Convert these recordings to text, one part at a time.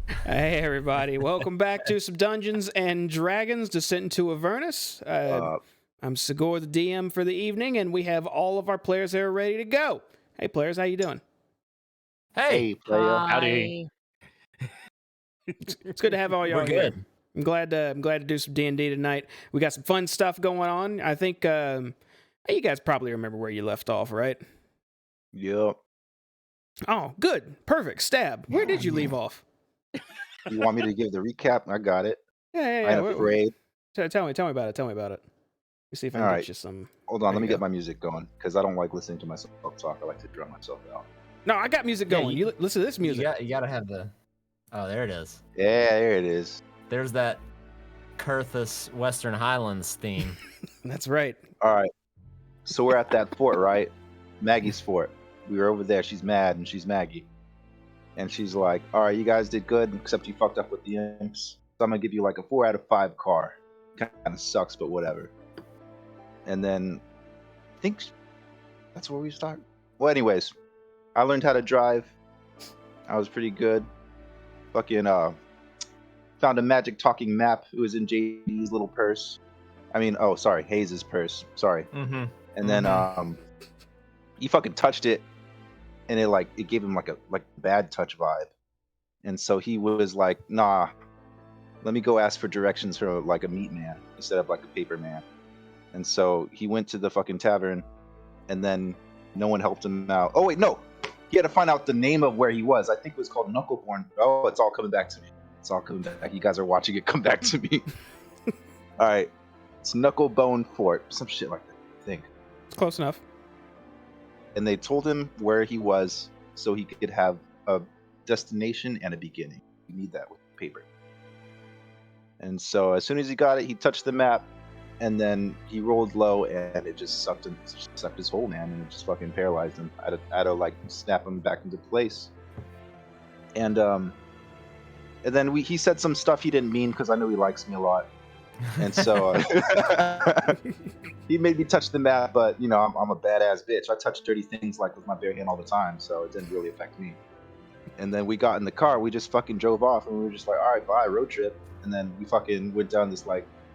Hey everybody, welcome back to some Dungeons and Dragons Descent into Avernus. I'm Sigor, the DM for the evening, and we have all of our players there ready to go. Hey players, how you doing? Hey, player. Howdy. It's good to have all y'all We're here. good. I'm glad to do some D&D tonight. We got some fun stuff going on. I think you guys probably remember where you left off, right? Yep. Oh, good, perfect. Stab. Where did you leave off? You want me to give the recap? I got it. Yeah. I ain't afraid. Tell me about it. Tell me about it. Let me see if I can All get right. you some. Hold on. There Let me you go. get my music going because I don't like listening to myself talk. I like to drown myself out. No, I got music Yeah, going. You listen to this music. You gotta have the. Oh, there it is. Yeah, there it is. There's that Curthus Western Highlands theme. That's right. All right. So we're at that fort, right? Maggie's fort. We were over there. She's mad, and she's Maggie. And she's like, all right, you guys did good, except you fucked up with the imps. So I'm going to give you like a 4 out of 5 car. Kind of sucks, but whatever. And then I think that's where we start. Well, anyways, I learned how to drive. I was pretty good. Fucking found a magic talking map. It was in JD's little purse. Hayes's purse. Sorry. Mm-hmm. And then he fucking touched it, and it gave him like a bad touch vibe. And so he was like, nah, let me go ask for directions from like a meat man instead of like a paper man. And so he went to the fucking tavern, and then no one helped him out. Oh wait, no. He had to find out the name of where he was. I think it was called Knuckleborn. Oh, it's all coming back to me. It's all coming back. You guys are watching it come back to me. All right. It's Knucklebone Fort. Some shit like that, I think. It's close enough. And they told him where he was so he could have a destination and a beginning. You need that with paper. And so as soon as he got it, he touched the map, and then he rolled low, and it just sucked his whole man, and it just fucking paralyzed him. I had to like snap him back into place. And then he said some stuff he didn't mean because I know he likes me a lot. And so he made me touch the map, but you know, I'm a badass bitch. I touch dirty things like with my bare hand all the time, so it didn't really affect me. And then we got in the car, we just fucking drove off, and we were just like, all right, bye, road trip. And then we fucking went down this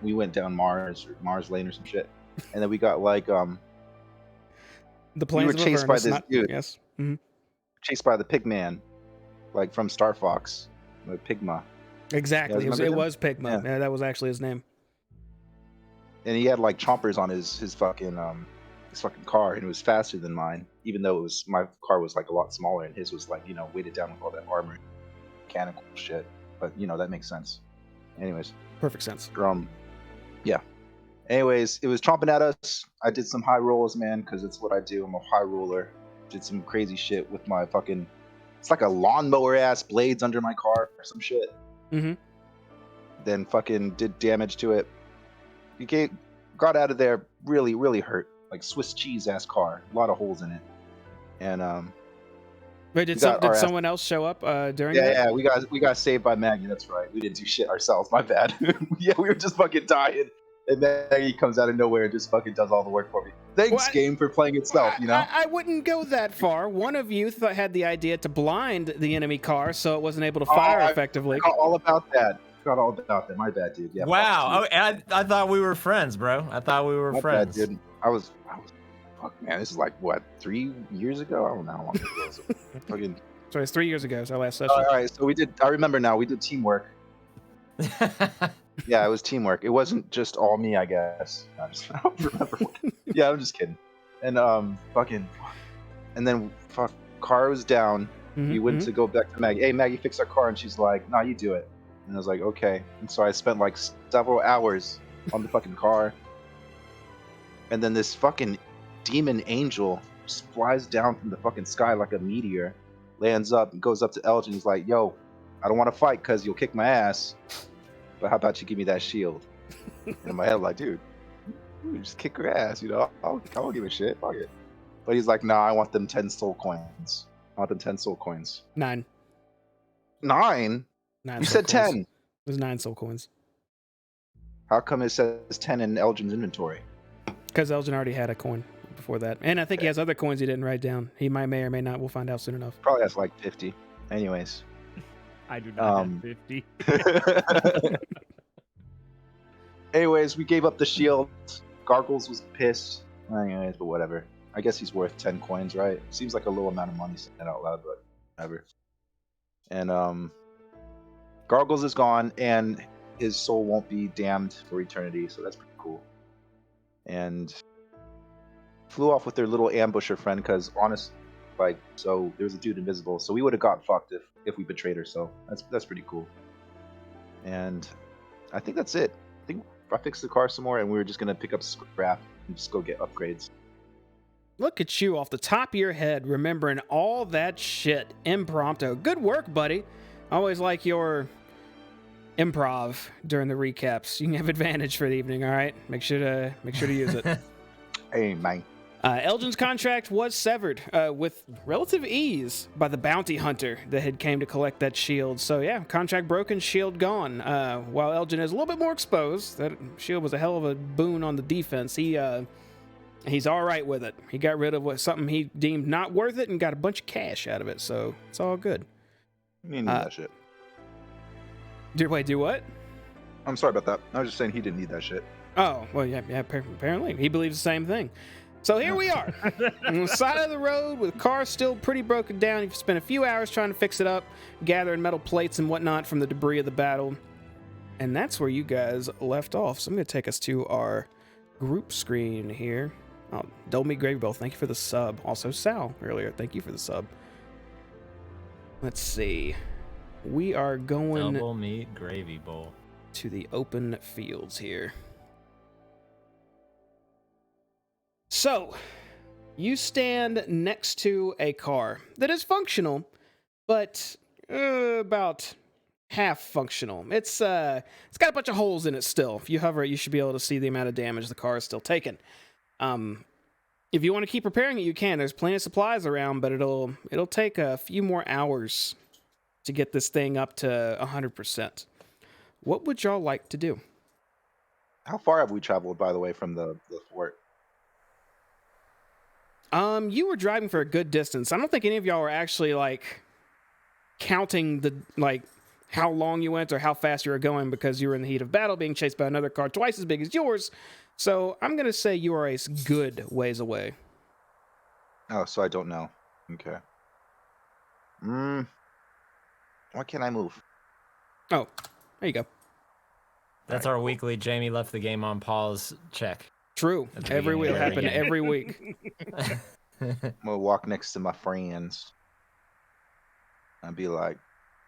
we went down Mars Lane or some shit. And then we got The plains were of chased by Avernus, this dude. Yes. Mm-hmm. Chased by the pig man, like from Star Fox, like Pigma. Exactly. You guys It remember him? was Pigma. Yeah, that was actually his name. And he had like chompers on his fucking car, and it was faster than mine, even though my car was like a lot smaller, and his was like, you know, weighted down with all that armor, mechanical shit. But you know, that makes sense. Anyways, Perfect sense. Yeah. Anyways, it was chomping at us. I did some high rolls, man, because it's what I do. I'm a high roller. Did some crazy shit with my fucking. It's like a lawnmower ass blades under my car or some shit. Mm-hmm. Then fucking did damage to it. Got out of there really, really hurt. Like Swiss cheese ass car. A lot of holes in it. And Wait, did someone else show up during that? Yeah, we got saved by Maggie. That's right. We didn't do shit ourselves. My bad. Yeah, we were just fucking dying, and Maggie comes out of nowhere and just fucking does all the work for me. Thanks, game, for playing itself. You know. I wouldn't go that far. One of you had the idea to blind the enemy car so it wasn't able to fire effectively. I forgot all about that. My bad, dude. Yeah. Wow. I thought we were friends, bro. I thought we were friends. Bad, dude. I was. Fuck, man. This is like what, 3 years ago? I don't know how long it was. Fucking. So it's 3 years ago. It was our last session. All right. So we did. I remember now. We did teamwork. Yeah, it was teamwork. It wasn't just all me, I guess. I don't remember. Yeah, I'm just kidding. And and then car was down. Mm-hmm, We went to go back to Maggie. Hey, Maggie, fix our car, and she's like, "Nah, you do it." And I was like, "Okay." And so I spent like several hours on the fucking car. And then this fucking demon angel just flies down from the fucking sky like a meteor, lands up and goes up to Elgin. He's like, "Yo, I don't want to fight because you'll kick my ass. But how about you give me that shield?" And in my head, I'm like, dude, just kick her ass, you know? I don't give a shit. Fuck it. But he's like, nah, I want them 10 soul coins. 9. 9? You said 10. It was 9 soul coins. How come it says 10 in Elgin's inventory? Because Elgin already had a coin before that. And I think he has other coins he didn't write down. He may or may not. We'll find out soon enough. Probably has like 50. Anyways. I do not have 50. Anyways, we gave up the shield. Gargles was pissed. Anyways, but whatever. I guess he's worth 10 coins, right? Seems like a low amount of money saying that out loud, but whatever. And Gargles is gone, and his soul won't be damned for eternity, so that's pretty cool. And flew off with their little ambusher friend, because honest, so there was a dude invisible, so we would have got fucked if we betrayed her. So that's pretty cool. And I think that's it. I think I fixed the car some more, and we were just gonna pick up scrap and just go get upgrades. Look at you off the top of your head, remembering all that shit. Impromptu. Good work, buddy. I always like your improv during the recaps. You can have advantage for the evening, all right? Make sure to use it. Hey, man. Elgin's contract was severed with relative ease by the bounty hunter that had came to collect that shield. So yeah, contract broken, shield gone. While Elgin is a little bit more exposed, that shield was a hell of a boon on the defense. He's all right with it. He got rid of something he deemed not worth it and got a bunch of cash out of it. So it's all good. You didn't need that shit. Wait, do what? I'm sorry about that. I was just saying he didn't need that shit. Oh, well, yeah, apparently. He believes the same thing. So here we are, on the side of the road with cars still pretty broken down. You've spent a few hours trying to fix it up, gathering metal plates and whatnot from the debris of the battle. And that's where you guys left off. So I'm going to take us to our group screen here. Oh, Double Meat Gravy Bowl, thank you for the sub. Also, Sal, earlier, thank you for the sub. Let's see. We are going... Double Meat Gravy Bowl. ...to the open fields here. So, you stand next to a car that is functional, but about half functional. It's got a bunch of holes in it still. If you hover it, you should be able to see the amount of damage the car is still taking. If you want to keep repairing it, you can. There's plenty of supplies around, but it'll take a few more hours to get this thing up to 100%. What would y'all like to do? How far have we traveled, by the way, from the fort? You were driving for a good distance. I don't think any of y'all were actually counting how long you went or how fast you were going because you were in the heat of battle being chased by another car twice as big as yours. So I'm going to say you are a good ways away. Oh, so I don't know. Okay. Why can't I move? Oh, there you go. That's our weekly Jamie left the game on pause check. True. Every week. It'll happen every week. I'm gonna walk next to my friends and be like,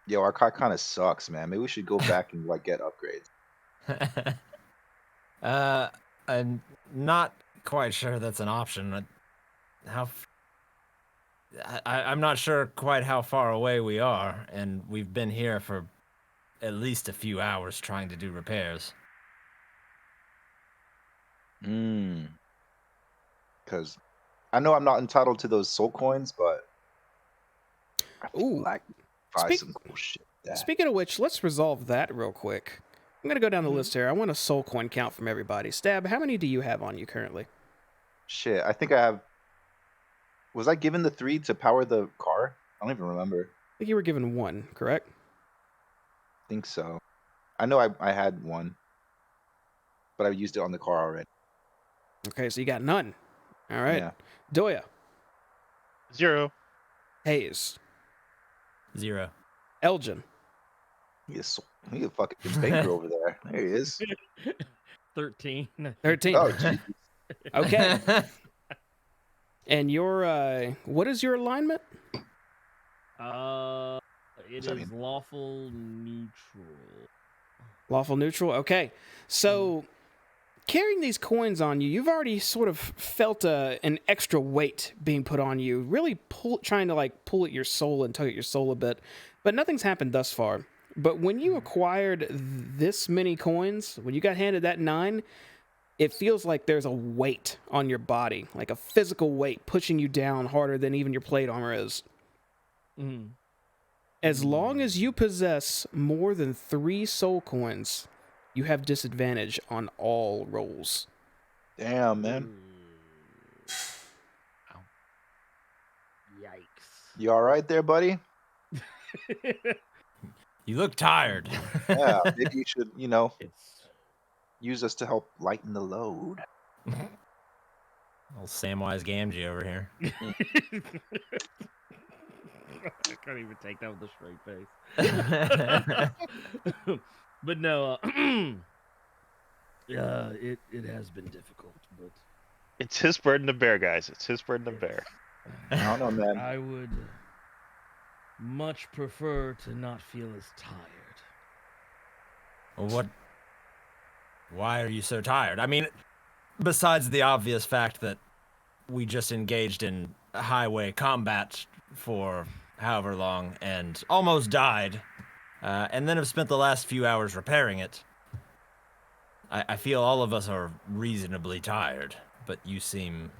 yo, our car kind of sucks, man. Maybe we should go back and get upgrades. I'm not quite sure that's an option. I'm not sure quite how far away we are, and we've been here for at least a few hours trying to do repairs. Because I know I'm not entitled to those soul coins, but I feel like buy some cool shit. Speaking of which, let's resolve that real quick. I'm going to go down the list here. I want a soul coin count from everybody. Stab, how many do you have on you currently? Shit, I think I have... Was I given the 3 to power the car? I don't even remember. I think you were given 1, correct? I think so. I know I had 1, but I used it on the car already. Okay, so you got none. All right. Yeah. Doya. 0. Hayes. 0. Elgin. He a fucking banker over there. There he is. 13. 13. Oh, geez. Okay. And your what is your alignment? It is lawful neutral. Lawful neutral. Okay. So carrying these coins on you, you've already sort of felt an extra weight being put on you, really trying to pull at your soul and tug at your soul a bit, but nothing's happened thus far. But when you acquired this many coins, when you got handed that 9, it feels like there's a weight on your body, like a physical weight pushing you down harder than even your plate armor is. As long as you possess more than 3 soul coins, you have disadvantage on all rolls. Damn, man. Ow. Yikes. You all right there, buddy? You look tired. Yeah, maybe you should, It's use us to help lighten the load. Old Samwise Gamgee over here. I can't even take that with a straight face. But no, it has been difficult, but It's his burden to bear, guys. It's his burden to bear. I don't know, man. I would much prefer to not feel as tired. Well, why are you so tired? I mean, besides the obvious fact that we just engaged in highway combat for however long and almost died, and then have spent the last few hours repairing it, I feel all of us are reasonably tired, but you seem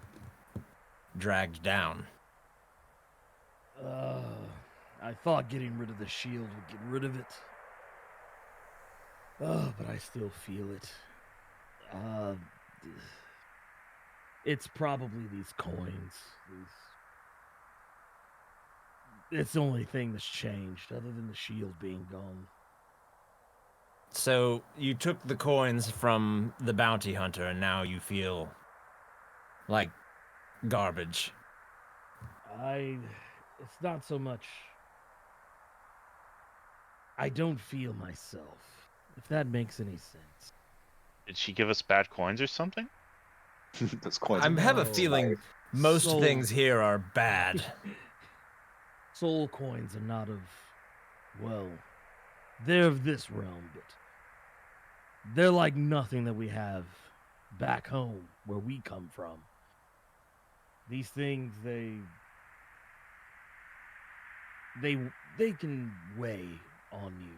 dragged down. I thought getting rid of the shield would get rid of it. But I still feel it. It's probably these coins. It's the only thing that's changed, other than the shield being gone. So you took the coins from the bounty hunter, and now you feel like garbage. It's not so much. I don't feel myself, if that makes any sense. Did she give us bad coins or something? Those coins. I have a No. feeling most Soul. things here are bad. Soul coins are not of, well, they're of this realm, but they're like nothing that we have back home where we come from. These things, they can weigh on you.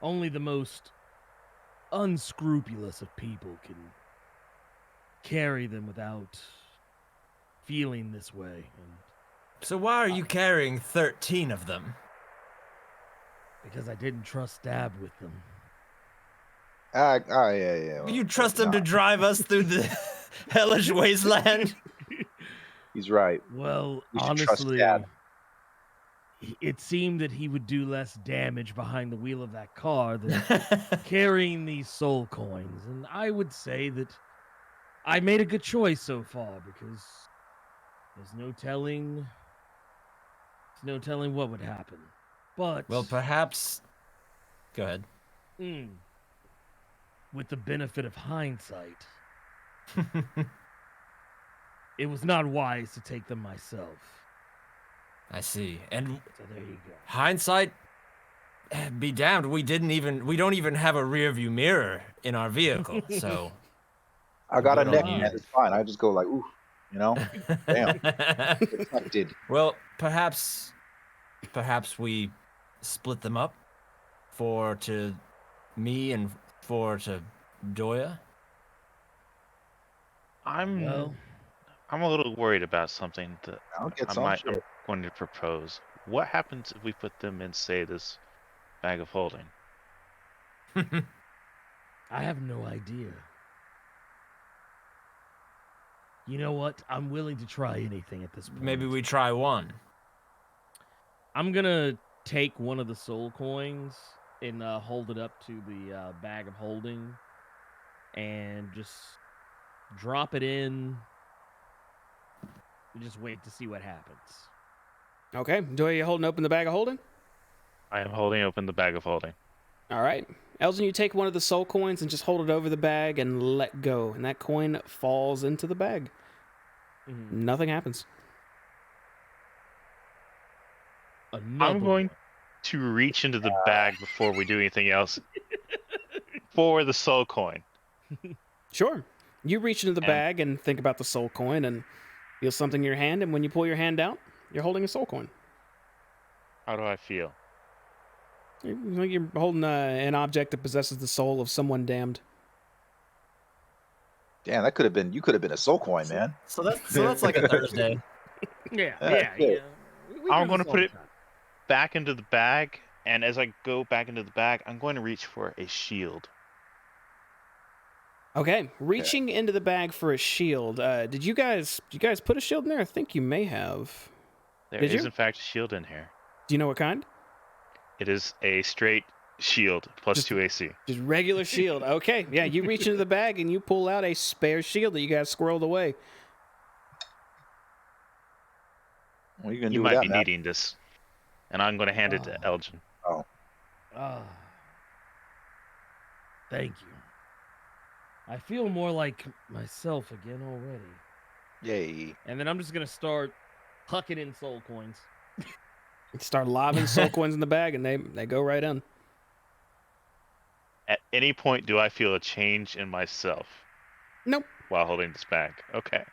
Only the most unscrupulous of people can carry them without feeling this way. And So why are you carrying 13 of them? because I didn't trust Stab with them. Yeah. You trust him to drive us through the hellish wasteland? He's right. Well, We should trust honestly, Dad. it seemed that he would do less damage behind the wheel of that car than carrying these soul coins. And I would say that I made a good choice so far, because there's no telling what would happen. But Well, perhaps... Go ahead. with the benefit of hindsight, it was not wise to take them myself. I see. And So there you go. hindsight, be damned, we don't even have a rear view mirror in our vehicle, so... I got a Good neck, on you. man. It's fine. I just go like, ooh, damn, protected. Well, perhaps we split them up, 4 to me and 4 to Doya. I'm a little worried about something that I'll get I'm some. Sure. going to propose. What happens if we put them in, say, this bag of holding? I have no idea. You know what? I'm willing to try anything at this point. Maybe we try one. I'm gonna take one of the soul coins and hold it up to the bag of holding, and just drop it in. And just wait to see what happens. Okay. Do you holding open the bag of holding? I am holding open the bag of holding. All right. Elgin, you take one of the soul coins and just hold it over the bag and let go. And that coin falls into the bag. Mm-hmm. Nothing happens. I'm going to reach into the bag before we do anything else for the soul coin. Sure. You reach into the bag and think about the soul coin and feel something in your hand. And when you pull your hand out, you're holding a soul coin. How do I feel? You're holding an object that possesses the soul of someone damned. Damn, that could have been. You could have been a soul coin, man. So that's like a Thursday. Yeah. good. I'm going to put it back into the bag, and as I go back into the bag, I'm going to reach for a shield. Okay, reaching into the bag for a shield. Did you guys put a shield in there? I think you may have. There Did is, you? in fact, a shield in here. Do you know what kind? It is a straight shield plus Just- 2 AC. Just regular shield. Okay, yeah, you reach into the bag and you pull out a spare shield that you guys squirreled away. What are you gonna You do with might that, be Matt? needing this, and I'm going to hand it to Elgin. Oh, Ah. Thank you. I feel more like myself again already. yay! And then I'm just gonna start hucking in soul coins. Start lobbing soul coins in the bag and they go right in. At any point, do I feel a change in myself Nope. while holding this bag? Okay.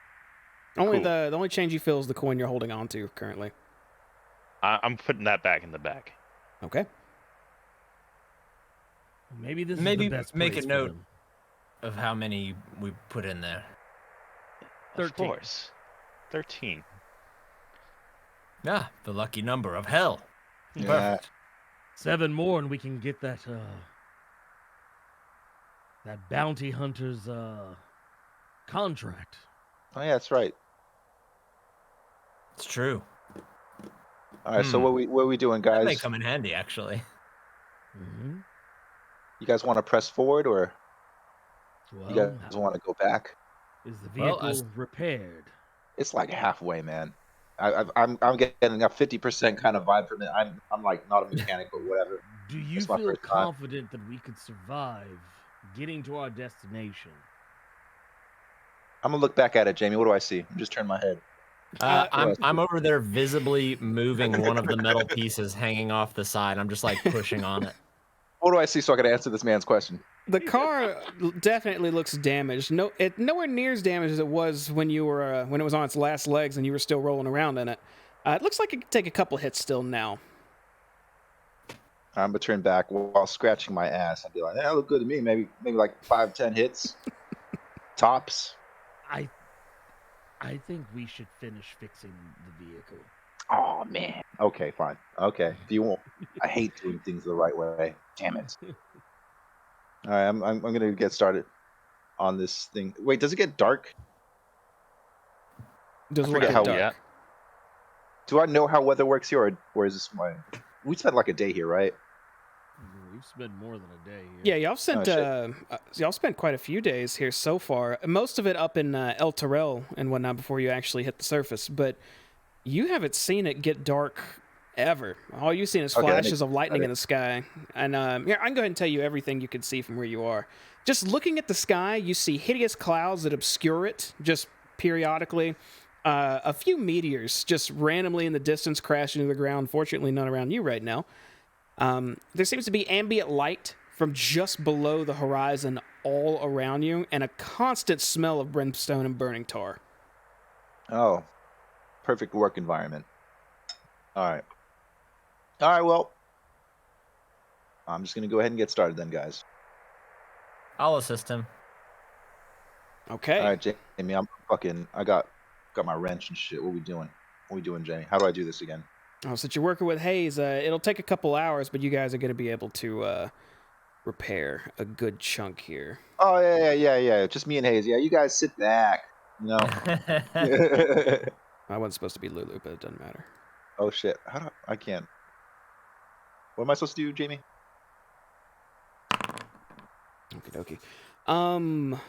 Only Cool. the only change you feel is the coin you're holding on to currently. I'm putting that back in the bag. Okay. Maybe this is Maybe the best make a place for note them. of how many we put in there. 13. Of course. 13. Ah, the lucky number of hell. Yeah. Perfect. 7 more, and we can get that that bounty hunter's contract. Oh yeah, that's right. It's true. All right, so what are we doing, That may guys? come in handy, actually. Mm-hmm. You guys want to press forward, or Well, you guys want to go back? is the Well, vehicle repaired? It's like halfway, man. I'm getting a 50% kind of vibe from it. I'm like not a mechanic or whatever. Do you It's my feel first time. confident that we could survive getting to our destination? I'm gonna look back at it, Jamie. What do I see? I'm just turning my head. I'm over there visibly moving one of the metal pieces hanging off the side. I'm just like pushing on it. What do I see so I can answer this man's question? The car definitely looks damaged. Nowhere near as damaged as it was when you were when it was on its last legs and you were still rolling around in it. It looks like it could take a couple hits still now. I'm gonna turn back while scratching my ass and be like, "That look good to me. Maybe like 5-10 hits, tops." I think we should finish fixing the vehicle. Oh man. Okay, fine. Okay. Do you want? I hate doing things the right way. Damn it. All right, I'm gonna get started on this thing. Wait, does it get dark? Does I what forget get how- dark? Yeah. Do I know how weather works here, or is this my? We spent like a day here, right? We've spent more than a day Yeah, here. y'all spent quite a few days here so far. Most of it up in El Terrell and whatnot before you actually hit the surface. But you haven't seen it get dark ever. All you've seen is Okay, that flashes makes of lightning better. in the sky. And here, I can go ahead and tell you everything you can see from where you are. Just looking at the sky, you see hideous clouds that obscure it just periodically. A few meteors just randomly in the distance crashing to the ground. Fortunately, none around you right now. There seems to be ambient light from just below the horizon all around you, and a constant smell of brimstone and burning tar. Oh, perfect work environment. All right. All right. Well, I'm just gonna go ahead and get started then, guys. I'll assist him. Okay. All right, Jamie. I got my wrench and shit. What we doing? What we doing, Jamie? How do I do this again? Oh, since you're working with Hayes, it'll take a couple hours, but you guys are going to be able to repair a good chunk here. Oh yeah. Just me and Hayes. Yeah, you guys sit back. You know. I wasn't supposed to be Lulu, but it doesn't matter. Oh shit. I can't. What am I supposed to do, Jamie? Okie dokie.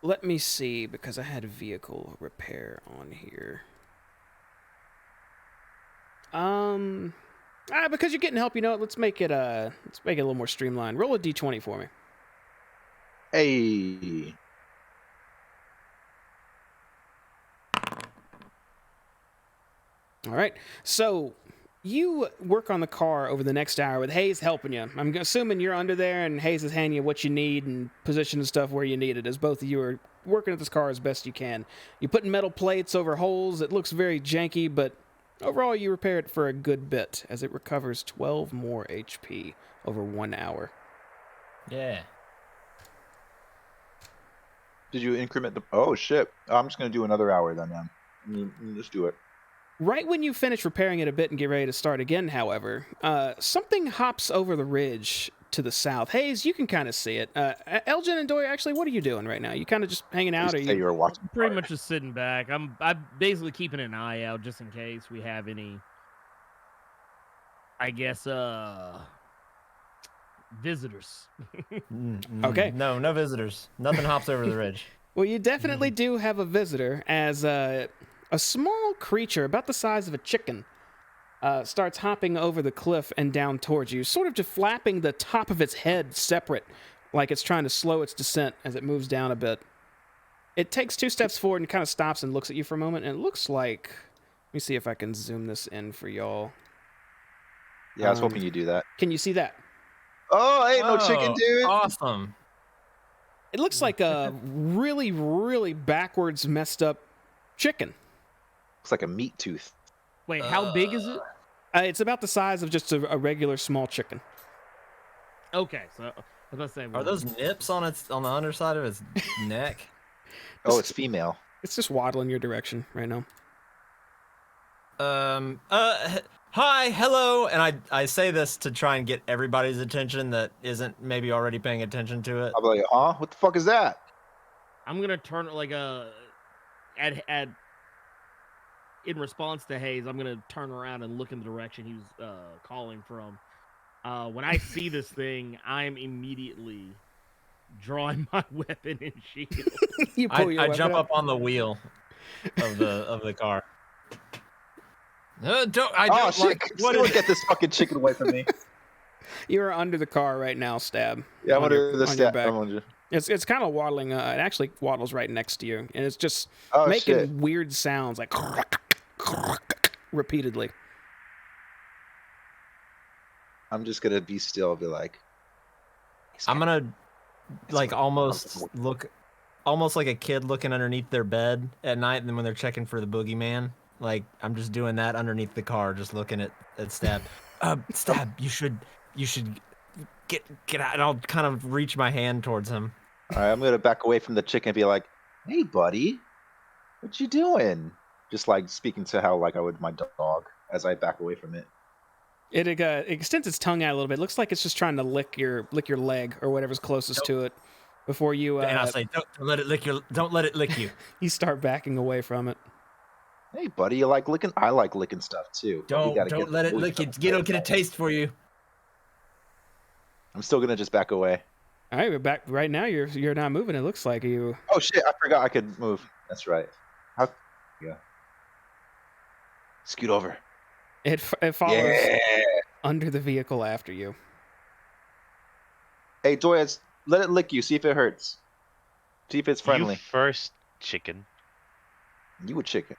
Let me see, because I had vehicle repair on here. Because you're getting help, you know what? Let's make it a little more streamlined. Roll a d20 for me. Hey. All right. So you work on the car over the next hour with Hayes helping you. I'm assuming you're under there and Hayes is handing you what you need and positioning stuff where you need it, as both of you are working at this car as best you can. You're putting metal plates over holes. It looks very janky, but overall you repair it for a good bit as it recovers 12 more HP over 1 hour. Yeah. Did you increment the? Oh shit! I'm just gonna do another hour then, man. Let's do it. Right when you finish repairing it a bit and get ready to start again, however, something hops over the ridge to the south. Hayes, you can kind of see it. Elgin and Dory, actually, what are you doing right now? You kind of just hanging out, or Say you were watching. Pretty much just sitting back. I'm basically keeping an eye out just in case we have any I guess visitors. Okay. No visitors. Nothing hops over the ridge. Well, you definitely do have a visitor, as a small creature about the size of a chicken starts hopping over the cliff and down towards you, sort of just flapping the top of its head separate, like it's trying to slow its descent as it moves down a bit. It takes 2 steps forward and kind of stops and looks at you for a moment, and it looks like... Let me see if I can zoom this in for y'all. Yeah, I was hoping you'd do that. Can you see that? Oh, ain't no chicken, dude. Awesome. It looks like a really, really backwards, messed up chicken. Looks like a meat tooth. Wait, how big is it? It's about the size of just a regular small chicken. Okay, so I was gonna say, Are those nips on the underside of its neck? Oh, it's female. It's just waddling your direction right now. Hi, hello, and I say this to try and get everybody's attention that isn't maybe already paying attention to it. I'll be like, huh? What the fuck is that? I'm gonna turn like in response to Hayes, I'm gonna turn around and look in the direction he was calling from. When I see this thing, I'm immediately drawing my weapon and shield. You pull your I weapon jump out. up on the wheel of the car. Oh shit! Someone get this fucking chicken away from me. You are under the car right now, Stab. Yeah, I'm under the on your stab. back. I'm under. It's kind of waddling. It actually waddles right next to you, and it's just Oh making shit! weird sounds like repeatedly. I'm just gonna be still. Be like, I'm gonna like almost like a kid looking underneath their bed at night, and then when they're checking for the boogeyman, like I'm just doing that underneath the car, just looking at Stab. Stab, you should get out. And I'll kind of reach my hand towards him. all right, I'm gonna back away from the chicken and be like, hey, buddy, what you doing? Just like speaking to how like I would my dog as I back away from it. It extends its tongue out a little bit. It looks like it's just trying to lick your leg or whatever's closest to it before you. And I'll say, don't let it lick you. You start backing away from it. Hey, buddy, you like licking? I like licking stuff too. but you gotta Don't get let the it wood lick you. stuff. Get a taste for you. I'm still gonna just back away. All right, we're back. Right now, you're not moving. It looks like you. Oh shit! I forgot I could move. That's right. How? Yeah. Scoot over. It follows Yeah. under the vehicle after you. Hey, Doyas, let it lick you. See if it hurts. See if it's friendly. You first, chicken. You a chicken.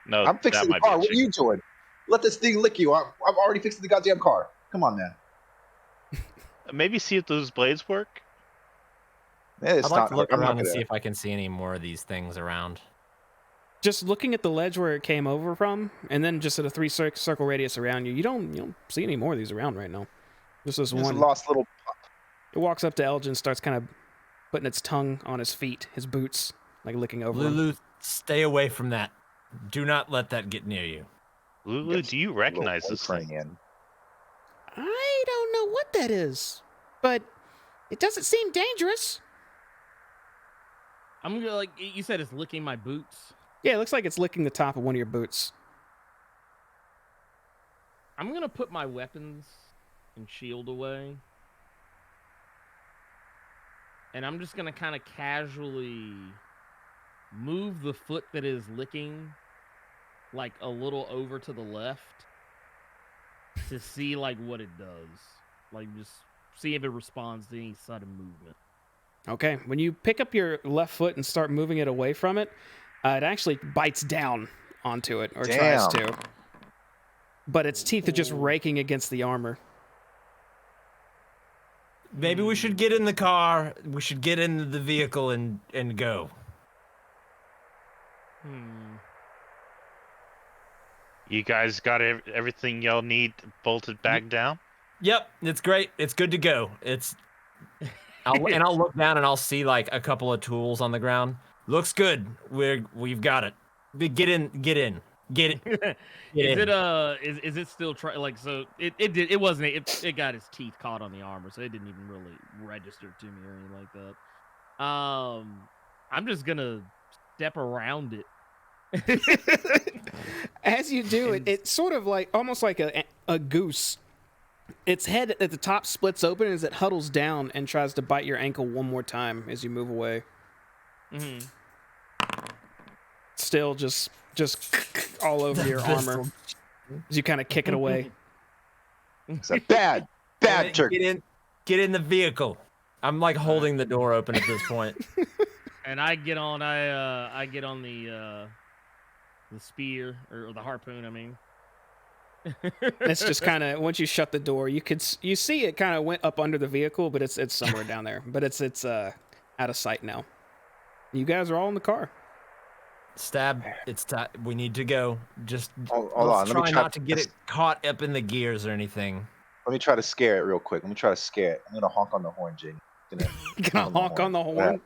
No, I'm fixing that the might be car. a What are chicken. you doing? Let this thing lick you. I'm already fixing the goddamn car. Come on, man. Maybe see if those blades work. Yeah, it's I'd like not. to look I'm not around and gonna- see if I can see any more of these things around. Just looking at the ledge where it came over from, and then just at a 3-circle radius around you, you don't see any more of these around right now. Just this Just one. lost little. It walks up to Elgin, starts kind of putting its tongue on his feet, his boots, like licking over them. Lulu, stay away from that. Do not let that get near you. Lulu, Yes, do you recognize this thing? in. I don't know what that is, but it doesn't seem dangerous. I'm gonna like you said, it's licking my boots. Yeah, it looks like it's licking the top of one of your boots. I'm gonna put my weapons and shield away, and I'm just gonna kind of casually move the foot that is licking, like a little over to the left, to see like what it does, like just see if it responds to any sudden movement. Okay, when you pick up your left foot and start moving it away from it, it actually bites down onto it, or tries Damn. to. But its teeth are just raking against the armor. Maybe we should get in the car. We should get into the vehicle and go. You guys got everything y'all need bolted back down? Yep, it's great. It's good to go. I'll look down and I'll see like a couple of tools on the ground. Looks good. We've got it. Get in. Get it. Is it still like so? It wasn't. It got its teeth caught on the armor, so it didn't even really register to me or anything like that. I'm just gonna step around it. As you do it, it's sort of like almost like a goose. Its head at the top splits open as it huddles down and tries to bite your ankle one more time as you move away. Mm-hmm. Still just all over your armor as you kind of kick it away. It's a bad turkey. Get in the vehicle. I'm like holding the door open at this point. And I get on the spear or the harpoon. I mean, It's just kind of once you shut the door, you see it kind of went up under the vehicle, but it's somewhere down there. But it's out of sight now. You guys are all in the car. Stab. It's time. We need to go. Just Hold on. try not to get it caught up in the gears or anything. Let me try to scare it real quick. I'm gonna honk on the horn, Jing. Gonna honk on the horn.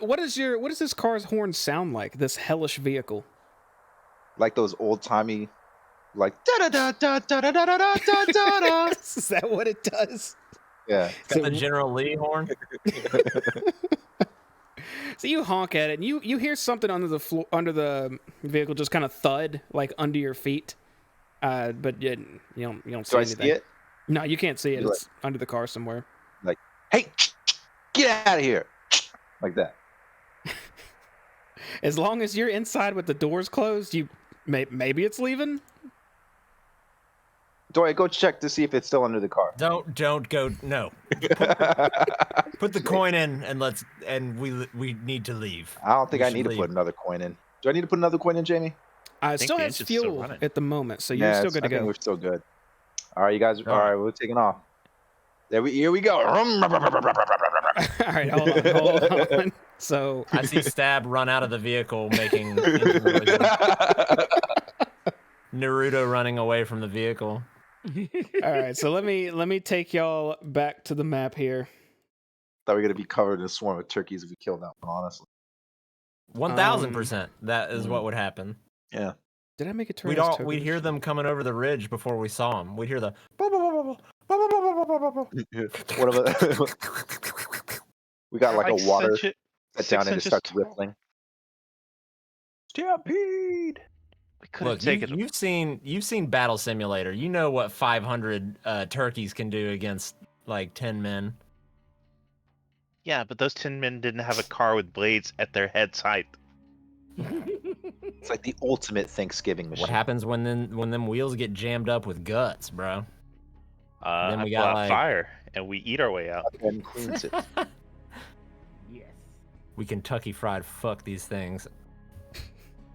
What does this car's horn sound like? This hellish vehicle. Like those old timey, like da da da da da da da da da da da. Is that what it does? Yeah. It's got the General Lee horn. So you honk at it, and you hear something under the floor, under the vehicle, just kind of thud, like under your feet. But you don't see Do I anything. see it? No, you can't see it. You're It's under the car somewhere. Like, hey, get out of here, like that. As long as you're inside with the doors closed, maybe it's leaving. Dory, go check to see if it's still under the car. Don't go. No. Put the coin in and we need to leave. I don't think We I should need to leave. put another coin in. Do I need to put another coin in, Jamie? It think still the has engine's still fuel running. at the moment, so you're still good to I think go. we're still good. All right, you guys. Oh. All right, we're taking off. Here we go. All right, hold on. So I see Stab run out of the vehicle making engine noises. Naruto running away from the vehicle. all right, so let me take y'all back to the map here. Thought we were gonna be covered in a swarm of turkeys if we killed that one. Honestly. 1000%. That is what would happen. Yeah. Did I make a turn? We'd hear them coming over the ridge before we saw them. We'd hear the. What about? We got like a water set down and it starts rippling. Stampede. We could have Look, taken you've seen Battle Simulator. You know what 500 turkeys can do against like 10 men. Yeah, but those 10 men didn't have a car with blades at their head's height. It's like the ultimate Thanksgiving machine. What happens when them wheels get jammed up with guts, bro? Then we I pull got, out like- fire and we eat our way out. And cleans it. Yes. We Kentucky Fried fuck these things.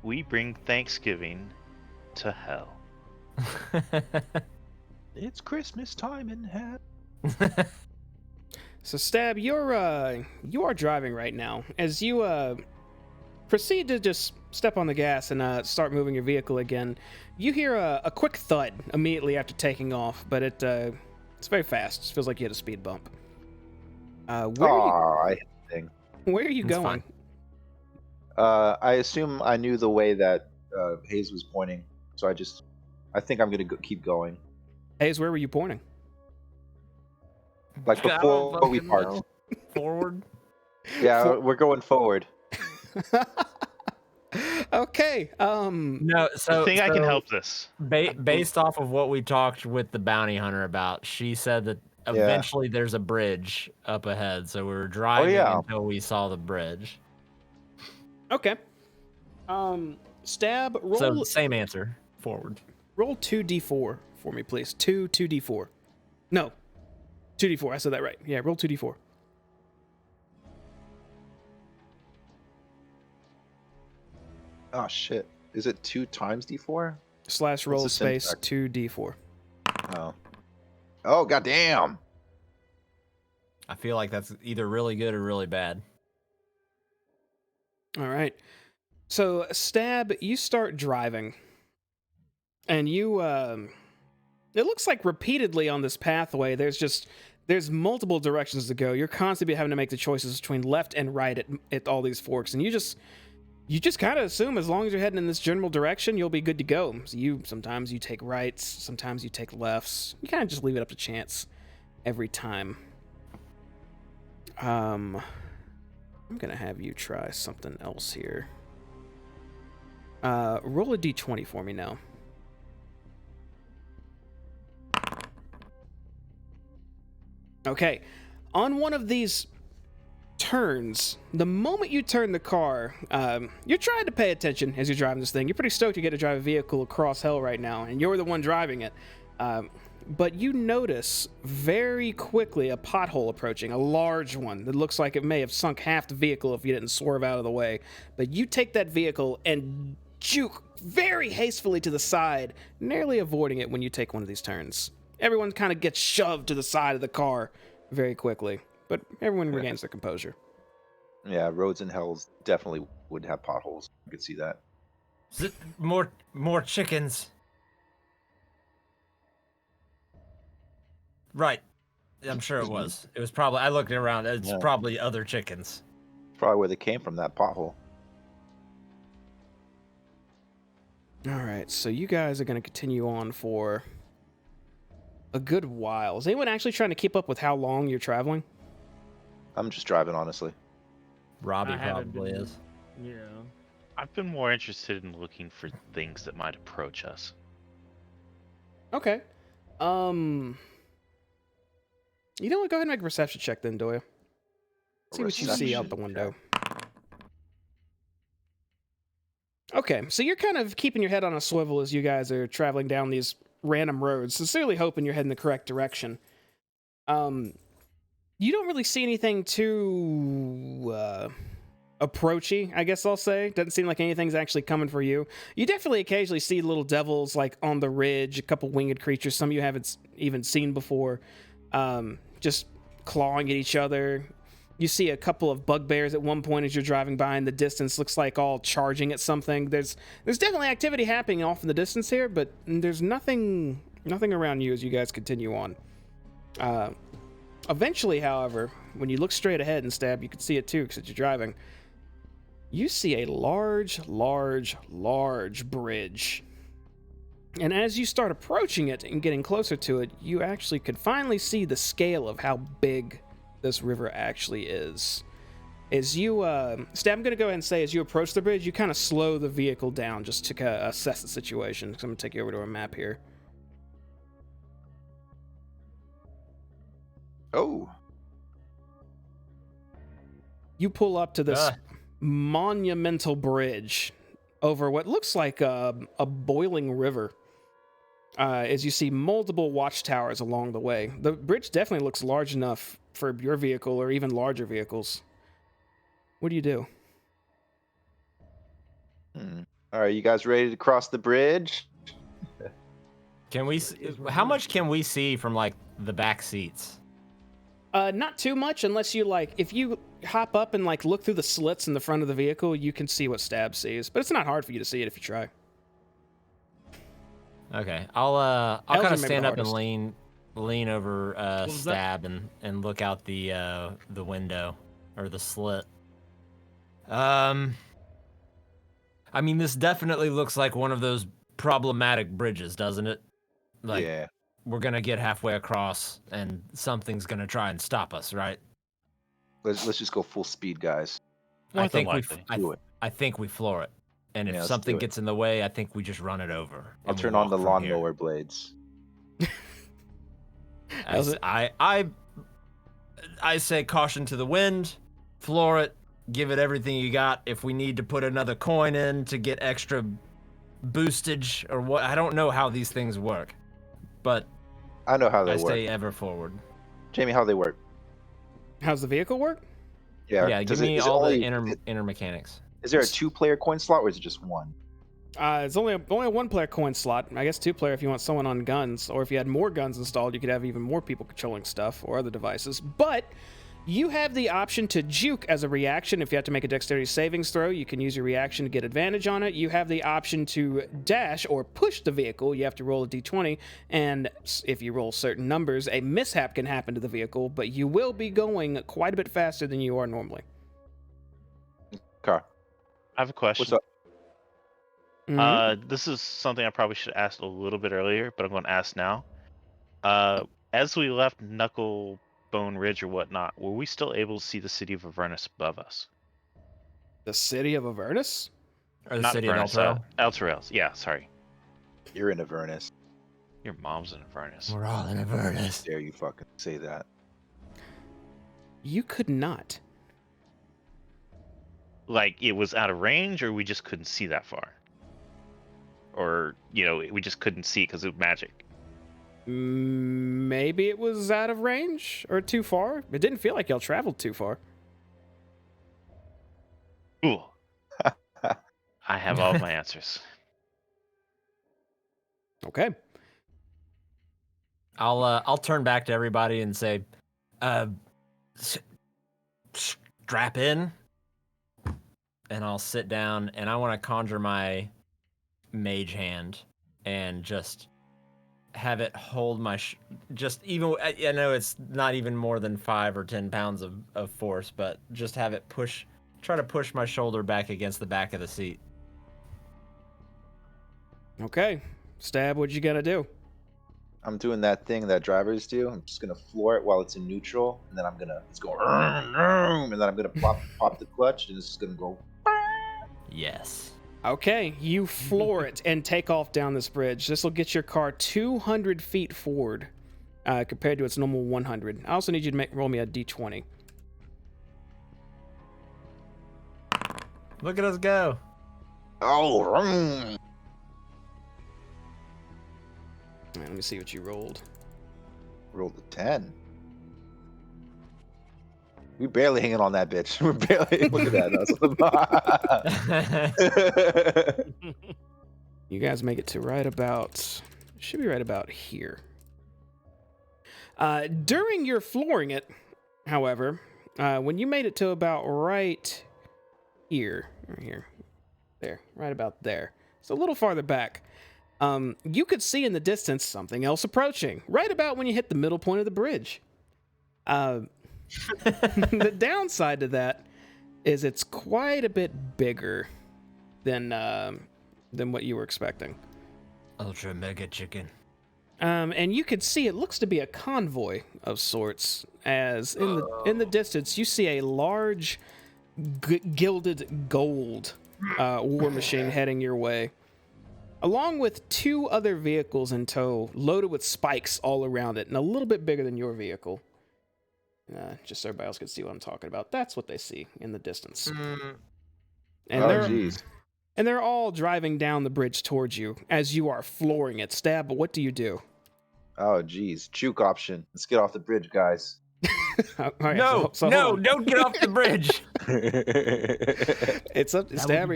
We bring Thanksgiving to hell. It's Christmas time in hell. So Stab, you are driving right now. As you proceed to just step on the gas and start moving your vehicle again, you hear a quick thud immediately after taking off, but it's very fast. It feels like you hit a speed bump. Where I hit the thing. are you It's going? fine. I assume I knew the way that Hayes was pointing, so I think I'm gonna keep going. Hayes, where were you pointing? Like I don't before we fucking parked. know. Forward. Yeah, we're going forward. Okay. No, so I think I can so help this. Based off of what we talked with the bounty hunter about, she said that eventually there's a bridge up ahead. So we were driving until we saw the bridge. Okay. Stab, roll. So same answer. Forward. Roll 2d4 for me, please. 2d4. No. 2d4. I said that right. Yeah, roll 2d4. Oh shit! Is it 2 times D4? Slash roll the space syntax? 2d4. Oh. Oh goddamn! I feel like that's either really good or really bad. All right. So, Stab, you start driving. And you, it looks like repeatedly on this pathway, there's multiple directions to go. You're constantly having to make the choices between left and right at all these forks. And you just kind of assume as long as you're heading in this general direction, you'll be good to go. So sometimes you take rights, sometimes you take lefts. You kind of just leave it up to chance every time. I'm gonna have you try something else here. Roll a d20 for me now. Okay. On one of these turns, the moment you turn the car, you're trying to pay attention as you're driving this thing. You're pretty stoked you get to drive a vehicle across hell right now, and you're the one driving it. But you notice very quickly a pothole approaching, a large one that looks like it may have sunk half the vehicle if you didn't swerve out of the way. But you take that vehicle and juke very hastily to the side, nearly avoiding it when you take one of these turns. Everyone kind of gets shoved to the side of the car very quickly, but everyone regains their composure. Yeah, roads in hells definitely would have potholes. I could see that. More chickens. Right. I'm sure it was. It was probably, I looked around, it's probably other chickens. Probably where they came from, that pothole. All right, so you guys are going to continue on for a good while. Is anyone actually trying to keep up with how long you're traveling? I'm just driving, honestly. Robbie probably is. Yeah. I've been more interested in looking for things that might approach us. Okay. You know what? Go ahead and make a perception check then, Doyle. See what you see out the window. Okay, so you're kind of keeping your head on a swivel as you guys are traveling down these random roads, sincerely hoping you're heading the correct direction. You don't really see anything too approachy, I guess I'll say. Doesn't seem like anything's actually coming for you. You definitely occasionally see little devils like on the ridge, a couple winged creatures, some you haven't even seen before, just clawing at each other. You see a couple of bugbears at one point as you're driving by in the distance, looks like all charging at something. There's definitely activity happening off in the distance here, but there's nothing around you as you guys continue on. Eventually, however, when you look straight ahead and Stab, you can see it too because you're driving. You see a large bridge. And as you start approaching it and getting closer to it, you actually could finally see the scale of how big this river actually is. As you, Stab, I'm going to go ahead and say, as you approach the bridge, you kind of slow the vehicle down just to assess the situation. So I'm going to take you over to a map here. Oh. You pull up to this monumental bridge over what looks like a boiling river. As you see multiple watchtowers along the way. The bridge definitely looks large enough for your vehicle or even larger vehicles. What do you do? All right, you guys ready to cross the bridge? Can we? How much can we see from like the back seats? Not too much, unless you if you hop up and look through the slits in the front of the vehicle, you can see what Stab sees. But it's not hard for you to see it if you try. Okay, I'll kind of stand up and lean over Stab and look out the window or the slit. I mean, this definitely looks like one of those problematic bridges, doesn't it? Yeah. We're gonna get halfway across and something's gonna try and stop us, right? Let's just go full speed, guys. I think we floor it. And if something gets in the way, I think we just run it over. I'll turn on the lawnmower blades. I say caution to the wind, floor it, give it everything you got. If we need to put another coin in to get extra boostage or what, I don't know how these things work, but I know how they work. I stay ever forward. Jamie, how they work? How's the vehicle work? Yeah, give me all the inner mechanics. Is there a 2-player coin slot or is it just one? It's only a 1-player coin slot. I guess 2-player if you want someone on guns, or if you had more guns installed, you could have even more people controlling stuff or other devices. But you have the option to juke as a reaction. If you have to make a dexterity savings throw, you can use your reaction to get advantage on it. You have the option to dash or push the vehicle. You have to roll a d20, and if you roll certain numbers, a mishap can happen to the vehicle, but you will be going quite a bit faster than you are normally. Okay. I have a question. What's up? Mm-hmm. This is something I probably should have asked a little bit earlier, but I'm going to ask now. As we left Knucklebone Ridge or whatnot, were we still able to see the city of Avernus above us? The city of Avernus? Or the Not city Avernus, of Elturel. Yeah, sorry. You're in Avernus. Your mom's in Avernus. We're all in Avernus. Dare you fucking say that? You could not. Like it was out of range, or we just couldn't see that far, or we just couldn't see because of magic. Maybe it was out of range or too far. It didn't feel like y'all traveled too far. Ooh, I have all of my answers. Okay. I'll turn back to everybody and say, strap in, and I'll sit down, and I want to conjure my mage hand and just have it hold my just even. I know it's not even more than 5 or 10 pounds of force, but just have it try to push my shoulder back against the back of the seat. Okay. Stab, what you gotta do? I'm doing that thing that drivers do. I'm just gonna floor it while it's in neutral, and then it's going, and then I'm gonna pop the clutch, and it's just gonna go. Yes. Okay, you floor it and take off down this bridge. This will get your car 200 feet forward compared to its normal 100. I also need you to roll me a d20. Look at us go. Oh, Let me see what you rolled. rolled a 10. We barely hanging on that bitch. We're barely. Look at that. You guys make it to right about, should be right about here. During your flooring it, however, when you made it to about right here, there, right about there, it's a little farther back, you could see in the distance something else approaching, right about when you hit the middle point of the bridge. The downside to that is it's quite a bit bigger than what you were expecting. Ultra mega chicken. And you could see it looks to be a convoy of sorts, as in the distance you see a large gilded gold war machine heading your way, along with 2 other vehicles in tow, loaded with spikes all around it, and a little bit bigger than your vehicle. Just so everybody else can see what I'm talking about. That's what they see in the distance. And they're all driving down the bridge towards you as you are flooring it. Stab, but what do you do? Oh, geez. Juke option. Let's get off the bridge, guys. All right, No, so no, hold on. don't get off the bridge. It's up to Stab. Are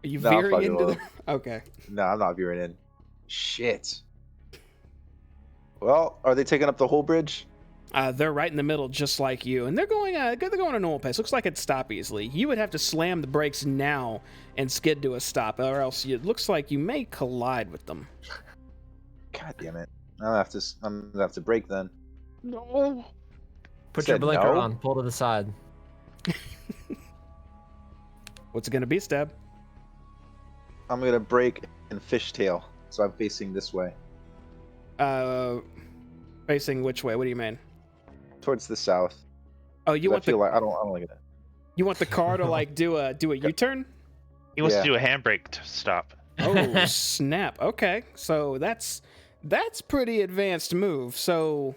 you No, veering fuck it, into well. the... Okay. No, I'm not veering in. Shit. Well, are they taking up the whole bridge? They're right in the middle, just like you, and they're going a normal pace. Looks like it'd stop easily. You would have to slam the brakes now and skid to a stop, or else it looks like you may collide with them. God damn it! I'm gonna have to brake then. No. Put your Said blinker no? on. Pull to the side. What's it gonna be, Stab? I'm gonna brake and fishtail, so I'm facing this way, Facing which way? What do you mean? towards the south. Oh, you want I feel like I don't like it. you want the car to like do a U-turn? He wants Yeah. to do a handbrake stop. Oh, snap. Okay. So that's pretty advanced move. So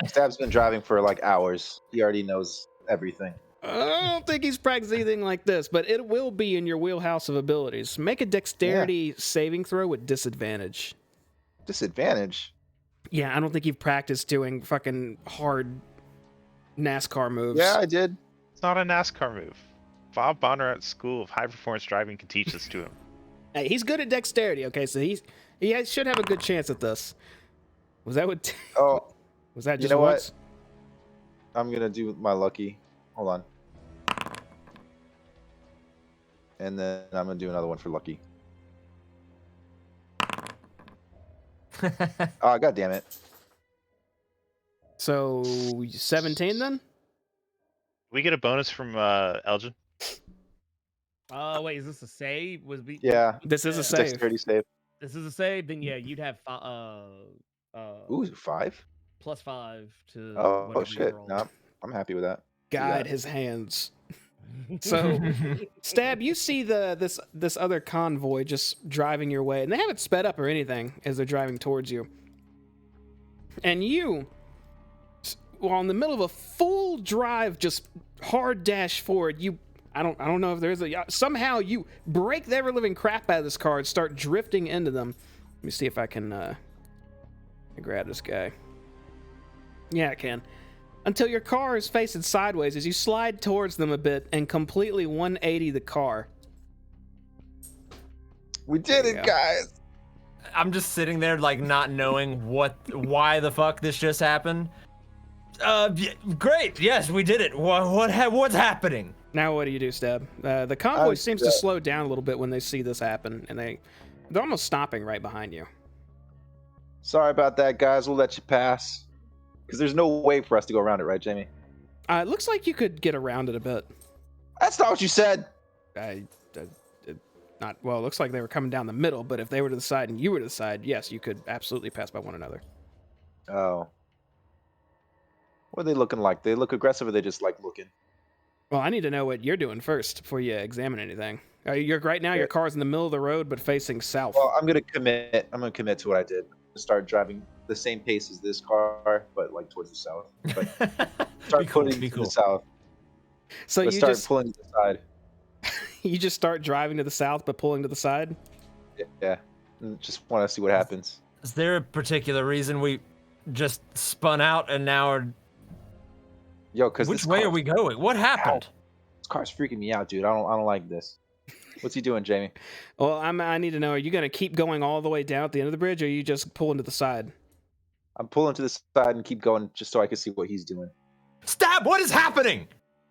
Stab's been driving for like hours. He already knows everything. I don't think he's practiced anything like this, but it will be in your wheelhouse of abilities. Make a dexterity saving throw with disadvantage. Disadvantage. Yeah, I don't think you've practiced doing fucking hard NASCAR moves. Yeah, I did. It's not a NASCAR move. Bob Bonner at School of High Performance Driving can teach this to him. Hey, he's good at dexterity, okay? So he should have a good chance at this. Was that what... Oh, Was that you just know what? once? I'm gonna do my lucky. Hold on. And then I'm gonna do another one for lucky. Oh, god damn it. So 17 then? We get a bonus from Elgin. Wait, is this a save? Yeah. This is a Yeah. save. Dexterity save. This is a save. Then yeah, you'd have Ooh, 5? +5 to. Oh, whatever you shit. roll. No, I'm happy with that. Guide Yeah. his hands. So, Stab, you see this other convoy just driving your way, and they haven't sped up or anything as they're driving towards you. And you, while in the middle of a full drive, just hard dash forward, I don't know if there's somehow you break the ever living crap out of this car and start drifting into them. Let me see if I can grab this guy. Yeah, I can. Until your car is facing sideways as you slide towards them a bit and completely 180 the car. We did it, guys. I'm just sitting there like not knowing why the fuck this just happened. Great. Yes, we did it. What's happening? Now what do you do, Stab? The convoy seems to slow down a little bit when they see this happen, and they're almost stopping right behind you. Sorry about that, guys. We'll let you pass. Because there's no way for us to go around it, right, Jamie? It looks like you could get around it a bit. That's not what you said. Not well. It looks like they were coming down the middle, but if they were to the side and you were to the side, yes, you could absolutely pass by one another. Oh. What are they looking like? They look aggressive, or they just like looking? Well, I need to know what you're doing first before you examine anything. Right now, your car's in the middle of the road, but facing south. Well, I'm gonna commit. I'm gonna commit to what I did. Start driving the same pace as this car, but like towards the south. But start pulling to the south. So you start just pulling to the side. You just start driving to the south, but pulling to the side. Yeah. Just want to see what happens. Is there a particular reason we just spun out and now are? Yo, because which way are we going? What happened? This car's freaking me out, dude. I don't like this. What's he doing, Jamie? Well, I need to know, are you going to keep going all the way down at the end of the bridge, or are you just pulling to the side? I'm pulling to the side and keep going just so I can see what he's doing. Stab! What is happening?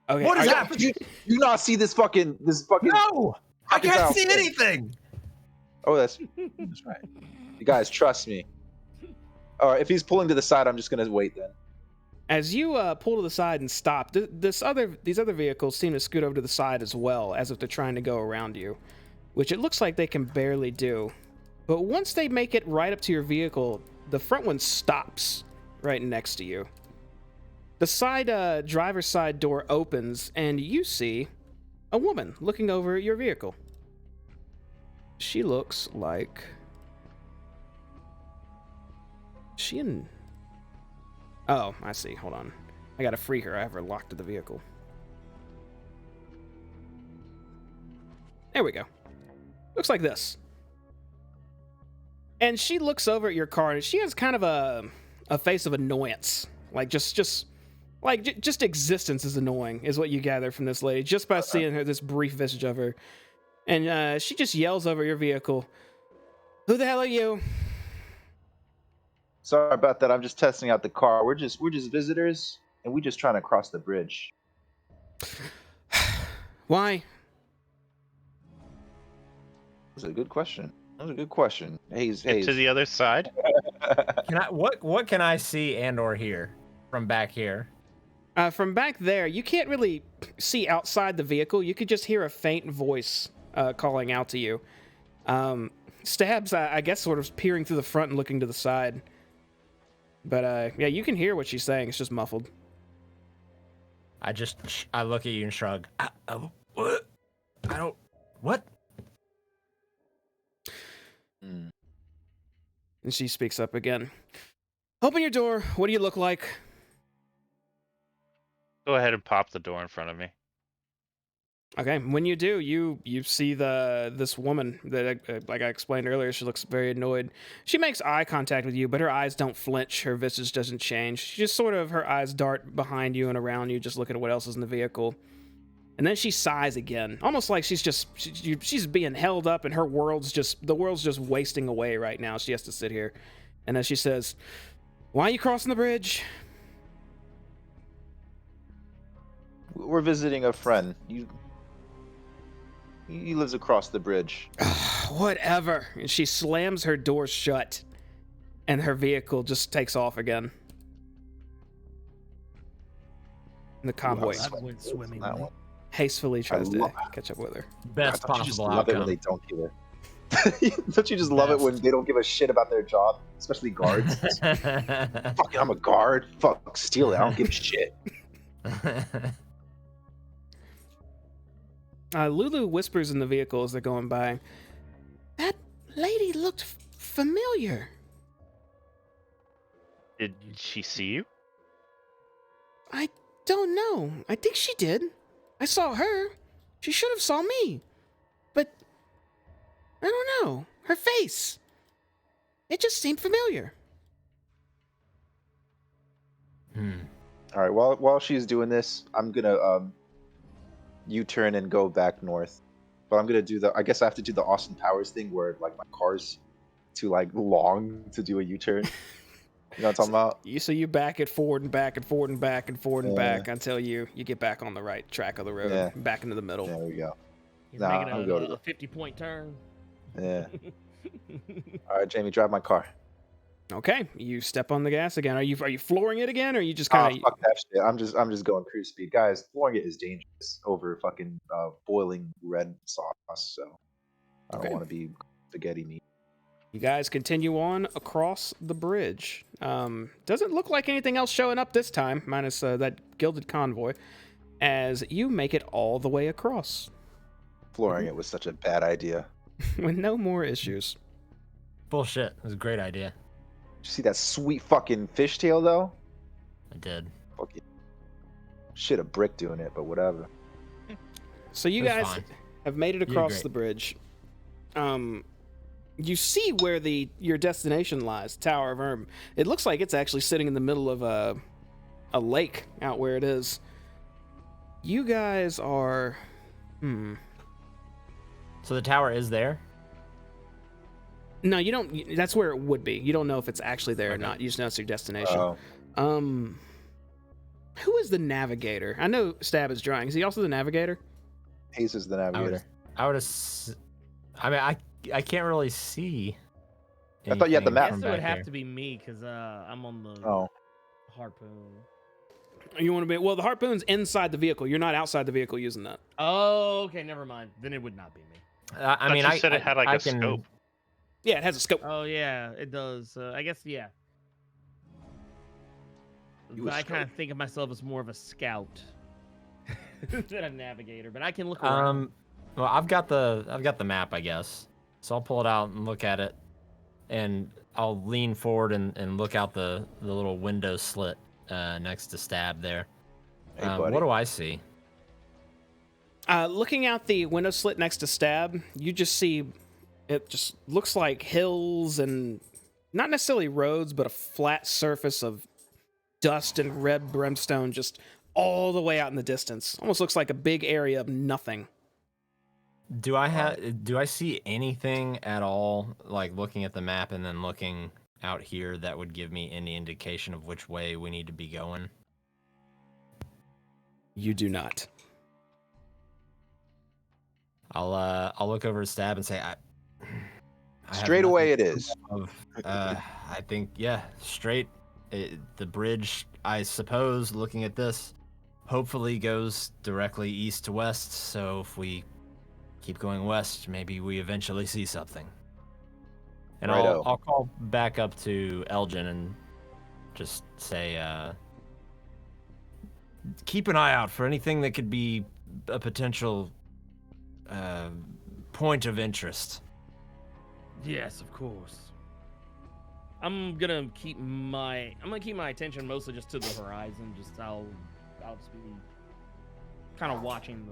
Okay, what is happening? You not see this fucking... No! I can't see anything! Oh, that's right. You guys, trust me. All right, if he's pulling to the side, I'm just going to wait then. As you pull to the side and stop, these other vehicles seem to scoot over to the side as well, as if they're trying to go around you, which it looks like they can barely do. But once they make it right up to your vehicle, the front one stops right next to you. The side driver's side door opens, and you see a woman looking over at your vehicle. She looks like... Oh, I see. Hold on. I gotta free her. I have her locked to the vehicle. There we go. Looks like this. And she looks over at your car, and she has kind of a face of annoyance. Like, just existence is annoying, is what you gather from this lady, just by seeing her, this brief visage of her. And she just yells over your vehicle, "Who the hell are you?" Sorry about that. I'm just testing out the car. We're just visitors, and we're just trying to cross the bridge. Why? That's a good question. Hey, To the other side. What can I see and or hear from back here? From back there, you can't really see outside the vehicle. You could just hear a faint voice calling out to you. Stabs, I guess, sort of peering through the front and looking to the side. But yeah, you can hear what she's saying. It's just muffled. I look at you and shrug. What? I don't. What? And she speaks up again. "Open your door. What do you look like?" Go ahead and pop the door in front of me. Okay, when you do, you see this woman that, like I explained earlier, she looks very annoyed. She makes eye contact with you, but her eyes don't flinch. Her visage doesn't change. She just sort of, her eyes dart behind you and around you, just looking at what else is in the vehicle. And then she sighs again, almost like she's being held up, and the world's just wasting away right now. She has to sit here, and as she says, "Why are you crossing the bridge?" We're visiting a friend. He lives across the bridge. Whatever. And she slams her door shut, and her vehicle just takes off again. And the convoy That went swimmingly. hastily tries to catch up with her. Best Don't you just possible love it outcome. when they don't give it? Don't you just love it when they don't give a shit about their job, especially guards? Fucking, I'm a guard. Fuck, steal it. I don't give a shit. Lulu whispers in the vehicle as they're going by, "That lady looked familiar." Did she see you? I don't know. I think she did. I saw her. She should have saw me. But I don't know. Her face. It just seemed familiar. All right. While she's doing this, I'm gonna U-turn and go back north. But I'm gonna do I guess I have to do the Austin Powers thing where like my car's too like long to do a U-turn. You know what I'm talking about? So you back it forward and back and forward and back and forward and Yeah. back until you get back on the right track of the road, Yeah. back into the middle. There we go. He's Nah, making I'll go to a 50-point turn. Yeah. All right, Jamie, drive my car. Okay, you step on the gas again. Are you flooring it again, or are you just kind of? Fuck that shit. I'm just going cruise speed, guys. Flooring it is dangerous over fucking boiling red sauce. So I don't Okay. want to be spaghetti meat. You guys continue on across the bridge. Doesn't look like anything else showing up this time, minus that gilded convoy, as you make it all the way across Flooring it was such a bad idea. with no more issues. Bullshit. It was a great idea. Did you see that sweet fucking fishtail though? I did. Fucking shit, a brick doing it, but whatever. So you It was guys fine. have made it did across great. the bridge. You see where your destination lies, Tower of Erm. It looks like it's actually sitting in the middle of a lake out where it is. You guys are... So the tower is there? No, you don't... That's where it would be. You don't know if it's actually there or Okay. not. You just know it's your destination. Oh, Who is the navigator? I know Stab is drawing. Is he also the navigator? Hayes is the navigator. I would have. I mean, I can't really see. I thought you had the anything map. I from guess it would back have here. to be me because I'm on the Oh, harpoon. You want to be... Well, the harpoon's inside the vehicle. You're not outside the vehicle using that. Oh, okay, never mind. Then it would not be me. I mean, you I said it had like I a can, scope. Yeah, it has a scope. Oh yeah, it does. I guess yeah. You But a I kind of scout. think of myself as more of a scout than a navigator, but I can look around. Well, I've got the map, I guess. So I'll pull it out and look at it, and I'll lean forward and look out the little window slit next to Stab there. hey, buddy. What do I see? Looking out the window slit next to Stab, you just see it just looks like hills and not necessarily roads, but a flat surface of dust and red brimstone just all the way out in the distance. Almost looks like a big area of nothing. Do I see anything at all, like looking at the map and then looking out here, that would give me any indication of which way we need to be going? You do not. I'll look over at Stab and say, I have Straight away nothing it is. I think, yeah, straight. The bridge, I suppose, looking at this, hopefully goes directly east to west. So if we keep going west, maybe we eventually see something. And Righto. I'll call back up to Elgin and just say, keep an eye out for anything that could be a potential point of interest. Yes, of course. I'm gonna keep my attention mostly just to the horizon. I'll just be kind of watching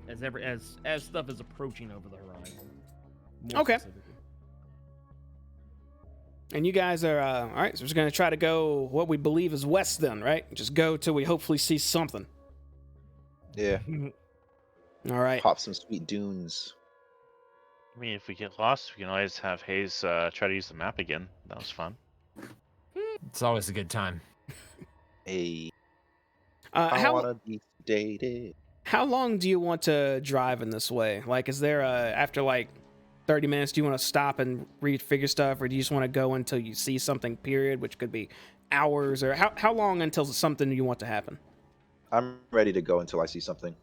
as stuff is approaching over the horizon. More Okay. specifically. And you guys are, all right, so we're just going to try to go what we believe is west then, right? Just go till we hopefully see something. Yeah. All right. Pop some sweet dunes. I mean, if we get lost, we can always have Hayes try to use the map again. That was fun. It's always a good time. Hey, I How wanna be dated. long do you want to drive in this way? Like, is there after like 30 minutes, do you want to stop and refigure stuff, or do you just want to go until you see something, period, which could be hours, or how long until something you want to happen? I'm ready to go until I see something.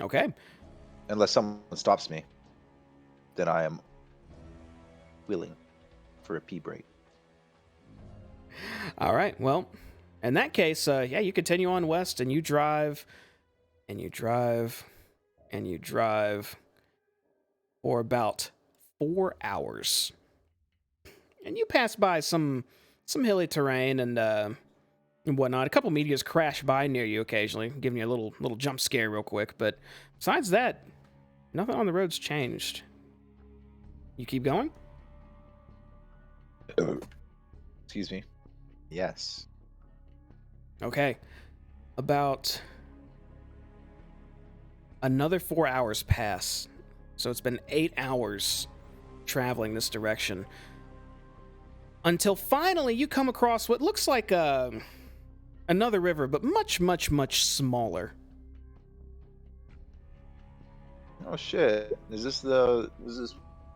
Okay. Unless someone stops me, then I am willing for a pee break. All right. Well, in that case, yeah, you continue on west and you drive and you drive and you drive for about 4 hours. And you pass by some hilly terrain and and whatnot. A couple meteors crash by near you occasionally, giving you a little jump scare real quick. But besides that, nothing on the road's changed. You keep going? Excuse me. Yes. Okay. About another 4 hours pass. So it's been 8 hours traveling this direction. Until finally you come across what looks like another river, but much, much, much smaller. Oh shit. Is this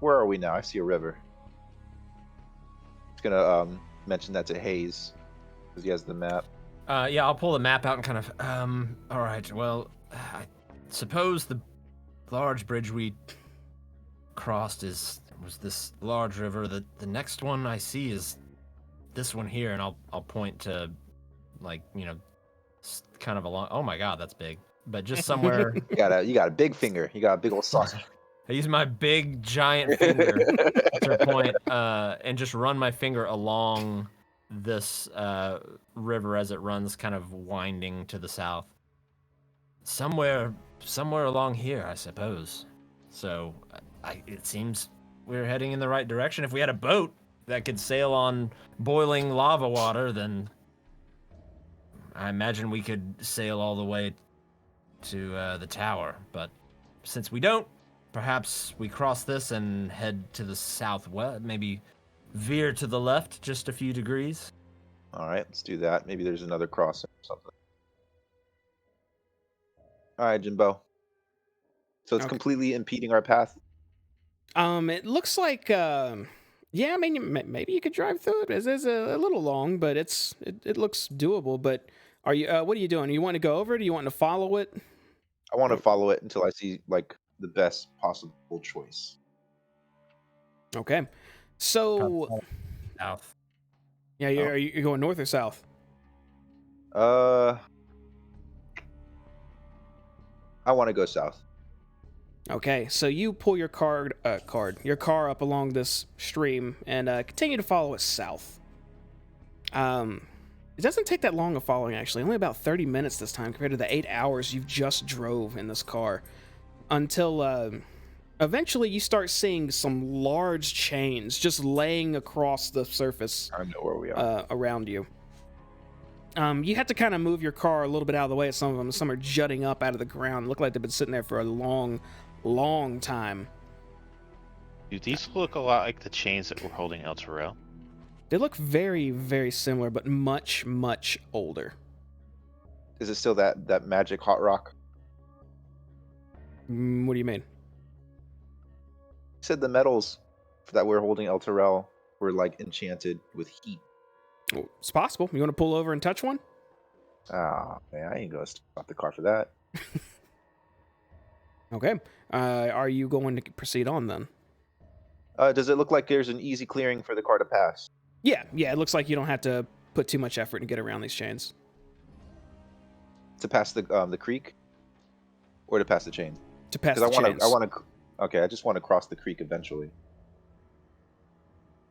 where are we now? I see a river. Just gonna mention that to Hayes, because he has the map. Yeah, I'll pull the map out and kind of, all right, well, I suppose the large bridge we crossed was this large river. The next one I see is this one here, and I'll point to, like, kind of along. Oh my god, that's big. But just somewhere. You got a big finger. You got a big old sausage. I use my big giant finger to point, and just run my finger along this river as it runs, kind of winding to the south. Somewhere along here, I suppose. So it seems we're heading in the right direction. If we had a boat that could sail on boiling lava water, then I imagine we could sail all the way to the tower. But since we don't, perhaps we cross this and head to the southwest, maybe veer to the left just a few degrees. All right, let's do that. Maybe there's another crossing or something. All right, Jimbo. So it's Okay. completely impeding our path. It looks like, yeah, I mean, maybe you could drive through it. It's a little long, but it looks doable. But are you, what are you doing? You want to go over it? Or you want to follow it? I want to follow it until I see like the best possible choice. Okay. So, South. yeah, you're going north or south? I want to go south. Okay, so you pull your car up along this stream and continue to follow it south. It doesn't take that long of following, actually. Only about 30 minutes this time compared to the 8 hours you've just drove in this car. Until eventually you start seeing some large chains just laying across the surface I know where we are. around you. You have to kind of move your car a little bit out of the way of some of them. Some are jutting up out of the ground. Look like they've been sitting there for a long, long time. Do these look a lot like the chains that were holding El Terrell? They look very, very similar, but much, much older. Is it still that magic hot rock? What do you mean? You said the metals that we're holding El Terrell were like enchanted with heat. Well, it's possible. You want to pull over and touch one? Ah, man, I ain't gonna stop the car for that. Okay. Are you going to proceed on then? Does it look like there's an easy clearing for the car to pass? Yeah. It looks like you don't have to put too much effort to get around these chains. To pass the creek, or to pass the chain? To pass Because the chains. I want to. Okay, I just want to cross the creek eventually.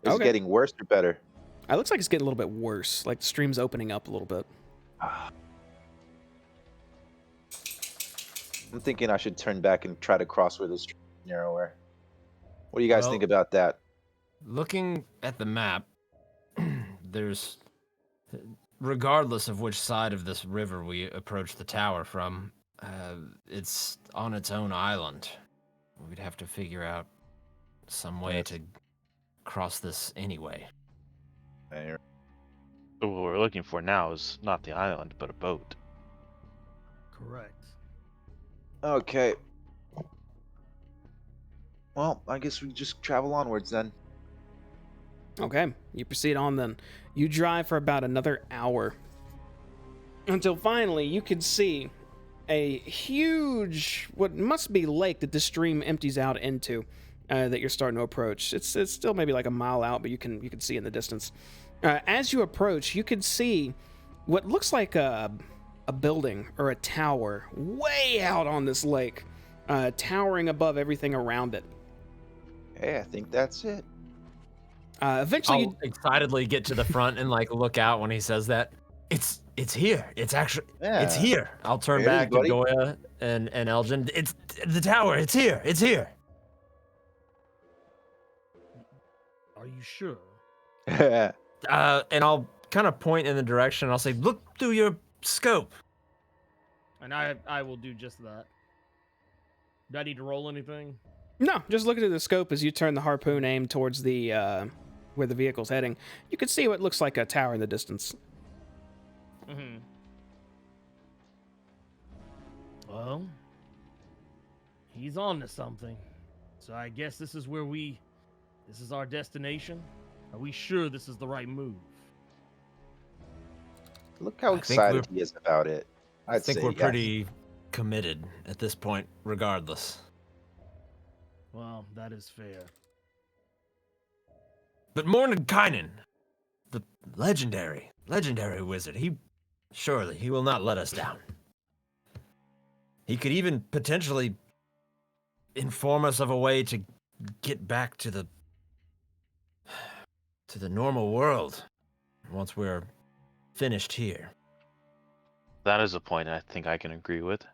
Is it Okay. getting worse or better? It looks like it's getting a little bit worse. Like the stream's opening up a little bit. I'm thinking I should turn back and try to cross where this street is narrower. What do you guys Well- think about that? Looking at the map, there's, regardless of which side of this river we approach the tower from, it's on its own island. We'd have to figure out some way to cross this anyway. So what we're looking for now is not the island, but a boat. Correct. Okay. Well, I guess we just travel onwards then. Okay, you proceed on then. You drive for about another hour until finally you can see a huge, what must be lake that this stream empties out into, that you're starting to approach. It's still maybe like a mile out, but you can see in the distance. As you approach, you can see what looks like a building or a tower way out on this lake, towering above everything around it. Hey, I think that's it. Eventually, I'll excitedly get to the front and like look out when he says that. It's It's here. It's actually. It's Yeah. here. I'll turn There it is, back to buddy. Goya and Elgin. It's the tower. It's here. It's here. Are you sure? And I'll kind of point in the direction. I'll say, "Look through your scope." And I will do just that. Do I need to roll anything? No, just look at the scope as you turn the harpoon aim towards the where the vehicle's heading. You can see what looks like a tower in the distance. Mm-hmm. Well, he's on to something. So I guess this is this is our destination. Are we sure this is the right move? Look how I think excited he is about it. I think we're yes. pretty committed at this point, regardless. Well, that is fair. But Mordenkainen, the legendary wizard, he will not let us down. He could even potentially inform us of a way to get back to the normal world once we're finished here. That is a point I think I can agree with.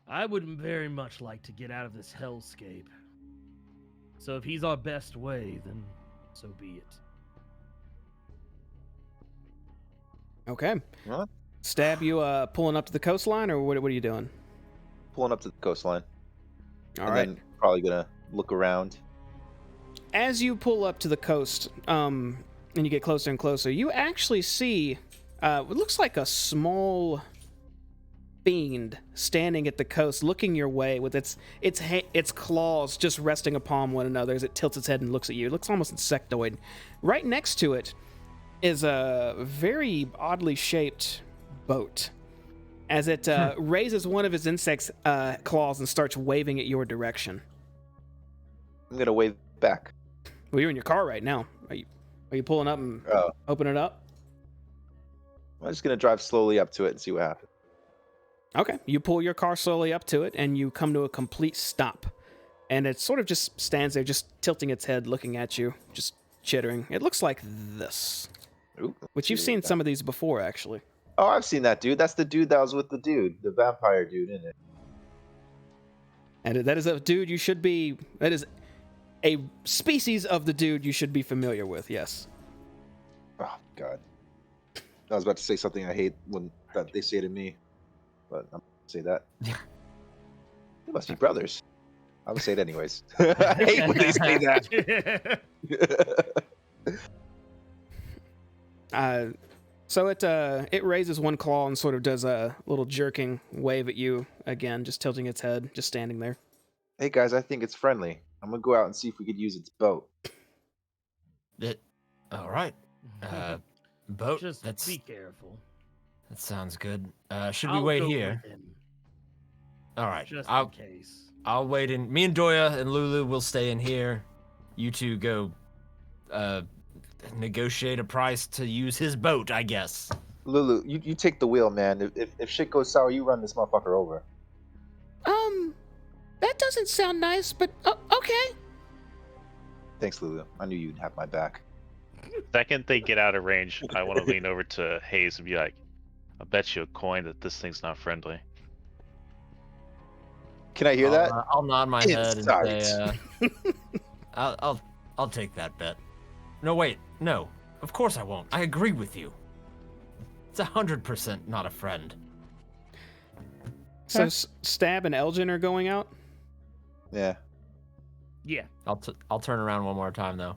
I would very much like to get out of this hellscape. So if he's our best way, then so be it. Okay. What? Stab, you pulling up to the coastline, or what are you doing? Pulling up to the coastline. All and right. then probably gonna look around. As you pull up to the coast, and you get closer and closer, you actually see what looks like a small fiend standing at the coast, looking your way with its claws just resting upon one another as it tilts its head and looks at you. It looks almost insectoid. Right next to it is a very oddly shaped boat. As it raises one of its insect's claws and starts waving at your direction. I'm gonna wave back. Well, you're in your car right now. Are you pulling up and Oh, opening it up? I'm just gonna drive slowly up to it and see what happens. Okay. You pull your car slowly up to it, and you come to a complete stop. And it sort of just stands there, just tilting its head, looking at you, just chittering. It looks like this. Ooh, Which you've seen some of these before, actually. Oh, I've seen that dude. That's the dude that was with the dude, the vampire dude, isn't it? And that is a dude you should be... That is a species of the dude you should be familiar with, yes. Oh God. I was about to say something I hate when that they say to me, but I'm not gonna say that. Yeah. They must be brothers. I'm gonna say it anyways. I hate when they say that. So it raises one claw and sort of does a little jerking wave at you again, just tilting its head, just standing there. Hey guys, I think it's friendly. I'm gonna go out and see if we could use its boat. All right. Boat. Just be careful. That sounds good. Should we I'll wait go here? with him, All right. just I'll in case. wait in. Me and Doya and Lulu will stay in here. You two go negotiate a price to use his boat, I guess. Lulu, you take the wheel, man. If shit goes sour, you run this motherfucker over. That doesn't sound nice, but okay. Thanks, Lulu. I knew you'd have my back. Second they get out of range, I want to lean over to Hayes and be like, I bet you a coin that this thing's not friendly. Can I hear that? I'll nod my head and say, Insight. I'll take that bet. No, wait, no. Of course I won't. I agree with you. It's 100% not a friend. So Stab and Elgin are going out? Yeah. Yeah. I'll turn around one more time though.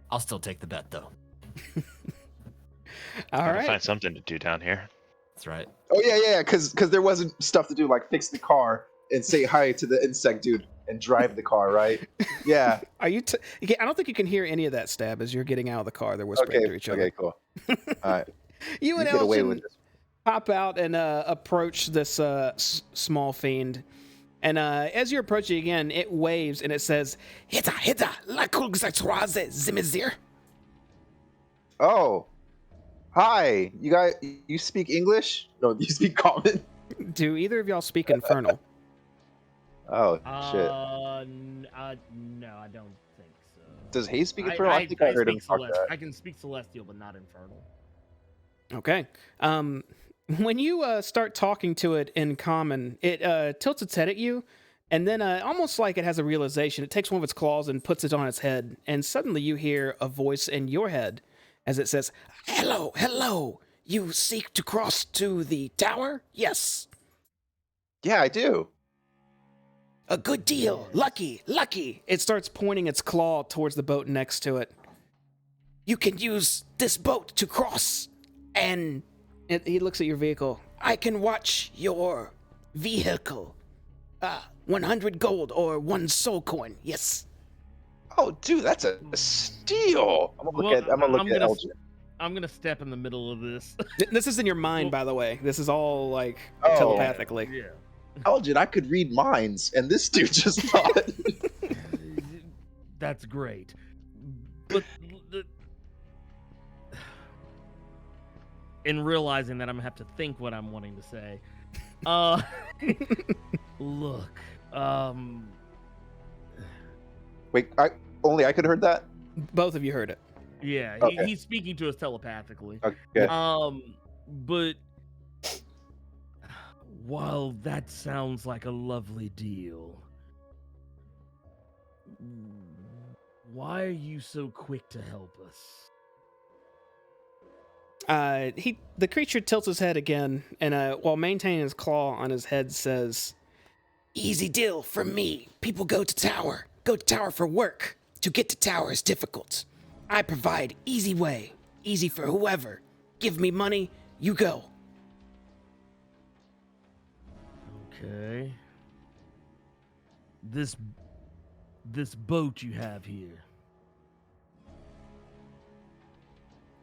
I'll still take the bet though. All Gotta right. find something to do down here. That's right. Oh yeah, because there wasn't stuff to do like fix the car and say hi to the insect dude and drive the car, right? Yeah. Are you? I don't think you can hear any of that, Stab, as you're getting out of the car. They're whispering to each other. Okay, cool. All right. You and get away Elgin with this. pop out and approach this small fiend. And as you're approaching again, it waves and it says, "Hita, la kulgzatraze zimizir." Oh. Hi. You speak English? No, you speak common? Do either of y'all speak Infernal? Oh, shit. No, I don't think so. Does Hayes speak Infernal? I think I heard him speak talk Celestial. that. I can speak Celestial, but not Infernal. Okay. When you start talking to it in common, it tilts its head at you, and then almost like it has a realization, it takes one of its claws and puts it on its head, and suddenly you hear a voice in your head as it says, "Hello, hello. You seek to cross to the tower? Yes. Yeah, I do. A good deal. Yes. Lucky, lucky." It starts pointing its claw towards the boat next to it. "You can use this boat to cross." And he looks at your vehicle. "I can watch your vehicle. 100 gold or 1 soul coin. Yes." Oh, dude, that's a steal. I'm gonna look at Elgin. I'm gonna step in the middle of this. This is in your mind, by the way. This is all like Oh. telepathically. Yeah. Elgin, I could read minds, and this dude just thought. That's great. But in realizing that I'm gonna have to think what I'm wanting to say. Look, Wait, I could have heard that. Both of you heard it. yeah, Okay. he's speaking to us telepathically. Okay. But while that sounds like a lovely deal, why are you so quick to help us? The creature tilts his head again, and while maintaining his claw on his head, says, "Easy deal for me. People go to tower for work. To get to tower is difficult. I provide easy way, easy for whoever. Give me money, you go." Okay. This boat you have here,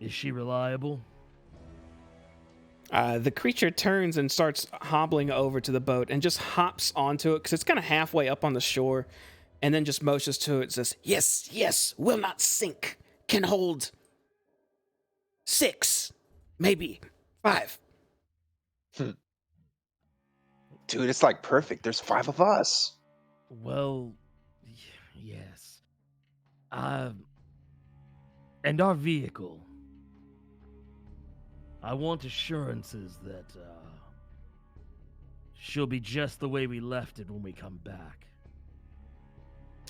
is she reliable? The creature turns and starts hobbling over to the boat and just hops onto it because it's kind of halfway up on the shore, and then just motions to it, says, "Yes, yes, will not sink. Can hold 6, maybe 5. Dude, it's like perfect. There's 5 of us. Well, yes. And our vehicle. I want assurances that she'll be just the way we left it when we come back.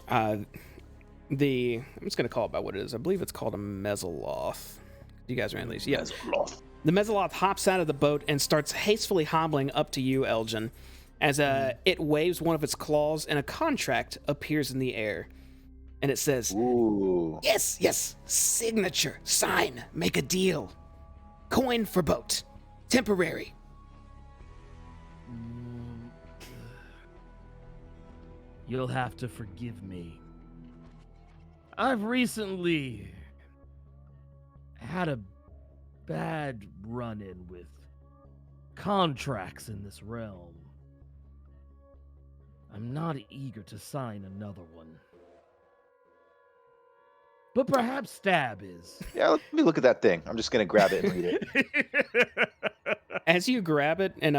I'm just going to call it by what it is. I believe it's called a mezzoloth. You guys are in these. Yes. The mezzoloth hops out of the boat and starts hastily hobbling up to you, Elgin, as it waves one of its claws and a contract appears in the air. And it says, Ooh. "Yes, yes, signature, sign, make a deal. Coin for boat. Temporary." You'll have to forgive me. I've recently had a bad run-in with contracts in this realm. I'm not eager to sign another one. But perhaps Stab is. Yeah, let me look at that thing. I'm just gonna grab it and read it. As you grab it and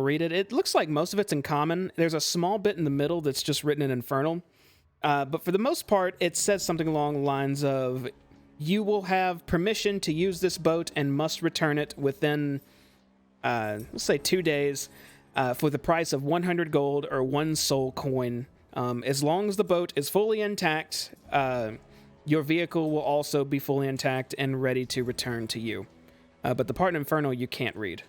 read it, it looks like most of it's in common. There's a small bit in the middle that's just written in Infernal. But for the most part, it says something along the lines of, "You will have permission to use this boat and must return it within, let's say 2 days, for the price of 100 gold or 1 soul coin. As long as the boat is fully intact, your vehicle will also be fully intact and ready to return to you." But the part in Infernal you can't read.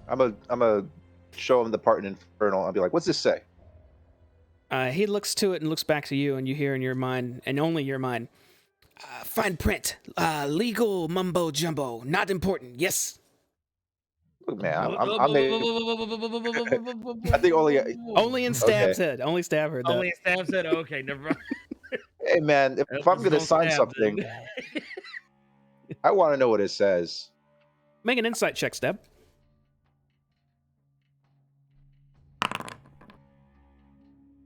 I'm a show him the part in Infernal. I'll be like, "What's this say?" He looks to it and looks back to you, and you hear in your mind, and only your mind, "Fine print, legal mumbo jumbo, not important, yes." Look, man, I think Only in Stab's Okay. head. Only Stab heard that. Only Stab said, okay, never mind. Hey, man, if I'm gonna sign something, I want to know what it says. Make an insight check, Stab.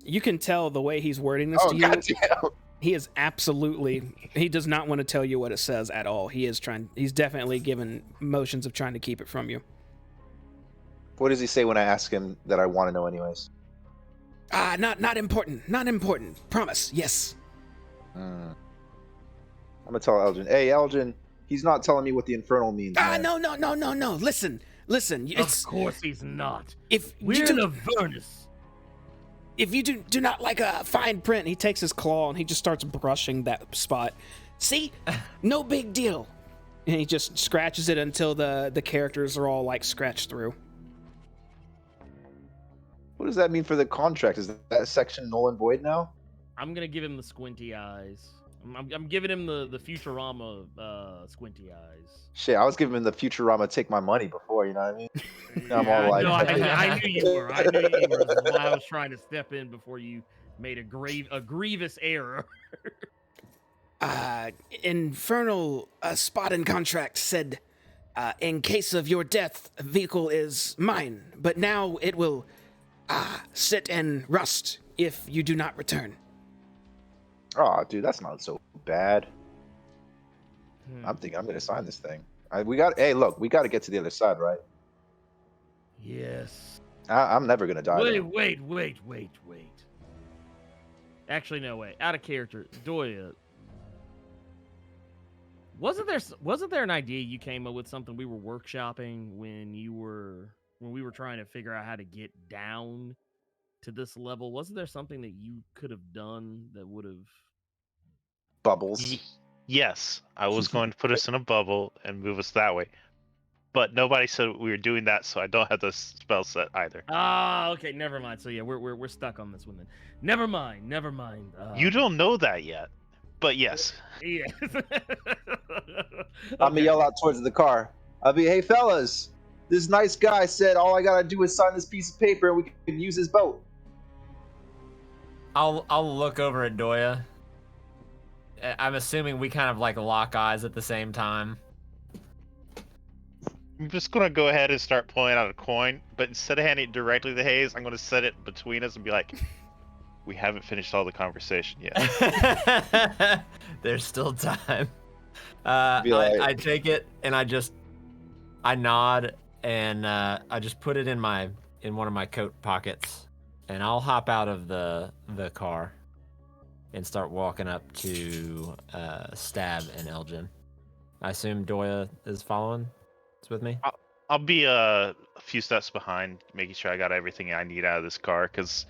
You can tell the way he's wording this Oh, to you. goddamn. He is absolutely. He does not want to tell you what it says at all. He's definitely given motions of trying to keep it from you. What does he say when I ask him that I want to know, anyways? Not important. Not important. Promise. Yes. I'm gonna tell Elgin. Hey, Elgin, He's not telling me what the infernal means, man. No. Listen. Of It's course he's not. if We're you in do, Avernus. if you do not like a fine print, he takes his claw and he just starts brushing that spot. See, no big deal. And he just scratches it until the characters are all like scratched through. What does that mean for the contract? Is that section null and void now? I'm gonna give him the squinty eyes. I'm giving him the Futurama squinty eyes. Shit, I was giving him the Futurama take my money before, you know what I mean? I'm all like- no, I knew you were. I knew you were. This is why I was trying to step in before you made a grievous error. Infernal spot in contract said, in case of your death, vehicle is mine, but now it will sit and rust if you do not return. Oh, dude, that's not so bad. I'm thinking I'm gonna sign this thing. Hey, look, we got to get to the other side, right? Yes. I'm never gonna die. Wait. Actually, no, wait. Out of character, Doya. Wasn't there an idea you came up with, something we were workshopping when we were trying to figure out how to get down to this level? Wasn't there something that you could have done that would have Bubbles. Yes, I was going to put us in a bubble and move us that way. But nobody said we were doing that, so I don't have the spell set either. Ah, okay, never mind. So yeah, we're stuck on this one then. Never mind. You don't know that yet. But yes. Yeah. I'm gonna yell out towards the car. I'll be, hey fellas, this nice guy said all I gotta do is sign this piece of paper and we can use his boat. I'll look over at Doya. I'm assuming we kind of like lock eyes at the same time. I'm just gonna go ahead and start pulling out a coin, but instead of handing it directly to Hayes, I'm gonna set it between us and be like, we haven't finished all the conversation yet. There's still time. Like... I take it and I nod and I just put it in one of my coat pockets, and I'll hop out of the car and start walking up to Stab and Elgin. I assume Doya is following. It's with me. I'll be a few steps behind, making sure I got everything I need out of this car, because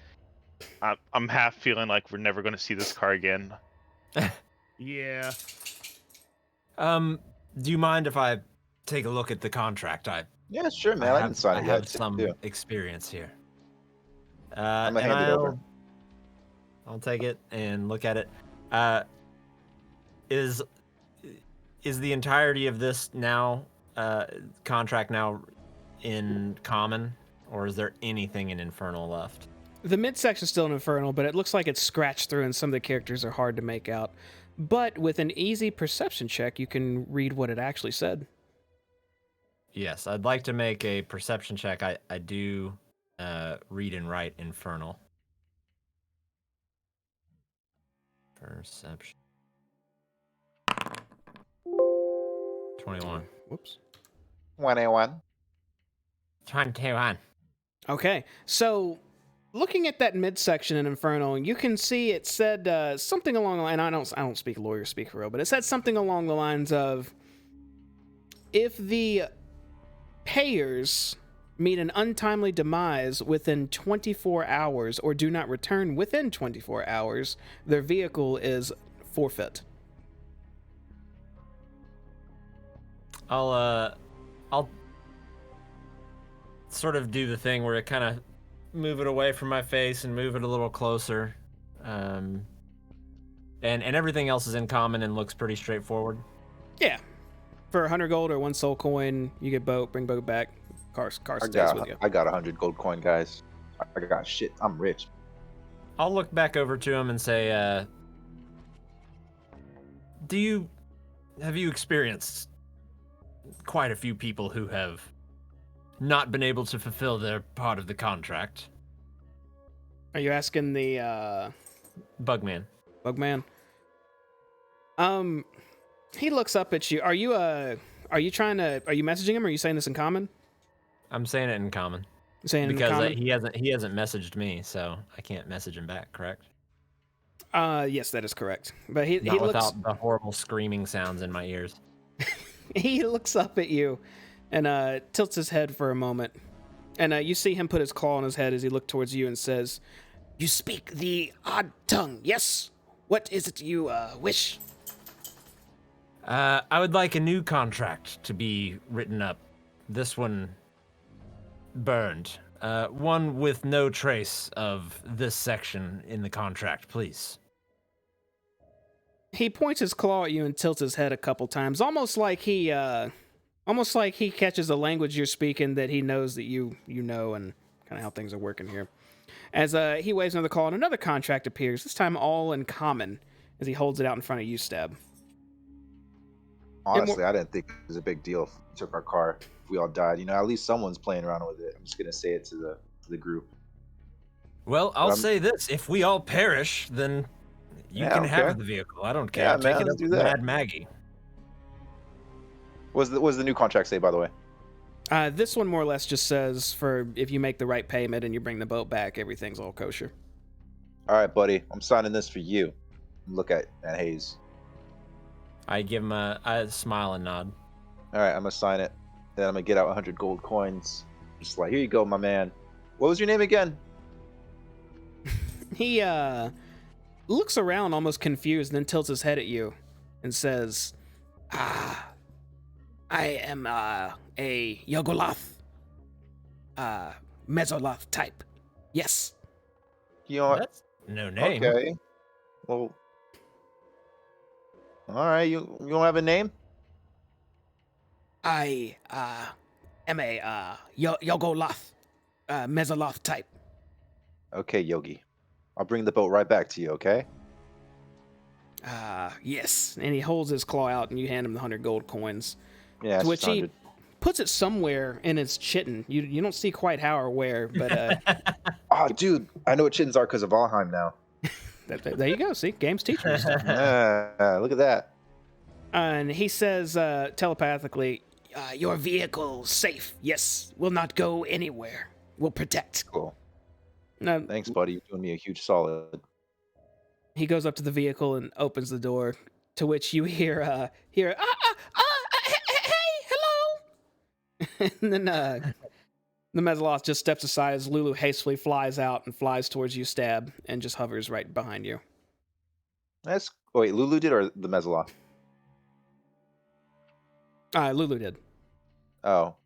I'm half feeling like we're never going to see this car again. Yeah. Do you mind if I take a look at the contract? Yeah, sure, man. I didn't sign it I yet. have some experience here. I'm gonna hand it over. I'll take it and look at it. Is the entirety of this contract now in common, or is there anything in Infernal left? The midsection's still in Infernal, but it looks like it's scratched through and some of the characters are hard to make out. But with an easy perception check, you can read what it actually said. Yes, I'd like to make a perception check. I do read and write Infernal. Perception. 21. Whoops. 21. 21. Okay, so looking at that midsection in Infernal, you can see it said something along the line. I don't speak lawyer speak for real, but it said something along the lines of, if the payers meet an untimely demise within 24 hours or do not return within 24 hours, their vehicle is forfeit. I'll sort of do the thing where I kind of move it away from my face and move it a little closer. And everything else is in common and looks pretty straightforward. Yeah. For 100 gold or 1 soul coin, you get boat, bring boat back. Car stays with you. I got 100 gold coin, guys. I got shit. I'm rich. I'll look back over to him and say, have you experienced quite a few people who have not been able to fulfill their part of the contract? Are you asking the Bugman? Bugman? He looks up at you. Are you messaging him, or are you saying this in common? I'm saying it in common. Saying because in common? he hasn't messaged me, so I can't message him back, correct? Yes, that is correct. But he Not looks without the horrible screaming sounds in my ears. He looks up at you and tilts his head for a moment. And you see him put his claw on his head as he looks towards you and says, "You speak the odd tongue, yes? What is it you wish?" I would like a new contract to be written up. This one burned. One with no trace of this section in the contract, please. He points his claw at you and tilts his head a couple times, almost like he catches a language you're speaking that he knows that you know and kind of how things are working here. As he waves another claw and another contract appears, this time all in common, as he holds it out in front of you, Stab. Honestly, I didn't think it was a big deal if we took our car. If we all died, at least someone's playing around with it. I'm just gonna say it to the group. Well, I'll say this: if we all perish, then you can have the vehicle. I don't care. Yeah, Take man, it let's up do to that. Mad Maggie. What does the new contract say, by the way? This one more or less just says for if you make the right payment and you bring the boat back, everything's all kosher. All right, buddy. I'm signing this for you. Look at Hayes. I give him a smile and nod. All right, I'm gonna sign it. Then I'm gonna get out 100 gold coins. Just like, here you go, my man. What was your name again? He looks around almost confused and then tilts his head at you and says, I am a Yogoloth, Mesoloth type. Yes. You know what? That's no name. Okay. Well, all right. You don't have a name? I am a Yogoloth, Mesoloth type. Okay, Yogi. I'll bring the boat right back to you. Okay. Yes. And he holds his claw out and you hand him the 100 gold coins. Yeah. To which he 100. puts it somewhere in his chitin. You don't see quite how or where, but Oh, dude, I know what chittens are because of Valheim now. there you go. See, games teaching you stuff. Look at that. And he says telepathically, "Your vehicle safe. Yes, will not go anywhere. Will protect." Cool. No, Thanks, buddy. You're doing me a huge solid. he goes up to the vehicle and opens the door. To which you hear, hey, hello. And then the Mesoloth just steps aside as Lulu hastily flies out and flies towards you, Stab, and just hovers right behind you. Wait, Lulu did or the Mesoloth? Lulu did. Oh.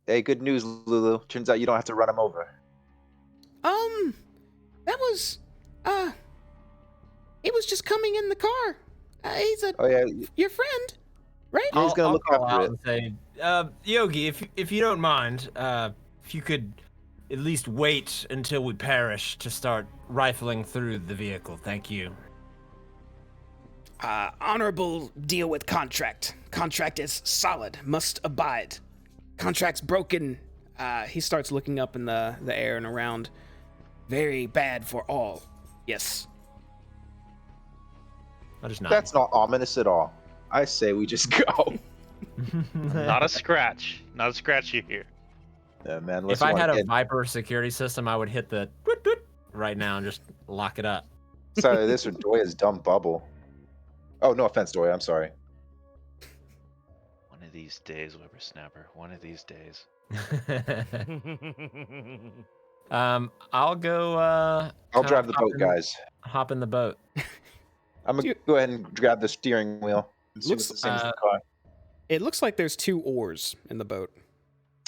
Hey, good news, Lulu. Turns out you don't have to run him over. That was, he was just coming in the car. He's Oh yeah. your friend, right? Yeah, he's gonna I'll look call after out it. and say, Yogi, if you don't mind, if you could at least wait until we perish to start rifling through the vehicle. Thank you. Honorable deal with contract. Contract is solid, must abide. Contract's broken. He starts looking up in the air and around. Very bad for all. Yes. I just nod. That's not ominous at all. I say we just go. Not a scratch. Not a scratch you hear. Yeah, man. If I had a Viper security system, I would hit the doot, doot right now and just lock it up. Sorry, this or Doya's dumb bubble. Oh, no offense, Doya. I'm sorry. One of these days, whippersnapper. One of these days. I'll go. I'll drive the boat, guys. Hop in the boat. I'm gonna go ahead and grab the steering wheel. And see Looks- what's the same as the car. It looks like there's 2 oars in the boat.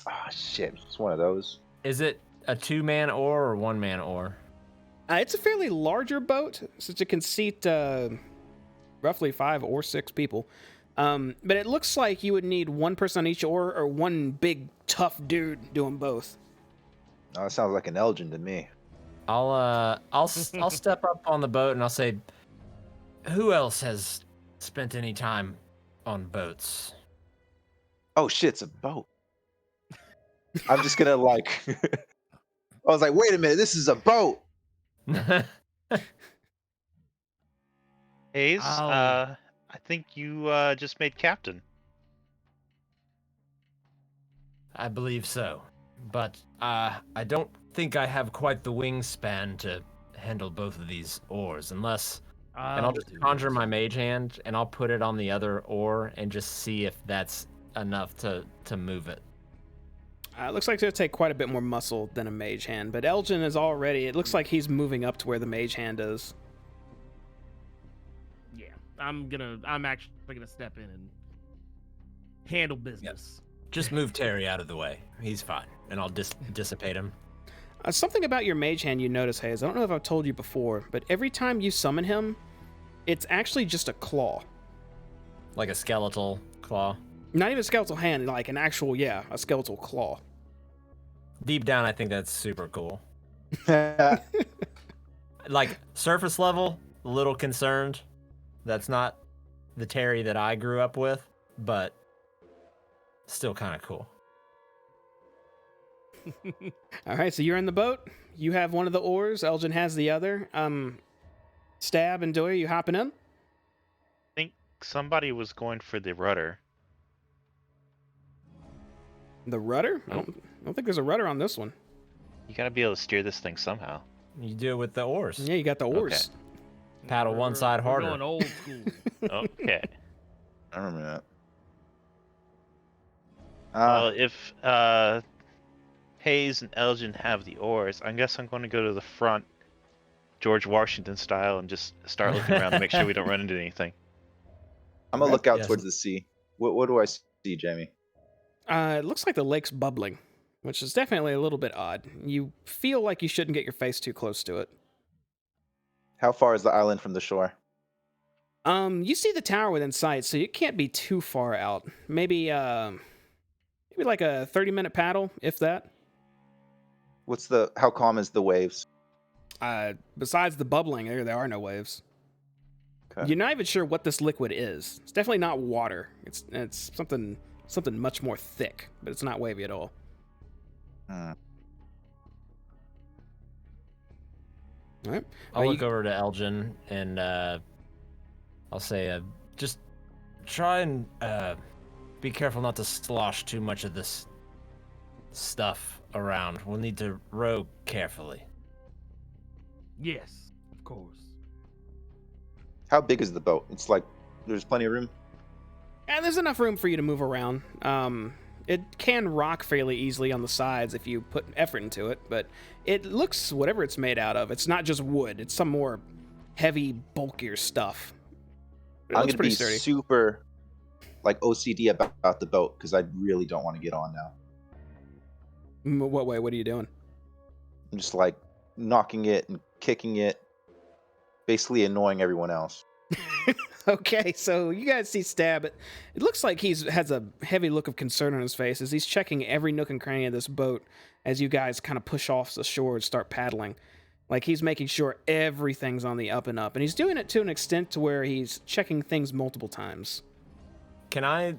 Ah, shit. It's one of those. Is it a 2-man oar or 1-man oar? It's a fairly larger boat, since it can seat roughly 5 or 6 people. But it looks like you would need 1 person on each oar or 1 big tough dude doing both. Oh, that sounds like an Elgin to me. I'll step up on the boat and I'll say, who else has spent any time on boats? Oh shit, it's a boat. I'm just gonna like. I was like, wait a minute, this is a boat. Hayes, Ow. I think you just made captain. I believe so, but I don't think I have quite the wingspan to handle both of these oars, unless. And I'll just conjure my mage hand and I'll put it on the other oar and just see if that's enough to move it. It looks like it'll take quite a bit more muscle than a mage hand, but Elgin is already. It looks like he's moving up to where the mage hand is. Yeah, I'm actually gonna step in and handle business. Just move Terry out of the way. He's fine, and I'll dissipate him. Something about your mage hand you notice, Hayes. I don't know if I've told you before, but every time you summon him, it's actually just a claw. Like a skeletal claw. Not even a skeletal hand, like an actual, a skeletal claw. Deep down, I think that's super cool. Like, surface level, a little concerned. That's not the Terry that I grew up with, but still kind of cool. All right, so you're in the boat. You have one of the oars. Elgin has the other. Stab and Doyer, you hopping in? I think somebody was going for the rudder. The rudder? I don't think there's a rudder on this one. You gotta be able to steer this thing somehow. You do it with the oars. Yeah, you got the oars. Paddle one side harder. We're going old school. Okay. I remember that. Well, if Hayes and Elgin have the oars, I guess I'm going to go to the front, George Washington style, and just start looking around to make sure we don't run into anything. I'm gonna look out Yes. towards the sea. What do I see, Jamie? It looks like the lake's bubbling, which is definitely a little bit odd. You feel like you shouldn't get your face too close to it. How far is the island from the shore? You see the tower within sight, so it can't be too far out. Maybe like a 30-minute paddle, if that. How calm is the waves? Besides the bubbling, there are no waves. Okay. You're not even sure what this liquid is. It's definitely not water. It's something much more thick, but it's not wavy at all. Hmm. All right. I'll look over to Elgin and I'll say, just try and be careful not to slosh too much of this stuff around. We'll need to row carefully. Yes, of course. How big is the boat? It's like there's plenty of room. And there's enough room for you to move around. It can rock fairly easily on the sides if you put effort into it, but it looks, whatever it's made out of, it's not just wood. It's some more heavy, bulkier stuff. It I'm looks gonna pretty be sturdy. super like OCD about the boat because I really don't want to get on now. What way? What are you doing? I'm just like knocking it and kicking it, basically annoying everyone else. Okay, so you guys see Stab. It looks like has a heavy look of concern on his face as he's checking every nook and cranny of this boat as you guys kind of push off the shore and start paddling. Like he's making sure everything's on the up and up. And he's doing it to an extent to where he's checking things multiple times. Can I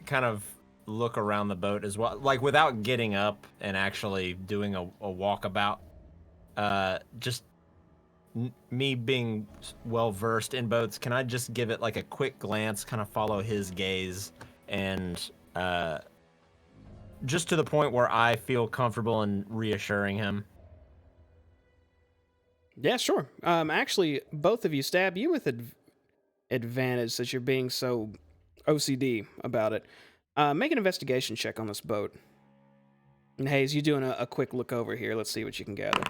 kind of look around the boat as well? Like without getting up and actually doing a walkabout? Just me being well versed in boats, can I just give it like a quick glance, kind of follow his gaze, and just to the point where I feel comfortable in reassuring him? Yeah, sure. Actually, both of you, Stab, you with advantage since you're being so OCD about it. Make an investigation check on this boat. And Hayes, you doing a quick look over here. Let's see what you can gather.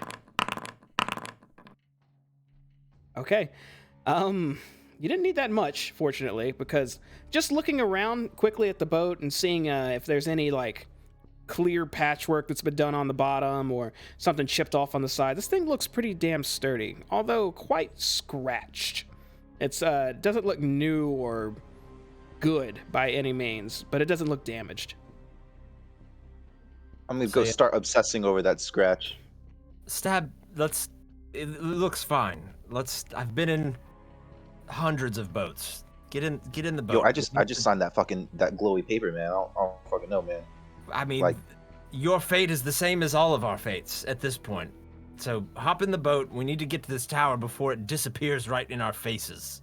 Okay. You didn't need that much, fortunately, because just looking around quickly at the boat and seeing if there's any, like, clear patchwork that's been done on the bottom or something chipped off on the side, this thing looks pretty damn sturdy, although quite scratched. It's doesn't look new or good by any means, but it doesn't look damaged. I'm gonna go start obsessing over that scratch. Stab, it looks fine. I've been in hundreds of boats. Get in the boat. Yo, I just signed that glowy paper, man. I don't fucking know, man. I mean, like, your fate is the same as all of our fates at this point. So hop in the boat. We need to get to this tower before it disappears right in our faces.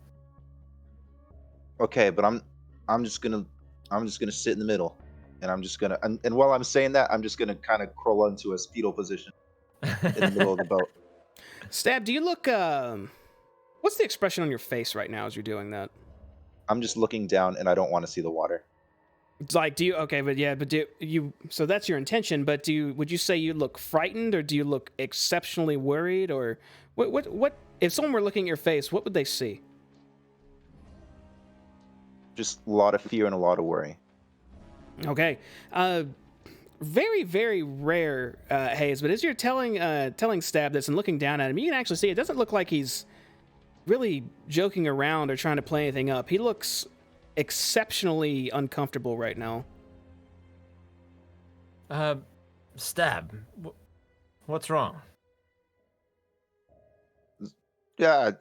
Okay, but I'm just gonna sit in the middle, and I'm just gonna and while I'm saying that, I'm just gonna kind of crawl into a fetal position in the middle of the boat. Stab, do you look what's the expression on your face right now as you're doing that? I'm just looking down, and I don't want to see the water. It's like, do you okay? But yeah, but do you? So that's your intention. But do you? Would you say you look frightened, or do you look exceptionally worried, or what? If someone were looking at your face, what would they see? Just a lot of fear and a lot of worry. Okay. Very, very rare, Hayes. But as you're telling Stab this and looking down at him, you can actually see it doesn't look like he's really joking around or trying to play anything up. He looks exceptionally uncomfortable right now. Stab. What's wrong? Yeah,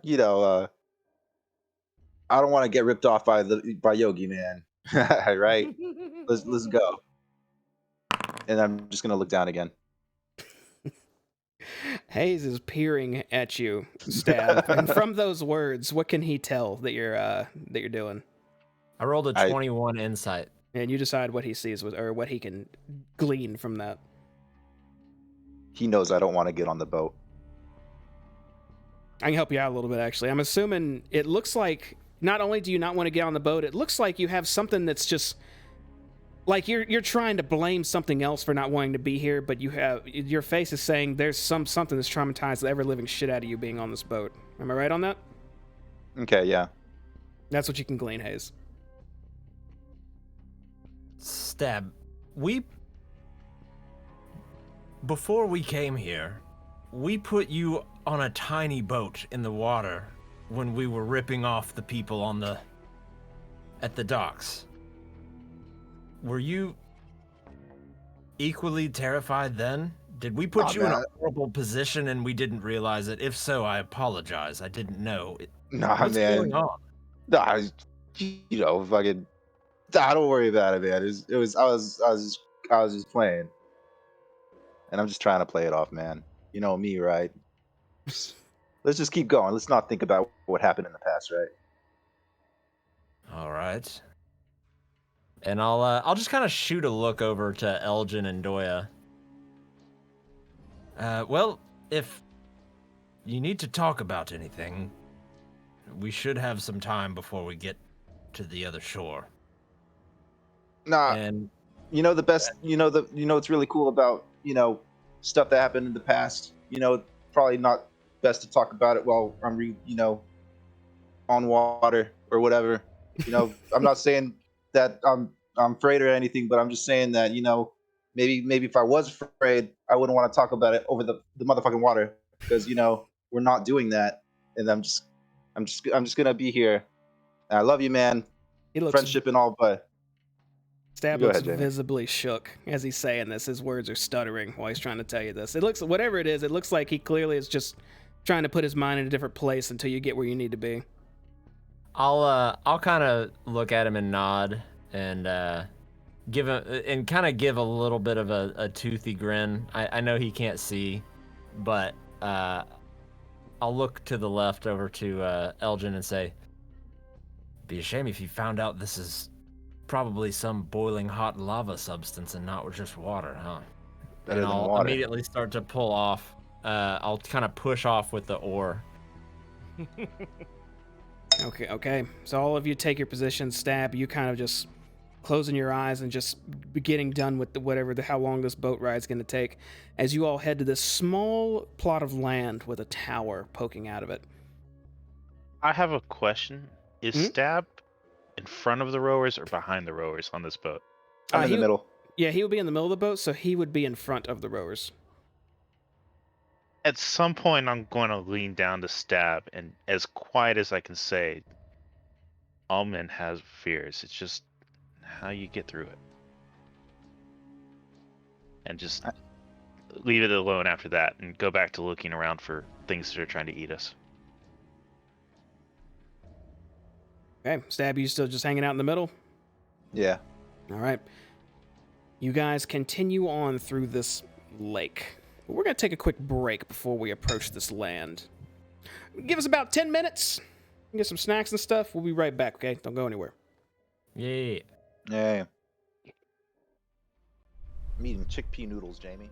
I don't want to get ripped off by Yogi, man. Right? Let's go. And I'm just gonna look down again. Hayes is peering at you, Stab, and from those words, what can he tell that you're doing? I rolled a 21 insight. And you decide what he sees or what he can glean from that. He knows I don't want to get on the boat. I can help you out a little bit, actually. I'm assuming it looks like not only do you not want to get on the boat, it looks like you have something that's just like you're trying to blame something else for not wanting to be here, but your face is saying there's something that's traumatized the ever living shit out of you being on this boat. Am I right on that? Okay, yeah. That's what you can glean, Hayes. Stab. Before we came here, we put you on a tiny boat in the water when we were ripping off the people at the docks. Were you equally terrified then? Did we put you in a horrible position and we didn't realize it? If so, I apologize. I didn't know. Nah, What's man. going on? Nah, fucking. Nah, don't worry about it, man. I was just playing, and I'm just trying to play it off, man. You know me, right? Let's just keep going. Let's not think about what happened in the past, right? All right. And I'll just kind of shoot a look over to Elgin and Doya. Well, if you need to talk about anything, we should have some time before we get to the other shore. Nah, and the best. What's really cool about stuff that happened in the past. Probably not best to talk about it while I'm on water or whatever. I'm not saying that I'm afraid or anything, but I'm just saying that maybe if I was afraid, I wouldn't want to talk about it over the motherfucking water because we're not doing that, and I'm just gonna be here. And I love you, man. Friendship and all, but Stab go looks ahead, Jamie. visibly shook as he's saying this. His words are stuttering while he's trying to tell you this. It looks, whatever it is, it looks like he clearly is just trying to put his mind in a different place until you get where you need to be. I'll kind of look at him and nod and give a little bit of a toothy grin. I know he can't see, but I'll look to the left over to Elgin and say, "Be a shame if you found out this is probably some boiling hot lava substance and not just water, huh?" Better and than I'll water. immediately start to pull off. I'll kind of push off with the oar. Okay. So all of you take your positions. Stab, you kind of just closing your eyes and just getting done with how long this boat ride's going to take as you all head to this small plot of land with a tower poking out of it. I have a question. Is Stab in front of the rowers or behind the rowers on this boat? I'm in the middle. Yeah, he would be in the middle of the boat, so he would be in front of the rowers. At some point, I'm going to lean down to Stab, and as quiet as I can say, all men have fears. It's just how you get through it. And just leave it alone after that and go back to looking around for things that are trying to eat us. Okay, Stab, you still just hanging out in the middle? Yeah. All right. You guys continue on through this lake. We're going to take a quick break before we approach this land. Give us about 10 minutes. Get some snacks and stuff. We'll be right back, okay? Don't go anywhere. Yeah. Yeah. I'm eating chickpea noodles, Jamie.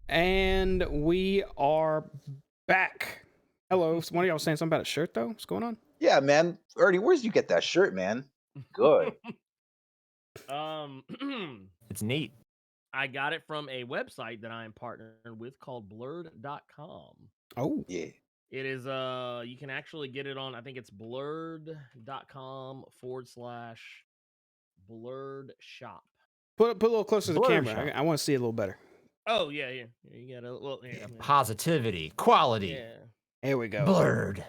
And we are back. Hello. One of y'all was saying something about a shirt, though? What's going on? Yeah, man. Ernie, where'd you get that shirt, man? Good. It's neat. I got it from a website that I am partnered with called blurred.com. Oh. Yeah. It is you can actually get it on, I think it's blurred.com/blurred shop. Put a little closer to the Blur camera. shop. I want to see it a little better. Oh yeah. You got a little Positivity, quality, Yeah. There we go. blurred.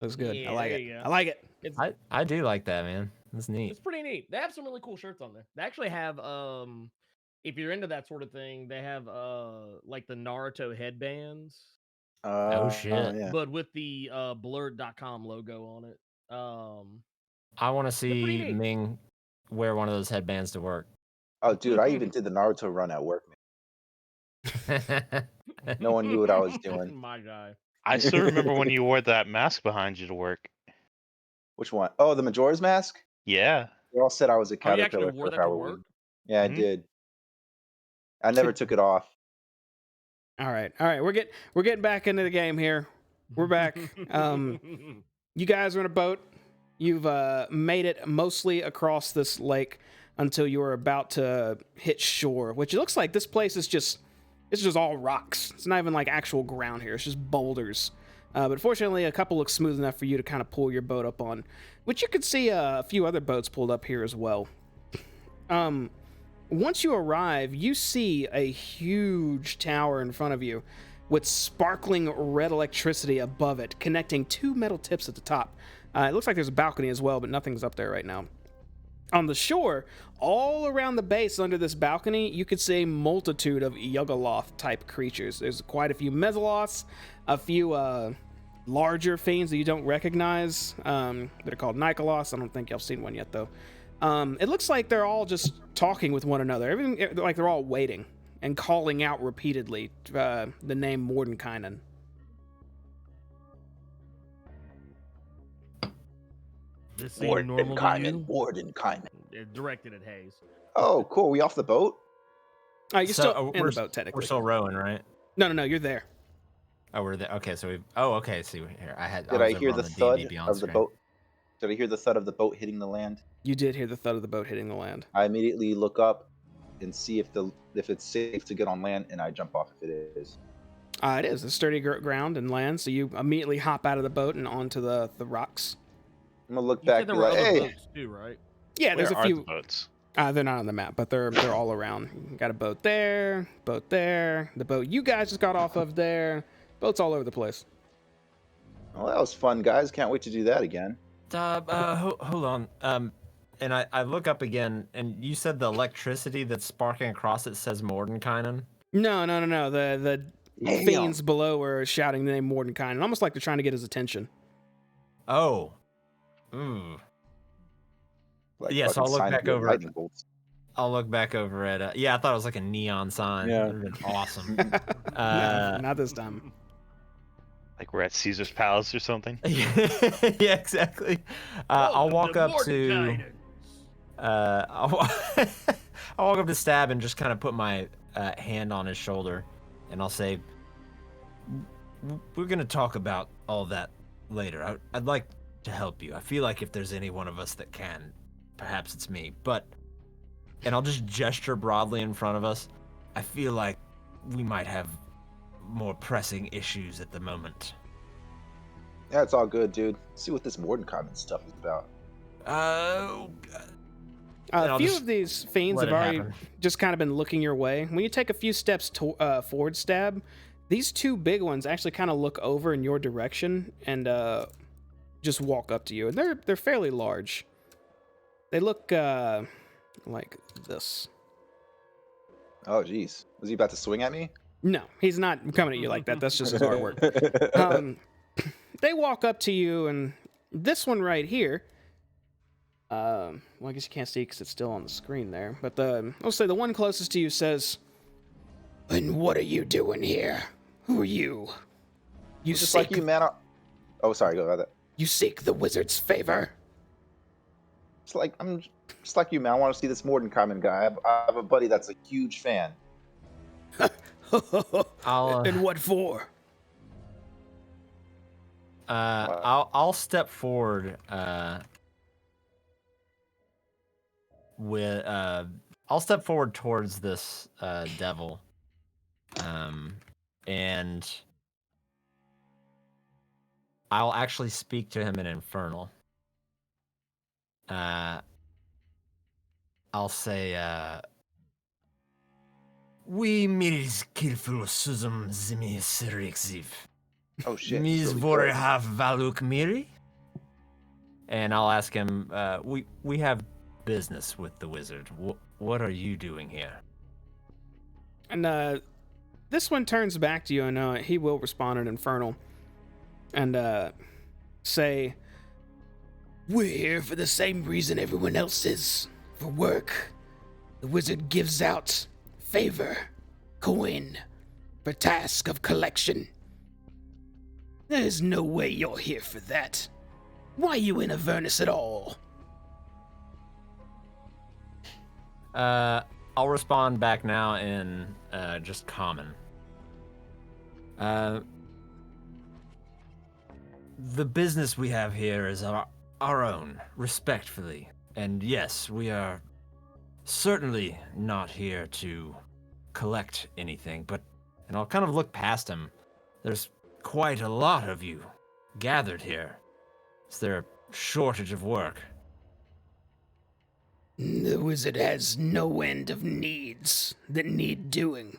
Looks good. Yeah, I like there it. you go. I like it. It's I do like that, man. That's neat. it's pretty neat. They have some really cool shirts on there. They actually have if you're into that sort of thing, they have like the Naruto headbands, Oh, shit. Yeah. but with the blurred.com logo on it. I want to pretty see neat. Ming wear one of those headbands to work. Oh, dude, I even did the Naruto run at work, man. No one knew what I was doing. My guy. I still remember when you wore that mask behind you to work. Which one? Oh, the Majora's Mask? Yeah. They all said I was a Oh, you actually caterpillar wore for that to Halloween. work? Yeah, I Mhm. did. I never took it off. All right. We're getting back into the game here. We're back. You guys are in a boat. You've made it mostly across this lake until you are about to hit shore, which it looks like this place is just all rocks. It's not even like actual ground here. It's just boulders. But fortunately, a couple look smooth enough for you to kind of pull your boat up on, which you could see a few other boats pulled up here as well. Once you arrive, you see a huge tower in front of you with sparkling red electricity above it, connecting two metal tips at the top. It looks like there's a balcony as well, but nothing's up there right now. On the shore, all around the base under this balcony, you could see a multitude of Yuggaloth-type creatures. There's quite a few Mesaloths, a few larger fiends that you don't recognize that are called Nikoloths. I don't think y'all seen one yet, though. It looks like they're all just talking with one another. Everything, like they're all waiting and calling out repeatedly the name Mordenkainen. This seemed normal to you? Mordenkainen. It directed at Hayes. Oh, cool. We off the boat? You're still in we're, the boat, technically. We're still rowing, right? No, you're there. Oh, we're there. Okay, so we've. Oh, okay. See here. Did I was hear over the on thud D&D Beyond of the screen. boat? Did I hear the thud of the boat hitting the land? You did hear the thud of the boat hitting the land. I immediately look up and see if it's safe to get on land, and I jump off if it is. It is. It's sturdy ground and land, so you immediately hop out of the boat and onto the rocks. I'm gonna look You back said and there be were like, other hey. boats too, right? Yeah, there's Where a are few. the boats? They're not on the map, but they're all around. You got a boat there, the boat you guys just got off of there. Boats all over the place. Well, that was fun, guys. Can't wait to do that again. Hold on. And I look up again, and you said the electricity that's sparking across it says Mordenkainen. No. The Damn. fiends below are shouting the name Mordenkainen, almost like they're trying to get his attention. Oh. Ooh. Like Yes, fucking I'll look sign back your over. lightning bolts. I'll look back over at. Yeah, I thought it was like a neon sign. Yeah. That would have been awesome. No, not this time. Like we're at Caesar's Palace or something? Yeah, exactly. I'll walk up to. Mordenkainen. I'll walk up to Stab and just kind of put my hand on his shoulder, and I'll say, "We're gonna talk about all that later. I'd like to help you. I feel like if there's any one of us that can, perhaps it's me. But," and I'll just gesture broadly in front of us. "I feel like we might have more pressing issues at the moment." Yeah, it's all good, dude. Let's see what this Mordenkainen stuff is about. A I'll few just of these fiends let have it already happen. just kind of been looking your way. When you take a few steps forward, Stab, these two big ones actually kind of look over in your direction and just walk up to you. And they're fairly large. They look like this. Oh, jeez. Was he about to swing at me? No, he's not coming at you like that. That's just his artwork. They walk up to you, and this one right here. Well, I guess you can't see because it's still on the screen there. But I'll say the one closest to you says, "And what are you doing here? Who are you? You Just seek like you, man. Oh, sorry. Go about that. you seek the wizard's favor." I'm just like you, man. I want to see this Mordenkainen guy. I have a buddy that's a huge fan. And what for? I'll step forward I'll step forward towards this devil, and I'll actually speak to him in Infernal. I'll say, "We miris kilful suzum zimi sirixiv. Oh shit. Mis It's really vor good. have valuk miri." And I'll ask him, we have business with the wizard. What are you doing here? And this one turns back to you, and he will respond in Infernal, and say, "We're here for the same reason everyone else is, for work. The wizard gives out favor, coin, for task of collection. There's no way you're here for that. Why you in Avernus at all?" I'll respond back now in just common. The business we have here is our own, respectfully. And yes, we are certainly not here to collect anything, and I'll kind of look past him. There's quite a lot of you gathered here. Is there a shortage of work? The wizard has no end of needs that need doing.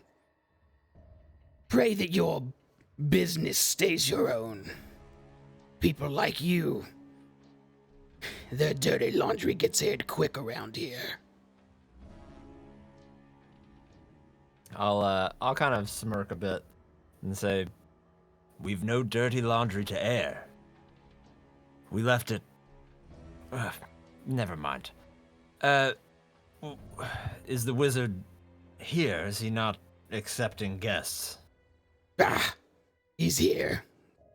Pray that your business stays your own. People like you, their dirty laundry gets aired quick around here. I'll kind of smirk a bit and say, "We've no dirty laundry to air. We left it. Never mind. Is the wizard here? Is he not accepting guests?" Ah, he's here.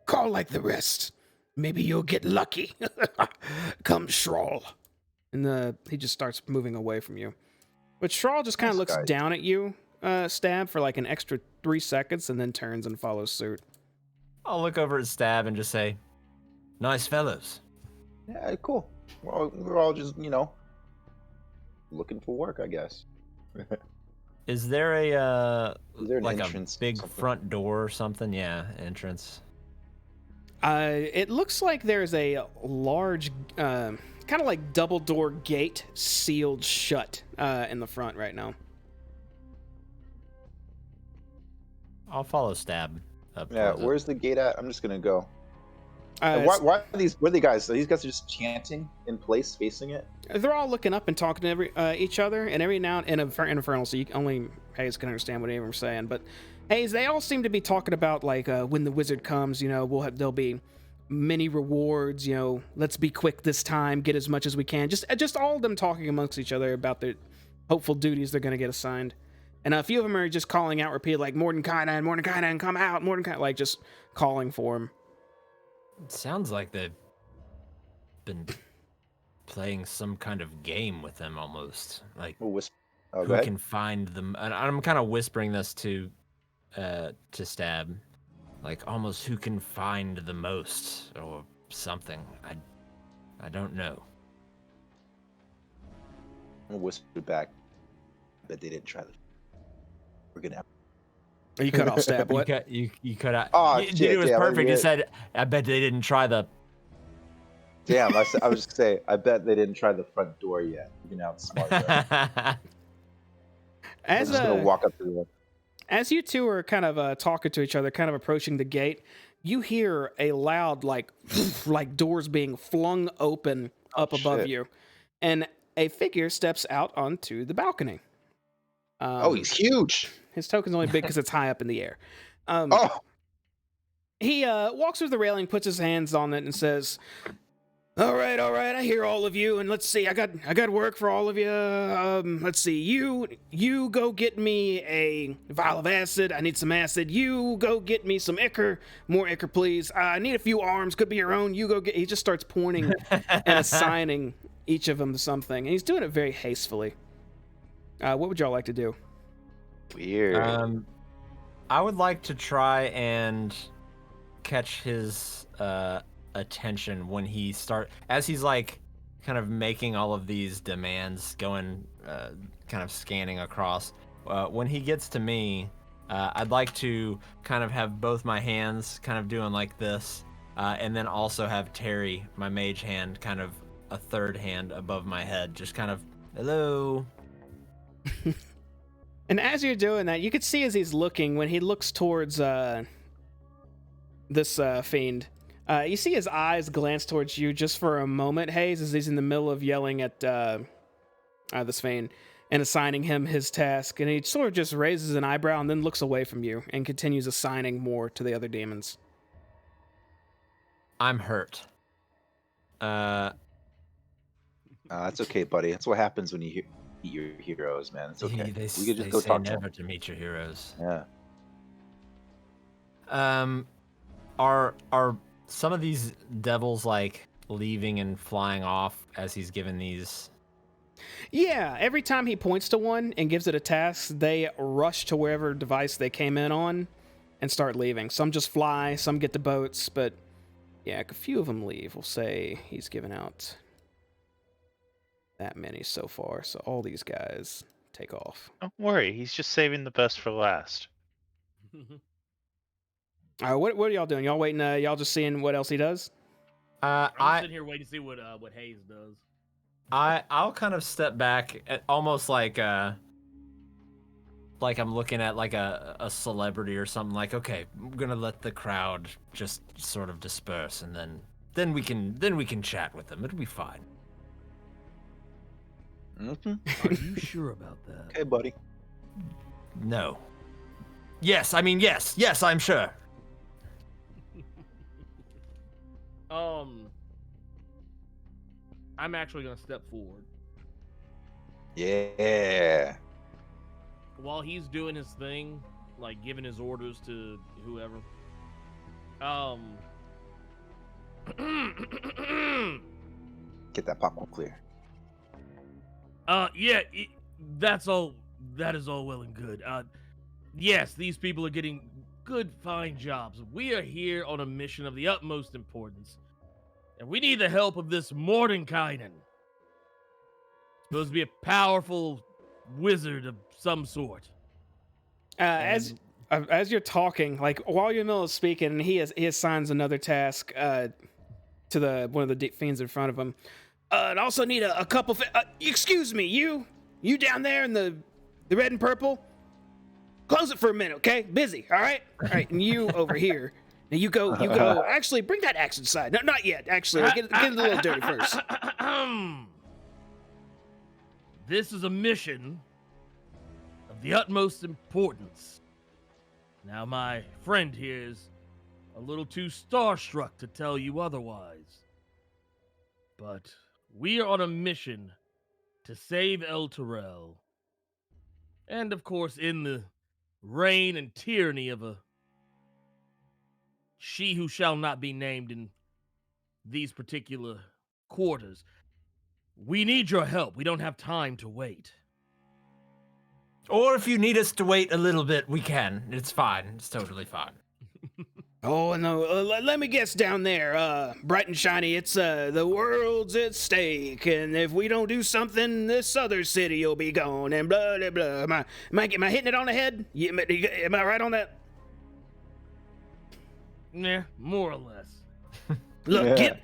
Call like the rest. Maybe you'll get lucky. Come, Schrawl. And he just starts moving away from you. But Schrawl just kind of looks guy. down at you, Stab, for like an extra 3 seconds, and then turns and follows suit. I'll look over at Stab and just say, "Nice fellows." Yeah, cool. We're all just, looking for work, I guess. Is there Is there an like entrance a big something? front door or something? Yeah, entrance. It looks like there's a large, kind of like double door gate sealed shut in the front right now. I'll follow Stab up. Yeah, towards it. where's the gate at? I'm just gonna go. Uh, And why are these? What are the guys? So these guys are just chanting in place, facing it. They're all looking up and talking to each other, and every now and in Infernal, so only Hayes can understand what anyone's saying. But Hayes, they all seem to be talking about like when the wizard comes, there'll be many rewards. Let's be quick this time, get as much as we can. Just all of them talking amongst each other about the hopeful duties they're going to get assigned. And a few of them are just calling out repeatedly, like Mordenkainen, come out, Mordenkainen, like just calling for him. It sounds like they've been playing some kind of game with them almost. Like We'll whisper. Oh, go who ahead. can find them? And I'm kind of whispering this to Stab, like almost who can find the most or something. I don't know. We'll whisper back. Bet they didn't try this. We're gonna have. You cut off Stab. What? You cut out. Oh, Dude, shit, it was damn, I perfect. You did. said, "I bet they didn't try the." Damn, I was just saying. I bet they didn't try the front door yet. You're gonna outsmart them. I'm As just gonna walk up to them. As you two are kind of talking to each other, kind of approaching the gate, you hear a loud, like doors being flung open up above shit. you, and a figure steps out onto the balcony. Oh, he's huge. His token's only big because it's high up in the air. Oh, He walks through the railing, puts his hands on it, and says, all right, I hear all of you, and let's see, I got work for all of you. Let's see, you go get me a vial of acid. I need some acid. You go get me some ichor, more ichor, please. I need a few arms, could be your own. You go get. He just starts pointing and assigning each of them to something, and he's doing it very hastefully. What would y'all like to do? weird. I would like to try and catch his attention when he as he's like kind of making all of these demands, going kind of scanning across. When he gets to me, I'd like to kind of have both my hands kind of doing like this, and then also have Terry, my mage hand, kind of a third hand above my head, just kind of, hello. And as you're doing that, you can see as he's looking, when he looks towards this fiend, you see his eyes glance towards you just for a moment, Hayes, as he's in the middle of yelling at this fiend and assigning him his task. And he sort of just raises an eyebrow and then looks away from you and continues assigning more to the other demons. I'm hurt. That's okay, buddy. That's what happens when you meet your heroes, man. It's okay. They We could just go say talk to never them. to meet your heroes. Yeah. Are some of these devils like leaving and flying off as he's given these? Yeah, every time he points to one and gives it a task, they rush to wherever device they came in on and start leaving. Some just fly, some get the boats, but yeah, a few of them leave. We'll say he's given out that many so far, so all these guys take off. Don't worry, he's just saving the best for last. All right, what are y'all doing? Y'all waiting? Y'all just seeing what else he does? I'm sitting here waiting to see what Hayes does. I'll kind of step back, almost like I'm looking at like a celebrity or something. Like, okay, I'm gonna let the crowd just sort of disperse, and then we can chat with them. It'll be fine. Mm-hmm. Are you sure about that? Okay, buddy. No. Yes, I mean yes, I'm sure. I'm actually gonna step forward Yeah. while he's doing his thing, like giving his orders to whoever. Get that popcorn clear. Yeah, that's all. That is all well and good. Yes, these people are getting good, fine jobs. We are here on a mission of the utmost importance, and we need the help of this Mordenkainen. Supposed to be a powerful wizard of some sort. As you're talking, like while you're in the middle of speaking, he assigns another task to one of the fiends in front of him. And also need a couple. Excuse me, you down there in the red and purple. Close it for a minute, okay? Busy, all right? All right, and you over here. Now you go. Actually, bring that axe inside. No, not yet. Actually, get it a little dirty first. This is a mission of the utmost importance. Now, my friend here is a little too starstruck to tell you otherwise. But we are on a mission to save El Terrell. And, of course, in the reign and tyranny of a she who shall not be named in these particular quarters, we need your help. We don't have time to wait. Or if you need us to wait a little bit, we can. It's fine. It's totally fine. Oh no! Let me guess down there, bright and shiny. It's the world's at stake, and if we don't do something, this other city will be gone, and blah blah blah. Am I hitting it on the head? Am I right on that? Yeah, more or less. Look, Yeah.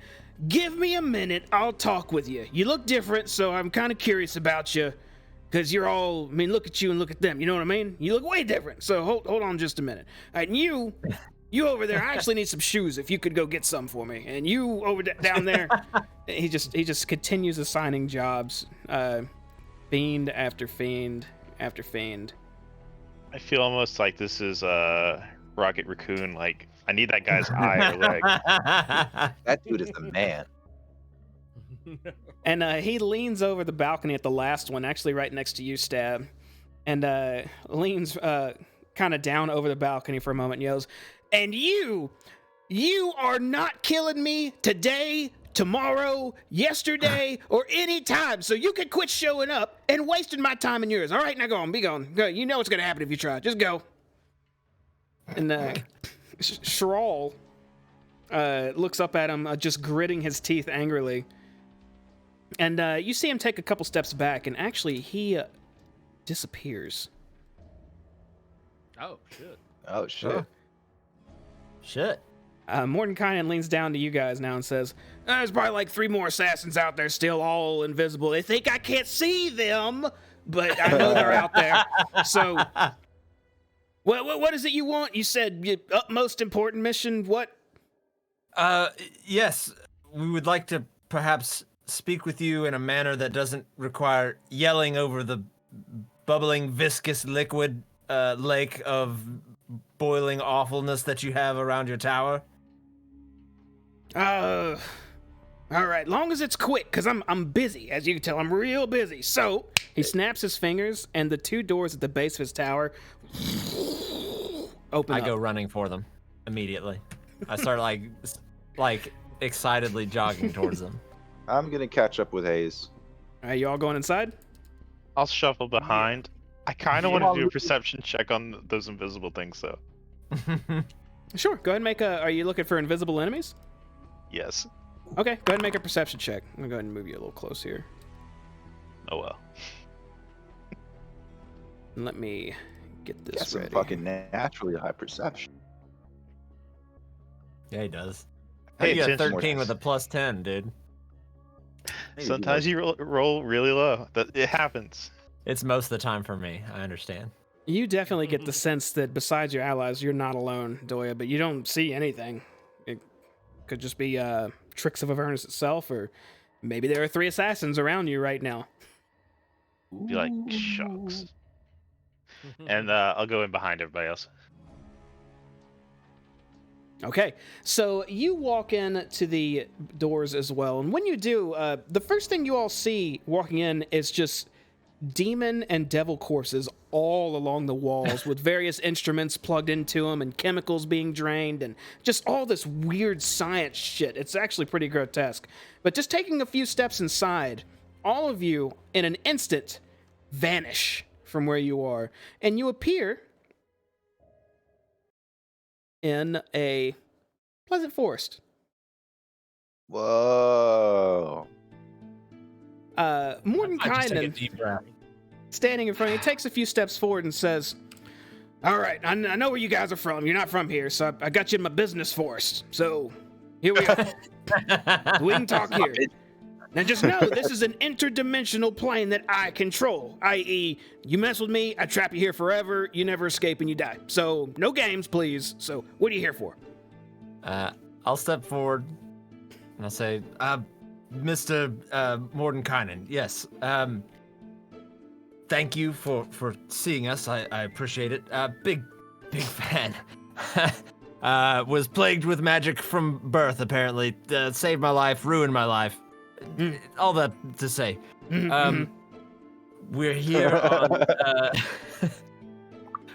give me a minute. I'll talk with you. You look different, so I'm kind of curious about you, because you're all. I mean, look at you and look at them. You know what I mean? You look way different. So hold on just a minute. All right, and you over there, I actually need some shoes. If you could go get some for me. And you over down there, he just continues assigning jobs, fiend after fiend after fiend. I feel almost like this is Rocket Raccoon. Like, I need that guy's eye or leg. That dude is the man. And he leans over the balcony at the last one, actually right next to you, Stab, and leans kind of down over the balcony for a moment and yells, "And you are not killing me today, tomorrow, yesterday, or any time, so you can quit showing up and wasting my time and yours. All right, now go on, be gone. Go. You know what's going to happen if you try. Just go." And Shral looks up at him, just gritting his teeth angrily. And you see him take a couple steps back, and actually he disappears. Oh, shit. Oh shit. Shit. Mordenkainen leans down to you guys now and says, there's probably like 3 more assassins out there still, all invisible. They think I can't see them, but I know they're out there. So, what is it you want? You said your utmost important mission, what? Yes, we would like to perhaps speak with you in a manner that doesn't require yelling over the bubbling, viscous liquid lake of boiling awfulness that you have around your tower. All right, long as it's quick, because I'm busy. As you can tell, I'm real busy. So, he snaps his fingers, and the 2 doors at the base of his tower open up. I go running for them immediately. I start like excitedly jogging towards them. I'm gonna catch up with Hayes. All right, you all going inside? I'll shuffle behind. I kind of want to do a perception check on those invisible things, though. Sure, go ahead and make a... Are you looking for invisible enemies? Yes. Okay, go ahead and make a perception check. I'm going to go ahead and move you a little close here. Oh, well. And let me get this Got some ready. fucking naturally high perception. Yeah, he does. Hey, You got attention. 13 with a +10, dude. Sometimes you roll really low. It happens. It's most of the time for me. I understand. You definitely get the sense that besides your allies, you're not alone, Doya, but you don't see anything. It could just be tricks of Avernus itself, or maybe there are 3 assassins around you right now. Be like, shucks. And I'll go in behind everybody else. Okay, so you walk in to the doors as well, and when you do, the first thing you all see walking in is just demon and devil corpses all along the walls with various instruments plugged into them and chemicals being drained and just all this weird science shit. It's actually pretty grotesque. But just taking a few steps inside, all of you in an instant vanish from where you are, and you appear in a pleasant forest. Whoa. Mordenkainen, deep breath. standing in front of you, takes a few steps forward and says, all right, I know where you guys are from. You're not from here, so I got you in my business forest. So here we are. We can talk here. Now just know this is an interdimensional plane that I control, i.e. you mess with me, I trap you here forever, you never escape and you die. So no games, please. So what are you here for? I'll step forward and I'll say, Mr. Mordenkainen, yes. Thank you for seeing us. I appreciate it. Big fan. Was plagued with magic from birth, apparently. Saved my life, ruined my life. All that to say. We're here on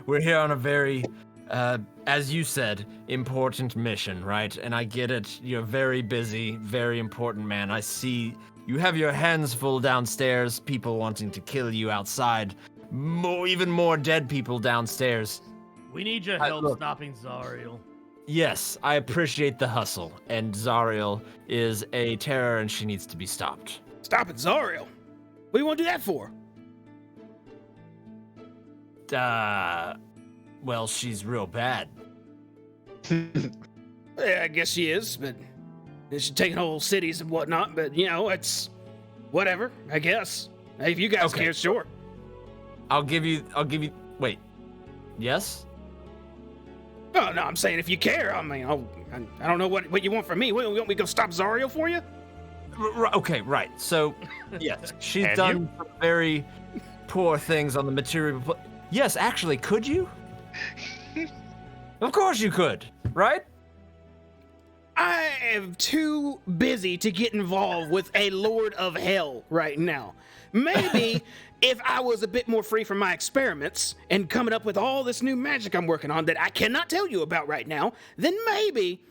we're here on a very as you said, important mission, right? And I get it. You're very busy, very important man. I see you have your hands full downstairs, people wanting to kill you outside. Even more dead people downstairs. We need your help stopping Zariel. Yes, I appreciate the hustle, and Zariel is a terror and she needs to be stopped. Stop it, Zariel. What do you want to do that for? Well, she's real bad. Yeah, I guess she is, but she's taking whole cities and whatnot, but, you know, it's whatever, I guess. Hey, if you guys care, sure. I'll give you, wait, yes? Oh, no, I'm saying if you care, I mean, I don't know what you want from me. What, you want me to go stop Zariel for you? Okay, right. So, yes, she's done some very poor things on the material. Yes, actually, could you? Of course you could, right? I am too busy to get involved with a Lord of Hell right now. Maybe if I was a bit more free from my experiments and coming up with all this new magic I'm working on that I cannot tell you about right now, then maybe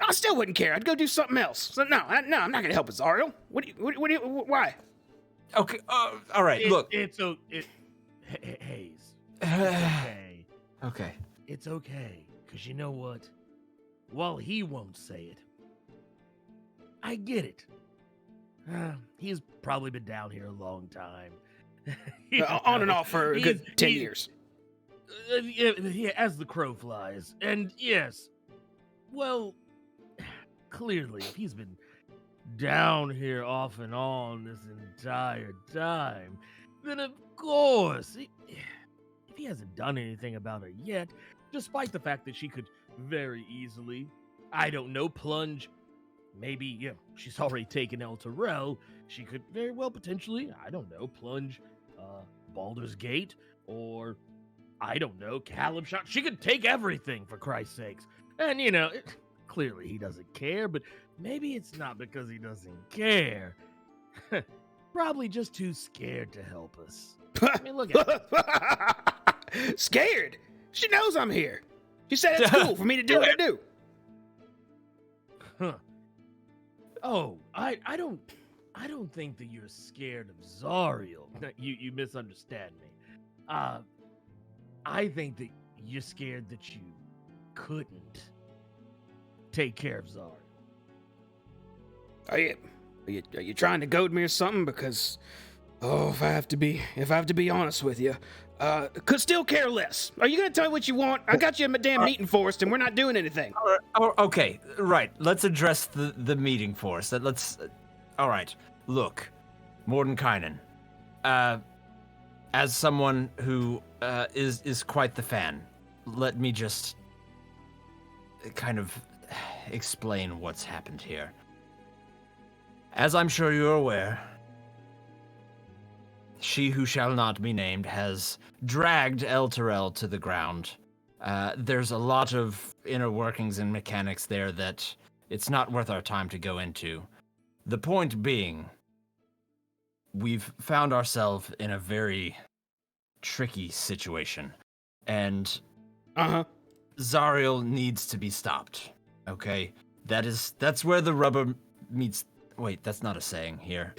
I still wouldn't care. I'd go do something else. So no, I'm not going to help Azariel. Why? Okay, all right, look. Hayes. It's okay. Okay. it's okay, because you know what? While he won't say it, I get it. He's probably been down here a long time. On and off for a good 10 years. Yeah, as the crow flies. And yes, well, clearly, if he's been down here off and on this entire time, then of course, if he hasn't done anything about her yet, despite the fact that she could very easily, I don't know, plunge. Maybe, she's already taken El Terrell. She could very well potentially, I don't know, plunge Baldur's Gate, or, I don't know, Caleb Shot. She could take everything, for Christ's sakes. And, clearly he doesn't care, but maybe it's not because he doesn't care. Probably just too scared to help us. I mean, look at her. Scared? She knows I'm here. She said it's cool for me to do what I do. Huh. Oh, I don't think that you're scared of Zariel. You misunderstand me. I think that you're scared that you couldn't take care of Zariel. Are you trying to goad me or something? Because, if I have to be honest with you, could still care less. Are you gonna tell me what you want? I got you in my damn meeting forest, and we're not doing anything. Okay, right. Let's address the meeting forest. All right. Look, Mordenkainen, as someone who is quite the fan, let me just kind of explain what's happened here. As I'm sure you're aware, she who shall not be named has dragged El Terrell to the ground. There's a lot of inner workings and mechanics there that it's not worth our time to go into. The point being, we've found ourselves in a very tricky situation, and Zariel needs to be stopped. Okay, that's where the rubber meets. Wait, that's not a saying here.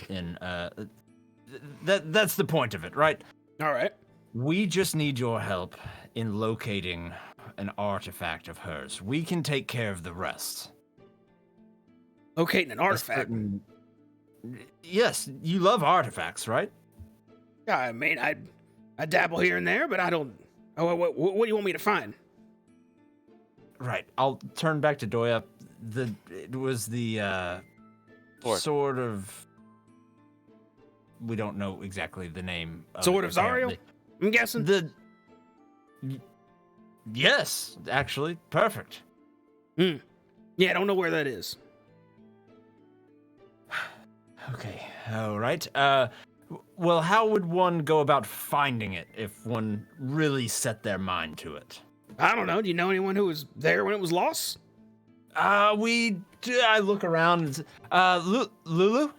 That's the point of it, right? All right. We just need your help in locating an artifact of hers. We can take care of the rest. Locating an artifact? Yes, you love artifacts, right? I mean, I dabble here and there, but I don't. Oh, what do you want me to find? Right. I'll turn back to Doya. It was the sort of. We don't know exactly the name. Sword of Zariel? I'm guessing. Yes, actually, perfect. Yeah, I don't know where that is. Okay, all right. Well, how would one go about finding it if one really set their mind to it? I don't know. Do you know anyone who was there when it was lost? I look around. Lulu?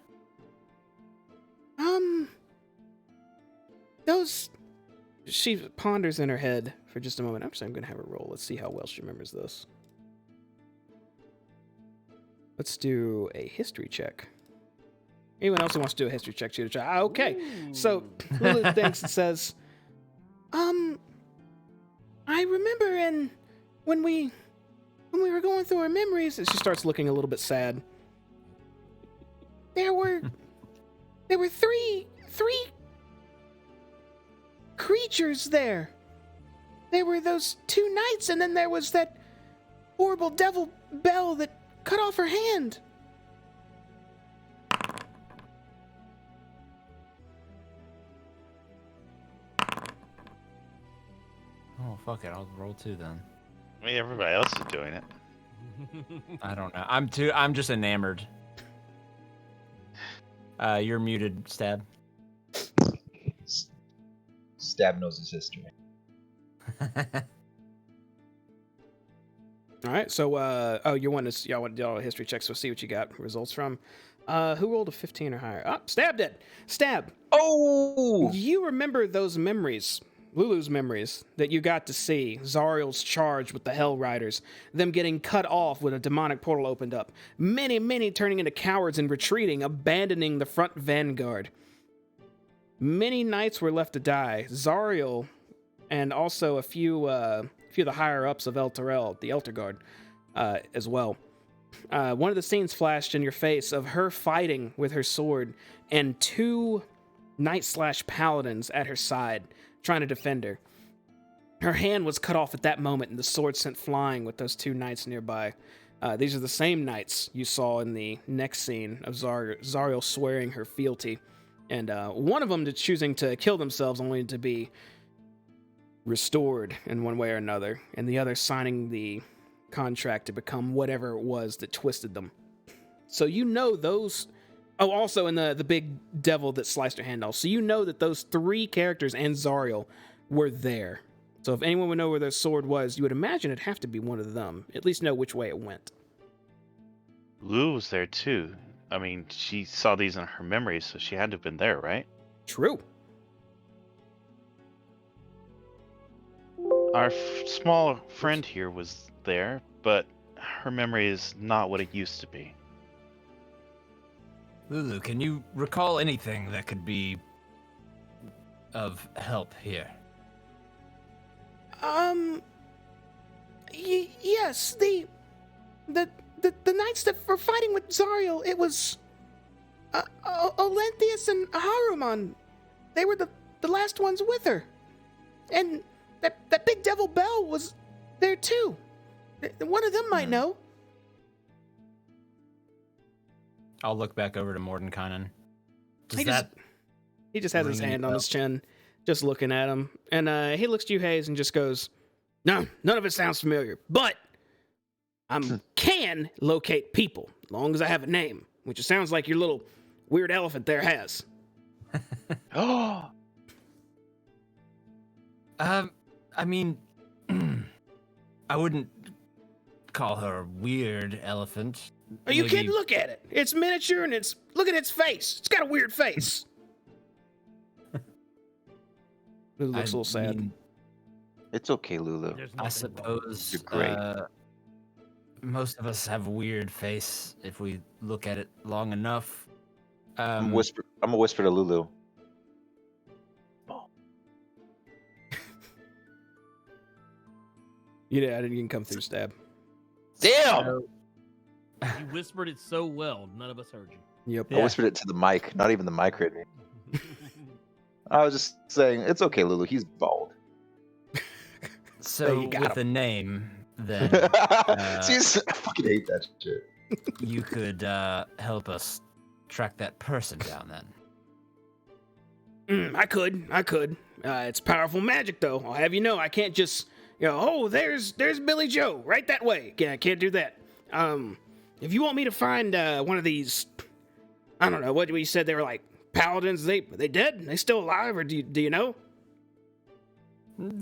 She ponders in her head for just a moment. I'm going to have her roll. Let's see how well she remembers this. Let's do a history check. Anyone else who wants to do a history check, shoot a try. Okay. Ooh. So Lulu thinks and says, I remember when we were going through our memories, and she starts looking a little bit sad. There were three creatures there. There were those two knights, and then there was that horrible devil Belle that cut off her hand. Oh, fuck it. I'll roll 2 then. I mean, everybody else is doing it. I don't know. I'm just enamored. You're muted, Stab. Stab knows his history. All right, so y'all want to do a history check, so see what you got results from. Who rolled a 15 or higher? Stab did. Stab. Oh! You remember those memories, Lulu's memories, that you got to see. Zariel's charge with the Hell Riders, them getting cut off when a demonic portal opened up. Many turning into cowards and retreating, abandoning the front vanguard. Many knights were left to die. Zariel and also a few few of the higher ups of El Terrell, the Elder Guard, as well. One of the scenes flashed in your face of her fighting with her sword and 2 knight/paladins at her side trying to defend her. Her hand was cut off at that moment, and the sword sent flying with those 2 knights nearby. These are the same knights you saw in the next scene of Zariel swearing her fealty, and one of them choosing to kill themselves only to be restored in one way or another, and the other signing the contract to become whatever it was that twisted them. So you know those... Oh, also in the big devil that sliced her hand off. So you know that those 3 characters and Zariel were there. So if anyone would know where their sword was, you would imagine it'd have to be one of them. At least know which way it went. Lou was there too. I mean, she saw these in her memories, so she had to have been there, right? True. Our small friend here was there, but her memory is not what it used to be. Lulu, can you recall anything that could be of help here? Yes, the knights that were fighting with Zariel, it was Olenthius and Haruman. They were the last ones with her. And that big devil Bell was there too. One of them might know. I'll look back over to Mordenkainen. He just has his hand on his chin, just looking at him. And he looks to you, Hayes, and just goes, "No, none of it sounds familiar. But I can locate people, as long as I have a name, which it sounds like your little weird elephant there has." Oh, I mean, I wouldn't call her a weird elephant. Oh, you Maybe- can't look at it. It's miniature, and look at its face. It's got a weird face. It looks a little sad. mean, It's okay, Lulu. There's I nothing wrong. suppose You're great. Most of us have a weird face if we look at it long enough. I'm gonna whisper to Lulu. Yeah, I didn't even come through stab. Damn! You whispered it so well, none of us heard you. Yep. I whispered it to the mic. Not even the mic heard me. I was just saying, it's okay, Lulu. He's bald. So you got with a name, then See, I fucking hate that shit. you could help us track that person down then. I could. It's powerful magic, though. I'll have you know, I can't just, oh, there's Billy Joe, right that way. Yeah, I can't do that. If you want me to find one of these, I don't know, what you said they were like paladins, they dead? They still alive, or do you know?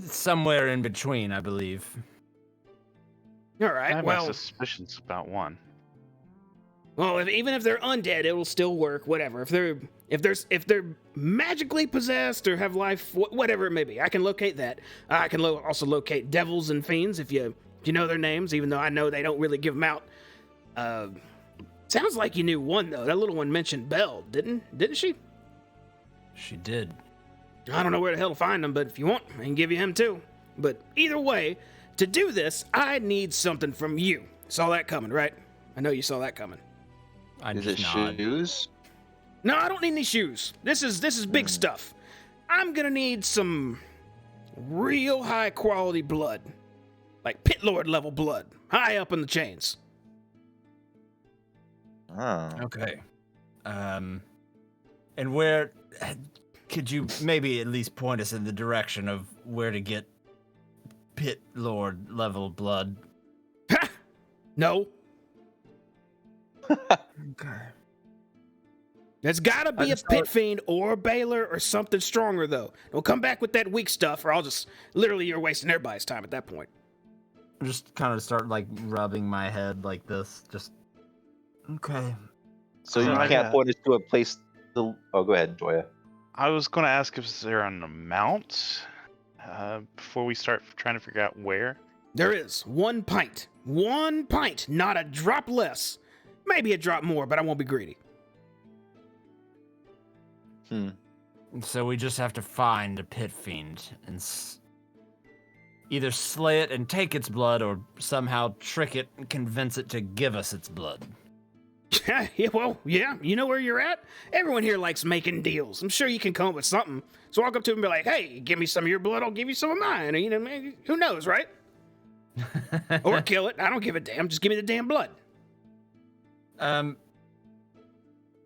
Somewhere in between, I believe. All I right, have my well, suspicions about one. even if they're undead, it will still work. Whatever. If they're magically possessed or have life, whatever it may be, I can locate that. I can also locate devils and fiends if you know their names, even though I know they don't really give them out. Sounds like you knew one though. That little one mentioned Belle, didn't she? She did. I don't know where the hell to find him, but if you want, I can give you him too. But either way, to do this, I need something from you. Saw that coming, right? I know you saw that coming. I Is just it nod. shoes? No, I don't need any shoes. This is big stuff. I'm gonna need some real high quality blood. Like pit lord level blood. High up in the chains. Oh. Okay. And where could you maybe at least point us in the direction of where to get pit lord level blood? Ha! No. Okay. There's gotta be a pit fiend or a Baylor or something stronger though. Don't come back with that weak stuff or I'll just literally you're wasting everybody's time at that point. Just kind of start like rubbing my head like this. Just okay. So you Alright. can't point us to a place. Oh, go ahead, Joya. I was going to ask if there an amount before we start trying to figure out where. There is 1 pint. 1 pint, not a drop less. Maybe a drop more, but I won't be greedy. Hmm. So we just have to find a pit fiend and either slay it and take its blood, or somehow trick it and convince it to give us its blood. Yeah, well, yeah, you know where you're at? Everyone here likes making deals. I'm sure you can come up with something. So walk up to him and be like, hey, give me some of your blood, I'll give you some of mine. You know, maybe, who knows, right? Or kill it. I don't give a damn. Just give me the damn blood.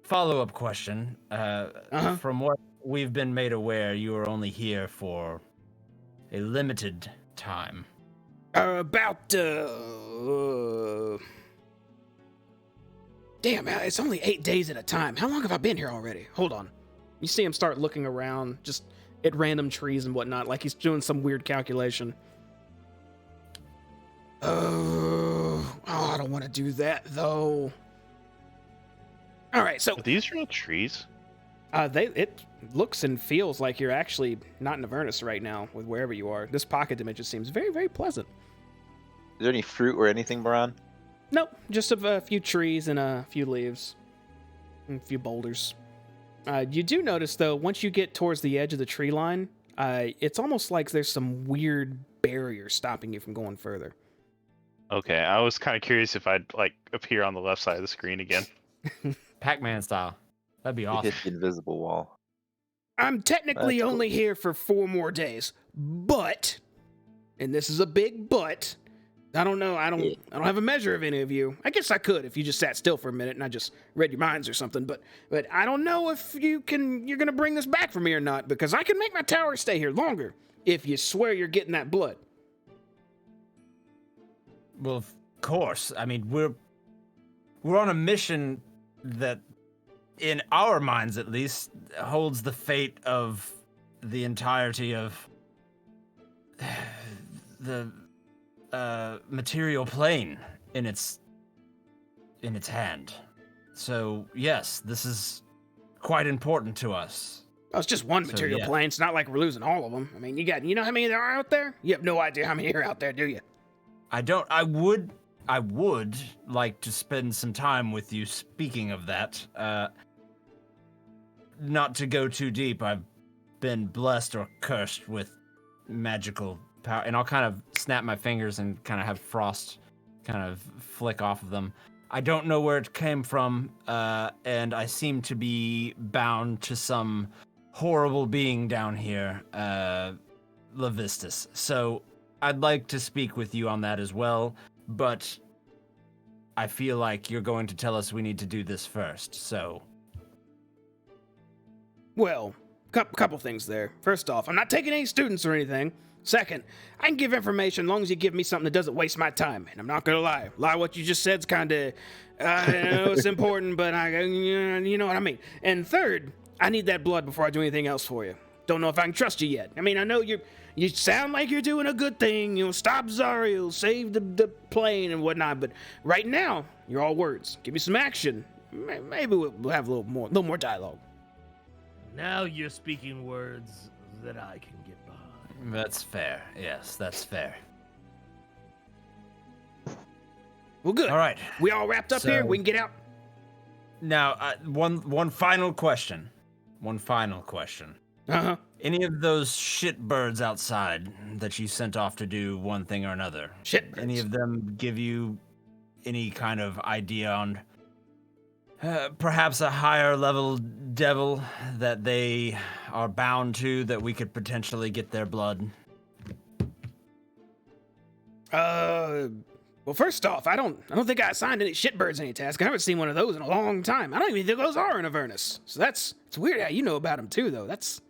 Follow-up question. From what we've been made aware, you are only here for a limited time. Damn, it's only 8 days at a time. How long have I been here already? Hold on. You see him start looking around, just at random trees and whatnot, like he's doing some weird calculation. I don't want to do that, though. All right, so... Are these real trees? It looks and feels like you're actually not in Avernus right now, with wherever you are. This pocket dimension seems very, very pleasant. Is there any fruit or anything, Baran? Nope, just a few trees and a few leaves. And a few boulders. You do notice, though, once you get towards the edge of the tree line, it's almost like there's some weird barrier stopping you from going further. Okay, I was kind of curious if I'd, like, appear on the left side of the screen again. Pac-Man style. That'd be You awesome. hit the invisible wall. I'm technically That's cool. only here for 4 more days, but, and this is a big but, I don't know, I don't have a measure of any of you. I guess I could if you just sat still for a minute and I just read your minds or something, but I don't know if you're gonna bring this back for me or not, because I can make my tower stay here longer if you swear you're getting that blood. Well, of course. I mean, we're on a mission that, in our minds at least, holds the fate of the entirety of the material plane in its hand. So yes, this is quite important to us. Oh, it's just one material yeah. plane. It's not like we're losing all of them. I mean, you know how many there are out there? You have no idea how many are out there, do you? I would like to spend some time with you. Speaking of that, not to go too deep, I've been blessed or cursed with magical power, and I'll kind of snap my fingers and kind of have frost kind of flick off of them. I don't know where it came from, and I seem to be bound to some horrible being down here, Levistus. So I'd like to speak with you on that as well, but I feel like you're going to tell us we need to do this first, so... Well, couple things there. First off, I'm not taking any students or anything. Second, I can give information as long as you give me something that doesn't waste my time. And I'm not gonna lie. What you just said's kind of, I know it's important, but you know what I mean. And third, I need that blood before I do anything else for you. Don't know if I can trust you yet. I mean, I know you sound like you're doing a good thing. You know, stop Zariel, save the plane and whatnot. But right now, you're all words. Give me some action. Maybe we'll have a little more dialogue. Now you're speaking words that I can get behind. That's fair. Yes, that's fair. Well, good. All right. We all wrapped up here. We can get out. Now, one final question. One final question. Uh-huh. Any of those shitbirds outside that you sent off to do one thing or another? Shitbirds? Any of them give you any kind of idea on perhaps a higher level devil that they are bound to, that we could potentially get their blood? Well, first off, I don't think I assigned any shitbirds any task. I haven't seen one of those in a long time. I don't even think those are in Avernus. So it's weird how you know about them too, though. That's,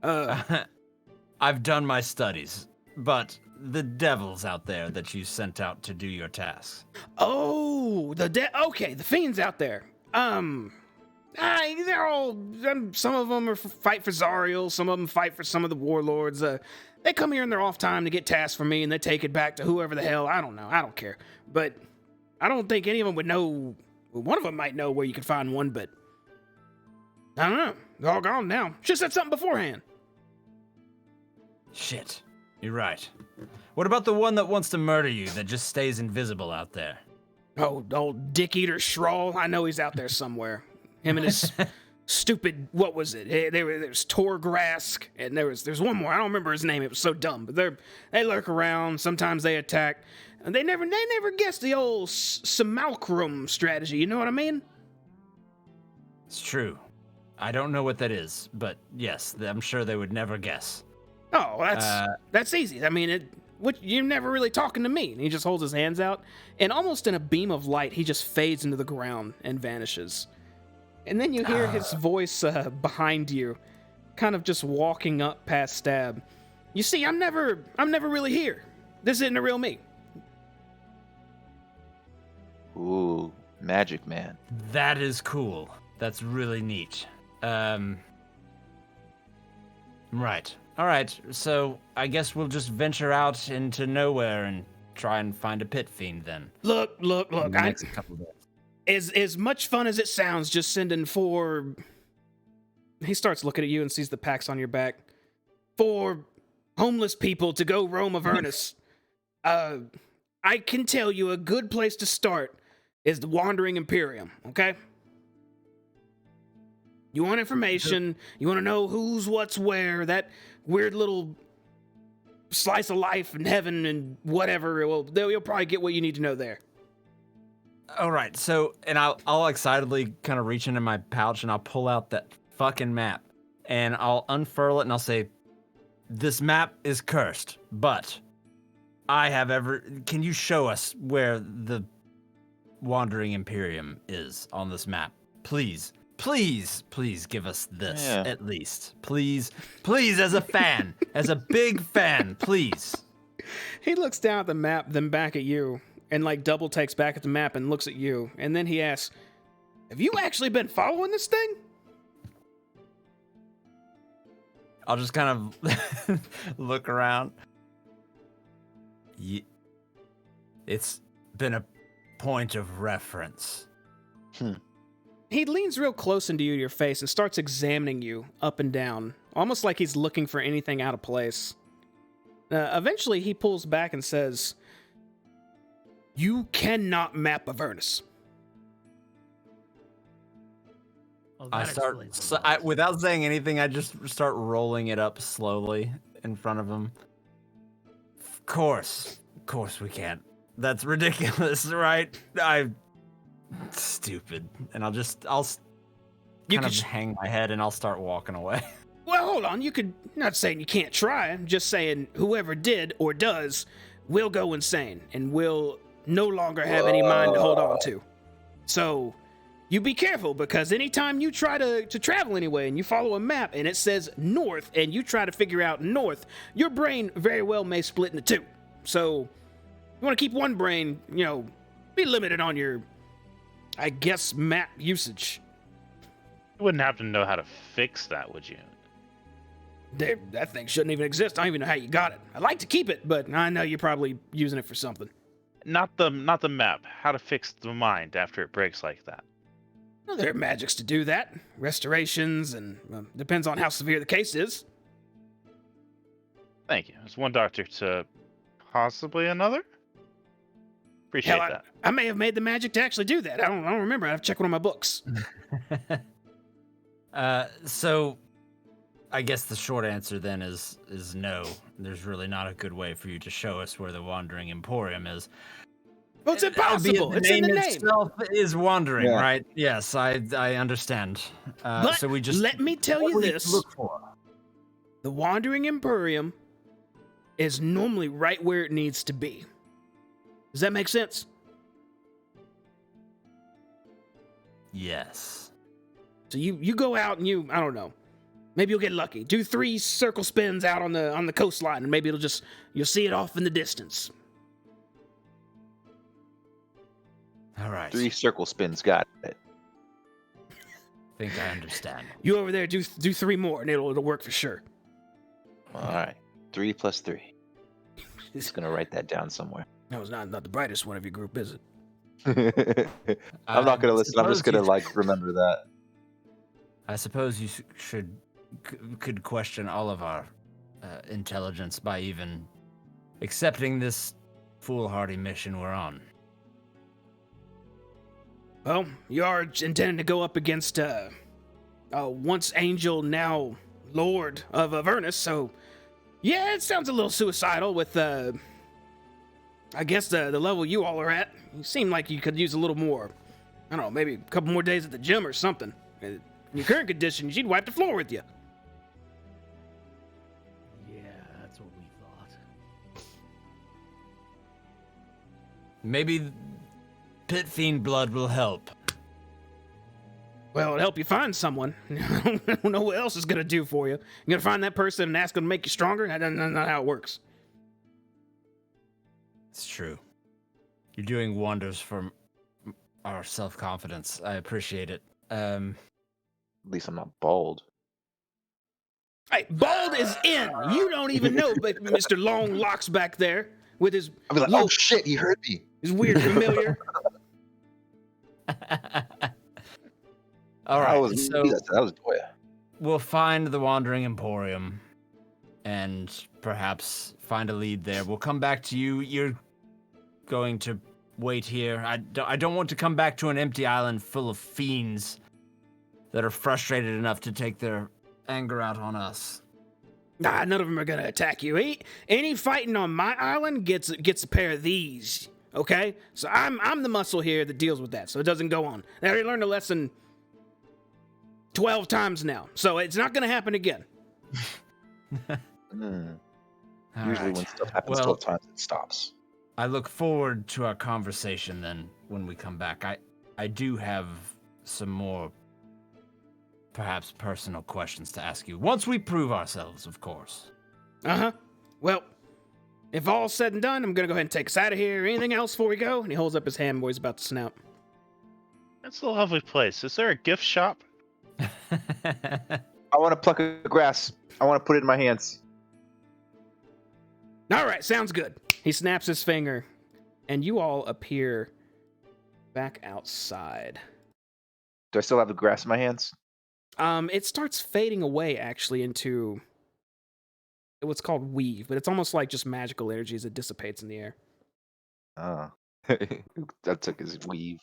I've done my studies, but the devils out there that you sent out to do your tasks. Oh, okay, the fiends out there. They're all. Some of them are fight for Zariel. Some of them fight for some of the warlords. They come here in their off time to get tasks from me, and they take it back to whoever the hell. I don't know. I don't care. But I don't think any of them would know. One of them might know where you could find one, but I don't know. They're all gone now. Should have said something beforehand. Shit. You're right. What about the one that wants to murder you, that just stays invisible out there? Oh, old Dick Eater Schrawl. I know he's out there somewhere. Him and his stupid. What was it? There's Torgrask, and there's one more. I don't remember his name. It was so dumb. But they lurk around. Sometimes they attack. And they never guessed the old simulacrum strategy. You know what I mean? It's true. I don't know what that is, but yes, I'm sure they would never guess. Oh, that's easy. I mean, you're never really talking to me. And he just holds his hands out, and almost in a beam of light, he just fades into the ground and vanishes. And then you hear his voice behind you, kind of just walking up past Stab. You see, I'm never really here. This isn't a real me. Ooh, magic man. That is cool. That's really neat. Right. All right. So I guess we'll just venture out into nowhere and try and find a pit fiend then. Look. In the next couple days. As much fun as it sounds, just sending 4. He starts looking at you and sees the packs on your back. 4 homeless people to go roam Avernus. I can tell you a good place to start is the Wandering Imperium, okay? You want information, you want to know who's, what's, where, that weird little slice of life and heaven and whatever, well, you'll probably get what you need to know there. All right. So, and I'll excitedly kind of reach into my pouch and I'll pull out that fucking map and I'll unfurl it and I'll say, this map is cursed, but can you show us where the Wandering Imperium is on this map? Please give us this at least. Please, as a fan, as a big fan, please. He looks down at the map, then back at you, and like double takes back at the map and looks at you, and then he asks, have you actually been following this thing? I'll just kind of look around. It's been a point of reference. He leans real close into your face and starts examining you up and down, almost like he's looking for anything out of place. Eventually, he pulls back and says, you cannot map Avernus. Oh, without saying anything, I just start rolling it up slowly in front of him. Of course we can't. That's ridiculous, right? Stupid. And I'll kind of hang my head and I'll start walking away. Well, hold on. Not saying you can't try. I'm just saying whoever did or does will go insane and will no longer have any mind to hold on to. So you be careful, because anytime you try to travel anyway and you follow a map and it says north and you try to figure out north, your brain very well may split into 2. So you want to keep one brain, be limited on your, I guess, map usage. You wouldn't have to know how to fix that, would you? That thing shouldn't even exist. I don't even know how you got it. I'd like to keep it, but I know you're probably using it for something. Not the map. How to fix the mind after it breaks like that. Well, there are magics to do that. Restorations, and depends on how severe the case is. Thank you. It's one doctor to possibly another. Appreciate that. I may have made the magic to actually do that. I don't remember. I have to check one of my books. So I guess the short answer then is no. There's really not a good way for you to show us where the Wandering Emporium is. Well, it's impossible. It's in the name. Itself is wandering, right? Yes, I understand. But so we just let me tell you this: look for the Wandering Emporium is normally right where it needs to be. Does that make sense? Yes. So you go out and I don't know. Maybe you'll get lucky. Do 3 circle spins out on the coastline, and maybe you'll see it off in the distance. All right. 3 circle spins, got it. I think I understand. You over there, do 3 more, and it'll work for sure. All right, 3 plus 3. Just gonna write that down somewhere. That was not the brightest one of your group, is it? I'm not gonna listen. I'm just gonna remember that. I suppose you could question all of our intelligence by even accepting this foolhardy mission we're on. Well, you are intending to go up against once angel, now lord of Avernus. So, yeah, it sounds a little suicidal with, I guess, the level you all are at. You seem like you could use a little more, I don't know, maybe a couple more days at the gym or something. In your current condition, she'd wipe the floor with you. Yeah, that's what we thought. Maybe pit fiend blood will help. Well, it'll help you find someone. I don't know what else is going to do for you. You're going to find that person and ask them to make you stronger? That's not how it works. It's true. You're doing wonders for our self-confidence. I appreciate it. At least I'm not bald. Hey, bald is in. You don't even know, but Mr. Long Locks back there with his I'll be like, oh shit, he heard me. his weird familiar. All right, so that was boy. we'll find the Wandering Emporium and perhaps find a lead there. We'll come back to you. You're going to wait here. I don't want to come back to an empty island full of fiends that are frustrated enough to take their anger out on us. Nah, none of them are gonna attack you. Any fighting on my island gets a pair of these. Okay, so I'm the muscle here that deals with that, so it doesn't go on. I already learned a lesson 12 times now, so it's not gonna happen again. Usually right. when stuff happens Well, 12 times, it stops. I look forward to our conversation then when we come back. I do have some more perhaps personal questions to ask you. Once we prove ourselves, of course. Uh-huh. Well, if all's said and done, I'm gonna go ahead and take us out of here. Anything else before we go? And he holds up his hand where he's about to snout. That's a lovely place. Is there a gift shop? I want to pluck a grass. I want to put it in my hands. All right, sounds good. He snaps his finger, and you all appear back outside. Do I still have the grass in my hands? It starts fading away, actually, into what's called weave, but it's almost like just magical energy as it dissipates in the air. Oh. That took his weave.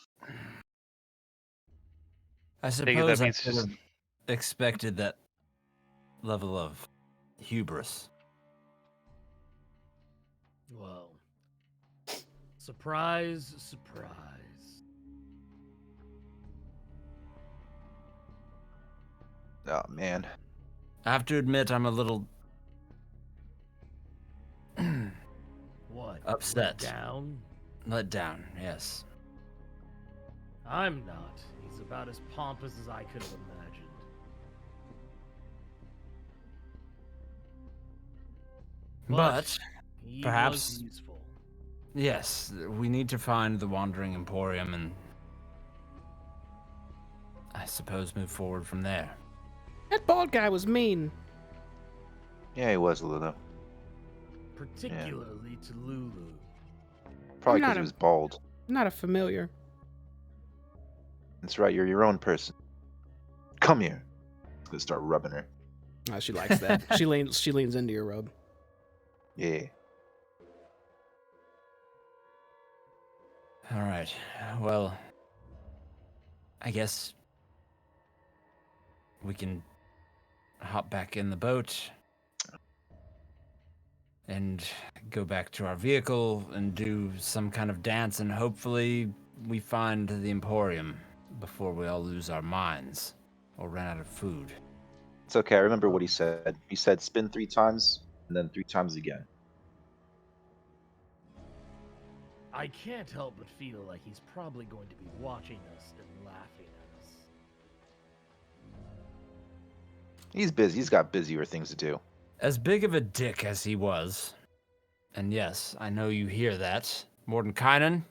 I Think suppose that I means could have expected that level of hubris. Well, surprise, surprise. Oh, man. I have to admit I'm a little What? upset. Down? Let down, yes. I'm not. He's about as pompous as I could have imagined. But he perhaps- was useful. yes, we need to find the Wandering Emporium and I suppose move forward from there. That bald guy was mean. Yeah, he was a little. Particularly to Lulu. Probably I'm not because he was bald. Not a familiar. That's right, you're your own person. Come here. He's gonna start rubbing her. Oh, she likes that. She leans into your robe. Yeah. All right. Well, I guess we can hop back in the boat and go back to our vehicle and do some kind of dance, and hopefully we find the Emporium before we all lose our minds or run out of food. It's okay, I remember what he said. He said spin 3 times, and then 3 times again. I can't help but feel like he's probably going to be watching us and laughing at us. He's busy. He's got busier things to do. As big of a dick as he was, and yes, I know you hear that, Mordenkainen,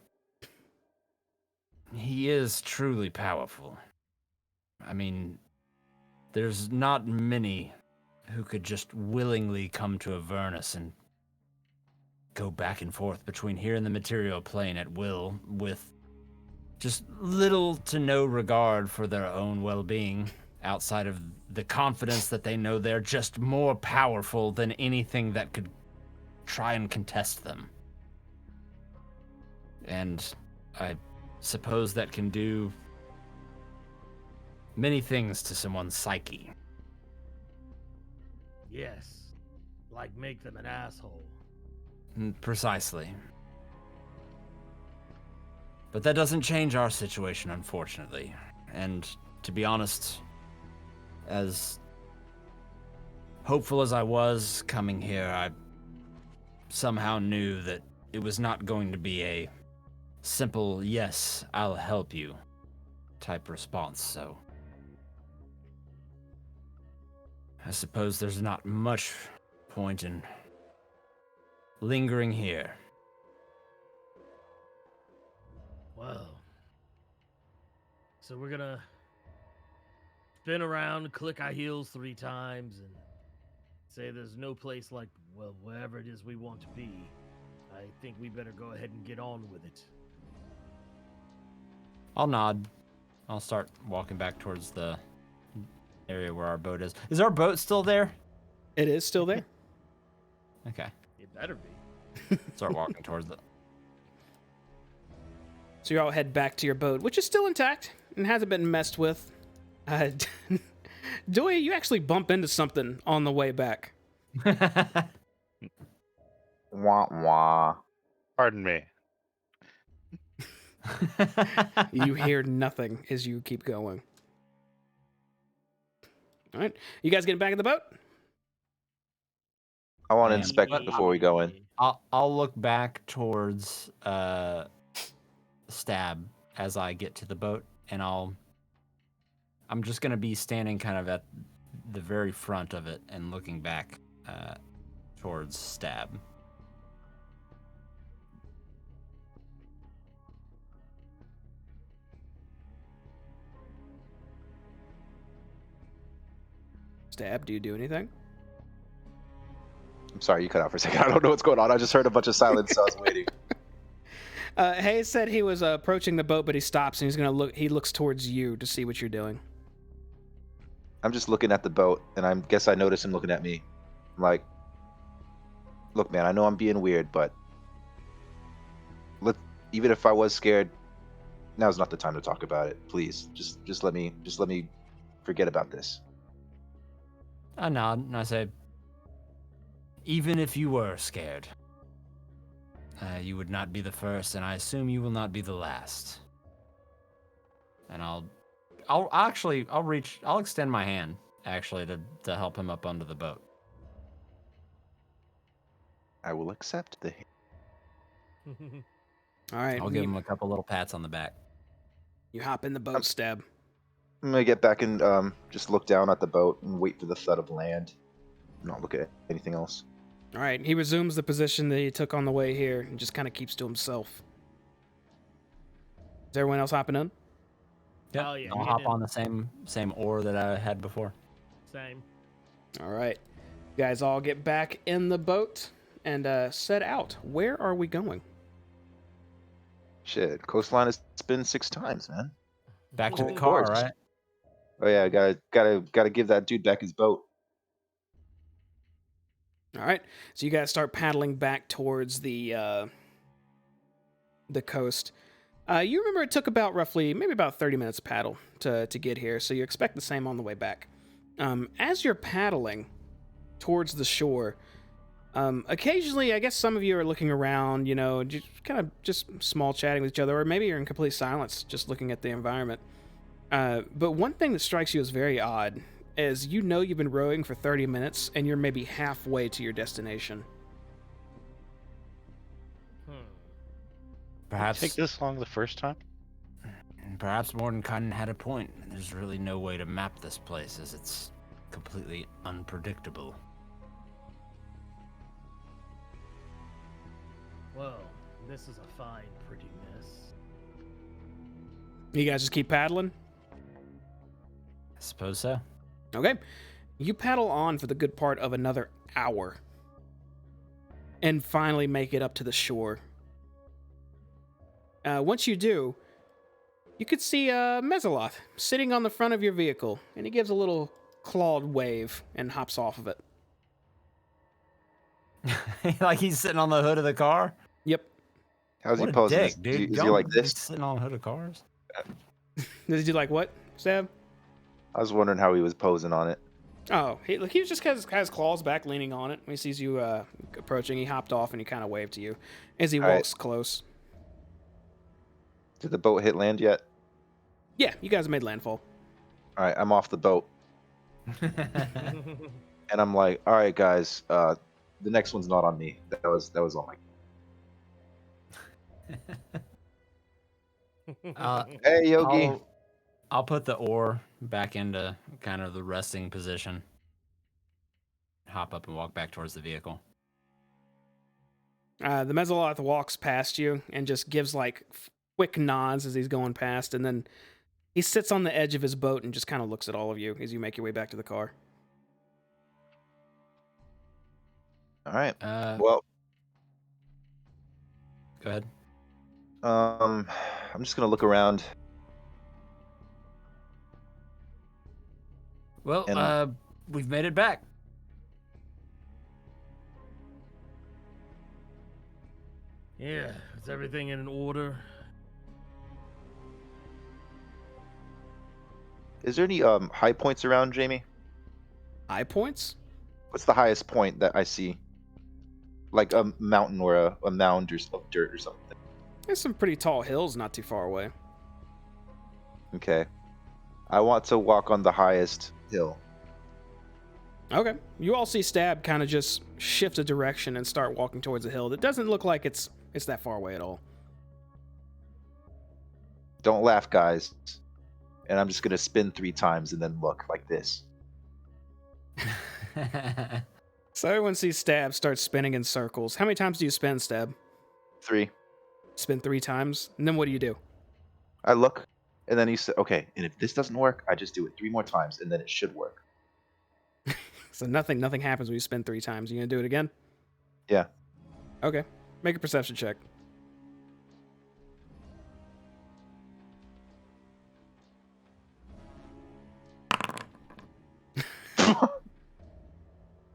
he is truly powerful. I mean, there's not many who could just willingly come to Avernus and go back and forth between here and the material plane at will with just little to no regard for their own well-being outside of the confidence that they know they're just more powerful than anything that could try and contest them. And I suppose that can do many things to someone's psyche. Yes. Like make them an asshole. Precisely. But that doesn't change our situation, unfortunately. And to be honest, as hopeful as I was coming here, I somehow knew that it was not going to be a simple, yes, I'll help you type response, so I suppose there's not much point in lingering here. Well. So we're gonna spin around, click our heels 3 times, and say there's no place like, well, wherever it is we want to be. I think we better go ahead and get on with it. I'll nod. I'll start walking back towards the area where our boat is. Is our boat still there? It is still there. Okay. It better be. Start walking towards it. So you all head back to your boat, which is still intact and hasn't been messed with. Dewey, you actually bump into something on the way back. Wah wah. Pardon me. You hear nothing as you keep going. All right. You guys getting back in the boat? I want to Man. inspect it before we go in. I'll look back towards Stab as I get to the boat, and I'm just gonna be standing kind of at the very front of it and looking back towards Stab. Stab, do you do anything? I'm sorry, you cut out for a second. I don't know what's going on. I just heard a bunch of silence, so I was waiting. Hayes said he was approaching the boat, but he stops and he's gonna look. He looks towards you to see what you're doing. I'm just looking at the boat, and I guess I notice him looking at me. I'm like, look, man, I know I'm being weird, but even if I was scared, now's not the time to talk about it. Please, just let me forget about this. I nod and I say, even if you were scared, you would not be the first, and I assume you will not be the last. And I'll extend my hand actually to help him up onto the boat. I will accept the. All right. I'll give him a couple little pats on the back. You hop in the boat, Stab. I'm gonna get back and just look down at the boat and wait for the thud of land. Not look at anything else. All right. He resumes the position that he took on the way here and just kind of keeps to himself. Is everyone else hopping in? Yep. Oh, yeah, I'll get hop in. on the same oar that I had before. Same. All right. You guys all get back in the boat and set out. Where are we going? Shit, coastline has been 6 times, man. Back to the Of car, course. right? Oh yeah, gotta give that dude back his boat. All right. So you guys start paddling back towards the coast. You remember it took about maybe about 30 minutes paddle to get here, so you expect the same on the way back. As you're paddling towards the shore, occasionally, I guess some of you are looking around, just kind of just small chatting with each other, or maybe you're in complete silence, just looking at the environment. But one thing that strikes you as very odd is you've been rowing for 30 minutes, and you're maybe halfway to your destination. Perhaps Take this long the first time? Perhaps Mordenkainen had a point. There's really no way to map this place as it's completely unpredictable. Well, this is a fine, pretty mess. You guys just keep paddling? I suppose so. Okay. You paddle on for the good part of another hour and finally make it up to the shore. Once you do, you could see Mesaloth sitting on the front of your vehicle, and he gives a little clawed wave and hops off of it. Like he's sitting on the hood of the car? Yep. How's What he a posing? dick, dude. Is he Don't like be this? sitting on the hood of cars? Does he do like what, Stab? I was wondering how he was posing on it. Oh, he was just has claws back, leaning on it. When he sees you approaching, he hopped off and he kind of waved to you as he All right. walks close. Did the boat hit land yet? Yeah, you guys made landfall. All right, I'm off the boat, and I'm like, all right, guys, the next one's not on me. That was on my. Hey, Yogi. I'll put the oar back into kind of the resting position. Hop up and walk back towards the vehicle. The Mezzoloth walks past you and just gives like quick nods as he's going past, and then he sits on the edge of his boat and just kind of looks at all of you as you make your way back to the car. All right. Well, go ahead. I'm just gonna look around. Well, we've made it back. Yeah, is everything in order? Is there any high points around, Jamie? High points? What's the highest point that I see? Like a mountain or a mound of dirt or something. There's some pretty tall hills not too far away. Okay. I want to walk on the highest hill. Okay. You all see Stab kind of just shift a direction and start walking towards a hill that doesn't look like it's that far away at all. Don't laugh, guys. And I'm just gonna spin 3 times and then look like this. So everyone sees Stab start spinning in circles. How many times do you spin, Stab? 3. Spin 3 times, and then what do you do? I look, and then he said, okay, and if this doesn't work, I just do it 3 more times, and then it should work. So nothing happens when you spin 3 times. You gonna do it again? Yeah. Okay. Make a perception check.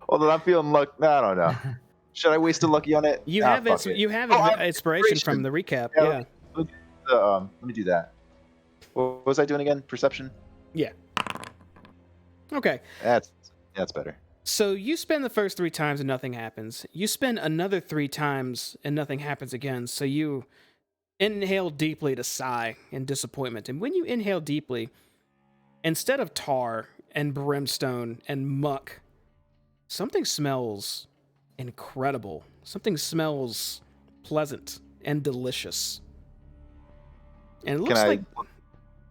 Although I'm feeling luck. I don't know. Should I waste a lucky on it? You Ah, have fuck it. inspiration from the recap. Yeah, Yeah. Let me do that. What was I doing again? Perception? Yeah. Okay. That's better. So you spend the first 3 times and nothing happens. You spend another 3 times and nothing happens again. So you inhale deeply to sigh in disappointment. And when you inhale deeply, instead of tar and brimstone and muck, something smells incredible. Something smells pleasant and delicious. And it looks like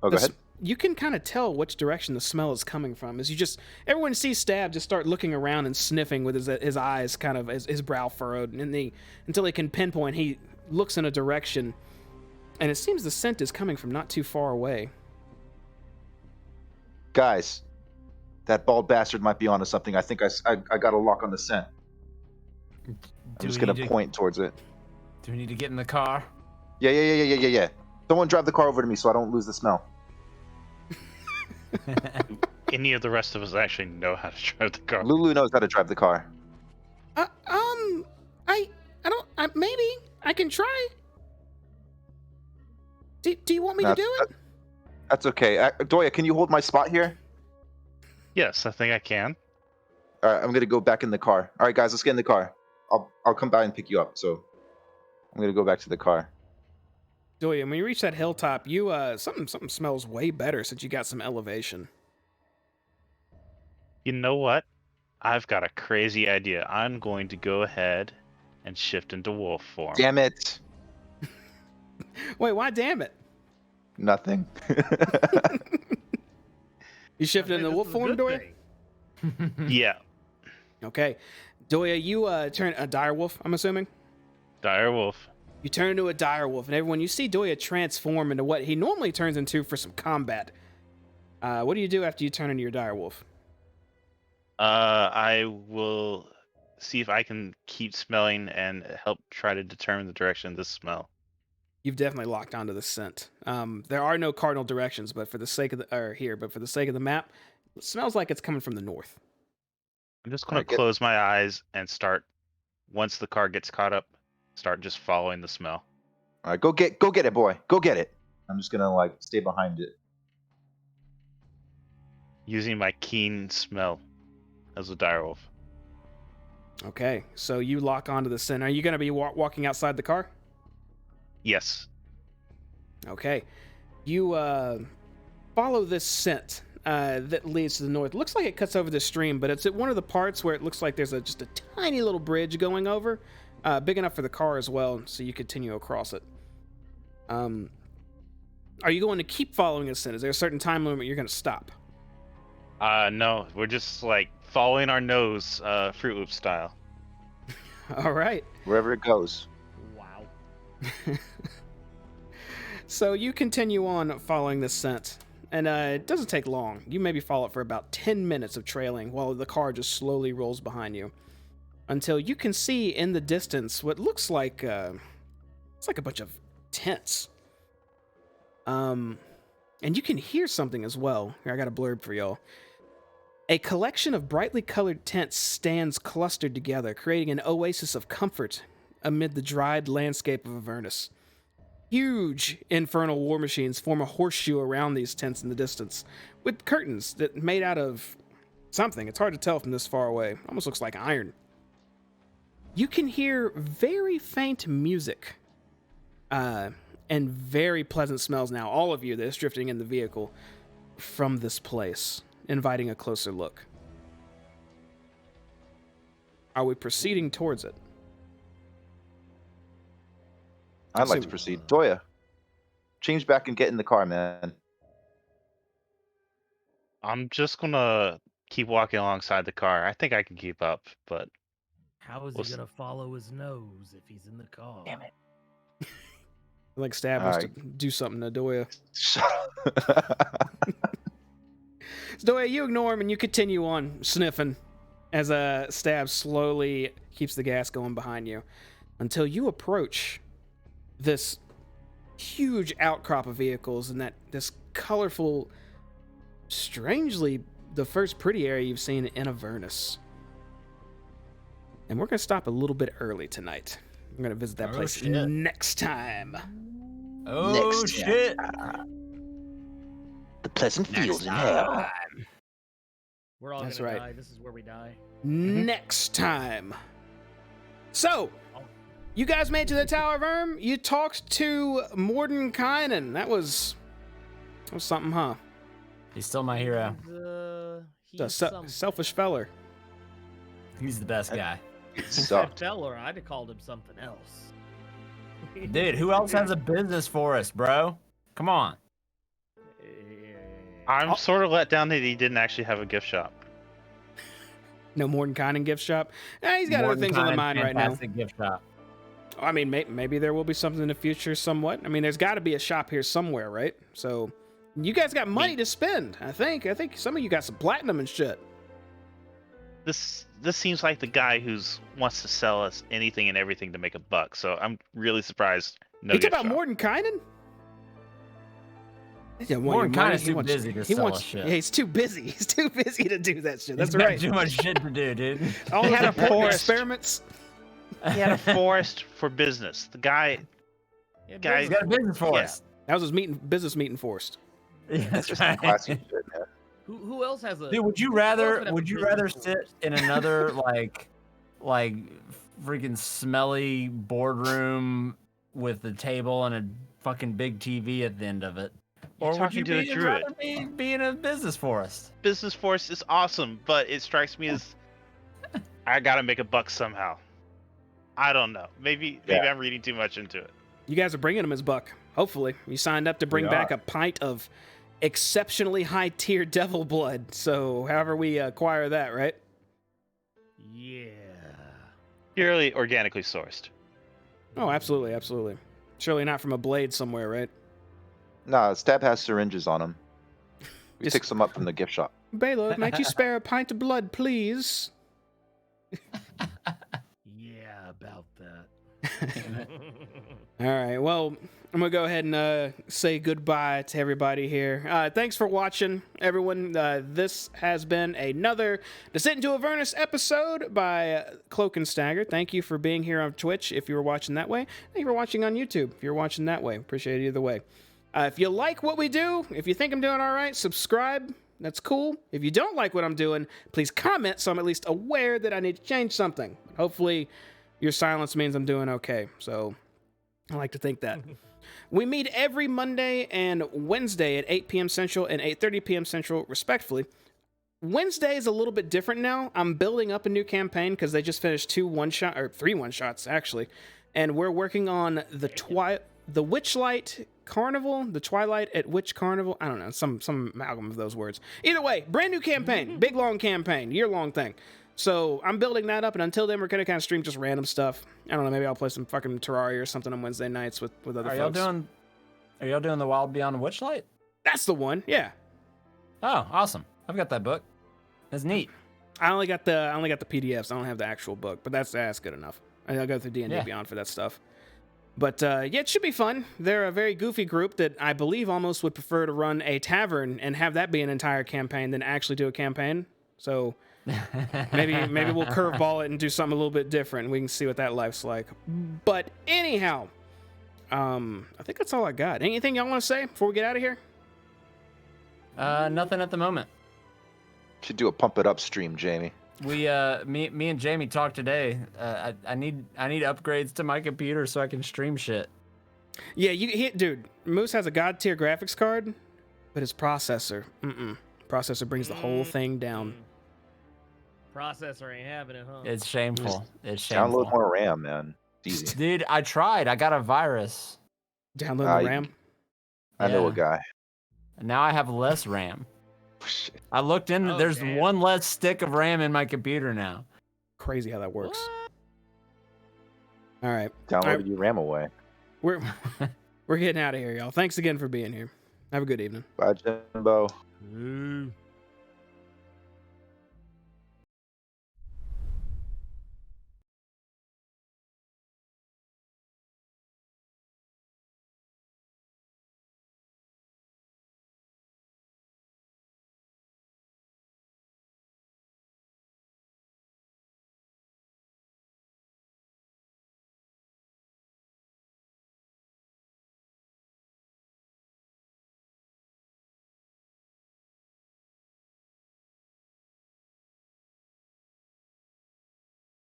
Oh, go ahead. you can kind of tell which direction the smell is coming from. As everyone sees Stab just start looking around and sniffing with his eyes kind of his brow furrowed, and until he can pinpoint, he looks in a direction, and it seems the scent is coming from not too far away. Guys, that bald bastard might be onto something. I think I got a lock on the scent. I'm just gonna point towards it. Do we need to get in the car? Yeah. Someone drive the car over to me so I don't lose the smell. Any of the rest of us actually know how to drive the car? Lulu knows how to drive the car. Maybe I can try. Do you want me to do it? That's okay. Doya, can you hold my spot here? Yes, I think I can. All right, I'm gonna go back in the car. All right, guys, let's get in the car. I'll come by and pick you up. So I'm gonna go back to the car. Doya, when you reach that hilltop, you something smells way better since you got some elevation. You know what? I've got a crazy idea. I'm going to go ahead and shift into wolf form. Damn it! Wait, why damn it? Nothing. You shifted into wolf form, Doya? Yeah. Okay. Doya, you turn a dire wolf, I'm assuming? Dire wolf. You turn into a dire wolf, and everyone, you see Doya transform into what he normally turns into for some combat. What do you do after you turn into your dire wolf? I will see if I can keep smelling and help try to determine the direction of this smell. You've definitely locked onto the scent. There are no cardinal directions, but for the sake of the map, it smells like it's coming from the north. I'm just going to close my eyes and start, once the car gets caught up, start just following the smell. All right, go get it, boy. Go get it. I'm just gonna stay behind it. using my keen smell as a direwolf. Okay, so you lock onto the scent. Are you going to be walking outside the car? Yes. Okay. You follow this scent that leads to the north. Looks like it cuts over the stream, but it's at one of the parts where it looks like there's just a tiny little bridge going over, big enough for the car as well, so you continue across it. Are you going to keep following this scent? Is there a certain time limit you're going to stop? No, we're just like following our nose, Fruit Loop style. All right. Wherever it goes. Wow. So you continue on following this scent, and it doesn't take long. You maybe follow it for about 10 minutes of trailing while the car just slowly rolls behind you, until you can see in the distance what looks like it's like a bunch of tents. And you can hear something as well. Here, I got a blurb for y'all. A collection of brightly colored tents stands clustered together, creating an oasis of comfort amid the dried landscape of Avernus. Huge infernal war machines form a horseshoe around these tents in the distance, with curtains that made out of something. It's hard to tell from this far away. Almost looks like iron. You can hear very faint music, and very pleasant smells now. All of you that is drifting in the vehicle from this place, inviting a closer look. Are we proceeding towards it? I'd like to proceed. Toya, change back and get in the car, man. I'm just gonna keep walking alongside the car. I think I can keep up, but How is We'll he gonna follow his nose if he's in the car? Damn it. Like Stab All wants right. to do something to Doya. Shut up. So Doya, you ignore him and you continue on sniffing as Stab slowly keeps the gas going behind you until you approach this huge outcrop of vehicles and this colorful, strangely the first pretty area you've seen in Avernus. And we're going to stop a little bit early tonight. We're going to visit that Oh, place shit. next time. Oh Next shit! The pleasant fields in hell. We're all That's gonna right. die. This is where we die. Next time. So, you guys made it to the Tower of Erm. You talked to Mordenkainen. That was something, huh? He's still my hero. He's A something. selfish feller. He's the best guy. It I'd sucked. tell her I'd have called him something else. Dude, who else has a business for us, bro? Come on. I'm sort of let down that he didn't actually have a gift shop. No Mordenkainen gift shop. He's got other things on the Mordenkainen mind right now. fantastic gift shop. I mean, maybe there will be something in the future somewhat. I mean, there's got to be a shop here somewhere, right? So, you guys got money to spend, I think. I think some of you got some platinum and shit. This seems like the guy who's wants to sell us anything and everything to make a buck. So I'm really surprised. No You talk gift about shop. Mordenkainen? Yeah, want your money? Mordenkainen's He too wants- busy to he sell wants- us shit. Yeah, he's too busy. He's too busy to do that shit. That's He's got right. too much shit to do, dude. All He those had a important forest. experiments. He had a forest for business. The guy, Yeah, Guys- He's got a business for Yeah. us. That was his business meeting forced. Yeah, That's just right. classy shit, man. Who else has a? Dude, would you who else rather have would a you business rather for sit us? in another like freaking smelly boardroom with a table and a fucking big TV at the end of it? You're Or would talking you to a be, druid. rather be in a business for us? business force is awesome, but it strikes me as I gotta make a buck somehow. I don't know. Maybe I'm reading too much into it. You guys are bringing him his buck. Hopefully, you signed up to bring We back are. a pint of exceptionally high tier devil blood. So, however we acquire that, right? Yeah. Purely organically sourced. Oh, absolutely, absolutely. Surely not from a blade somewhere, right? Nah, Stab has syringes on him. He Just- picks them up from the gift shop. Bailiff, might you spare a pint of blood, please? Yeah, about that. All right. Well, I'm gonna go ahead and say goodbye to everybody here. Thanks for watching, everyone. This has been another Descent into Avernus episode by Cloak and Stagger. Thank you for being here on Twitch if you were watching that way. Thank you for watching on YouTube if you're watching that way. Appreciate it either way. If you like what we do, if you think I'm doing all right, subscribe. That's cool. If you don't like what I'm doing, please comment so I'm at least aware that I need to change something. Hopefully, your silence means I'm doing okay. So, I like to think that. We meet every Monday and Wednesday at 8 p.m. Central and 8:30 p.m. Central, respectively. Wednesday is a little bit different now. I'm building up a new campaign because they just finished 3 one-shots, actually. And we're working on the Witchlight Carnival, the Twilight at Witch Carnival. I don't know, some amalgam of those words. Either way, brand new campaign, big long campaign, year-long thing. So I'm building that up, and until then, we're gonna kind of stream just random stuff. I don't know, maybe I'll play some fucking Terraria or something on Wednesday nights with other folks. Are y'all doing the Wild Beyond Witchlight? That's the one, yeah. Oh, awesome! I've got that book. That's neat. I only got the PDFs. I don't have the actual book, but that's good enough. I'll go through D&D Beyond for that stuff. But yeah, it should be fun. They're a very goofy group that I believe almost would prefer to run a tavern and have that be an entire campaign than actually do a campaign. So maybe we'll curveball it and do something a little bit different. We can see what that life's like. But anyhow, I think that's all I got. Anything y'all want to say before we get out of here? Nothing at the moment. Should do a pump it up stream, Jamie. Me and Jamie talked today. I need upgrades to my computer so I can stream shit. Yeah, dude. Moose has a god tier graphics card, but his processor, processor brings the whole thing down. Processor ain't having it, huh? It's shameful. It's shameful. Download more RAM, man. It's easy. Dude, I tried. I got a virus. Download the RAM. I know a guy. Now I have less RAM. Shit. I looked in. There's one less stick of RAM in my computer now. Crazy how that works. All right. Download your RAM away. We're getting out of here, y'all. Thanks again for being here. Have a good evening. Bye, Jimbo.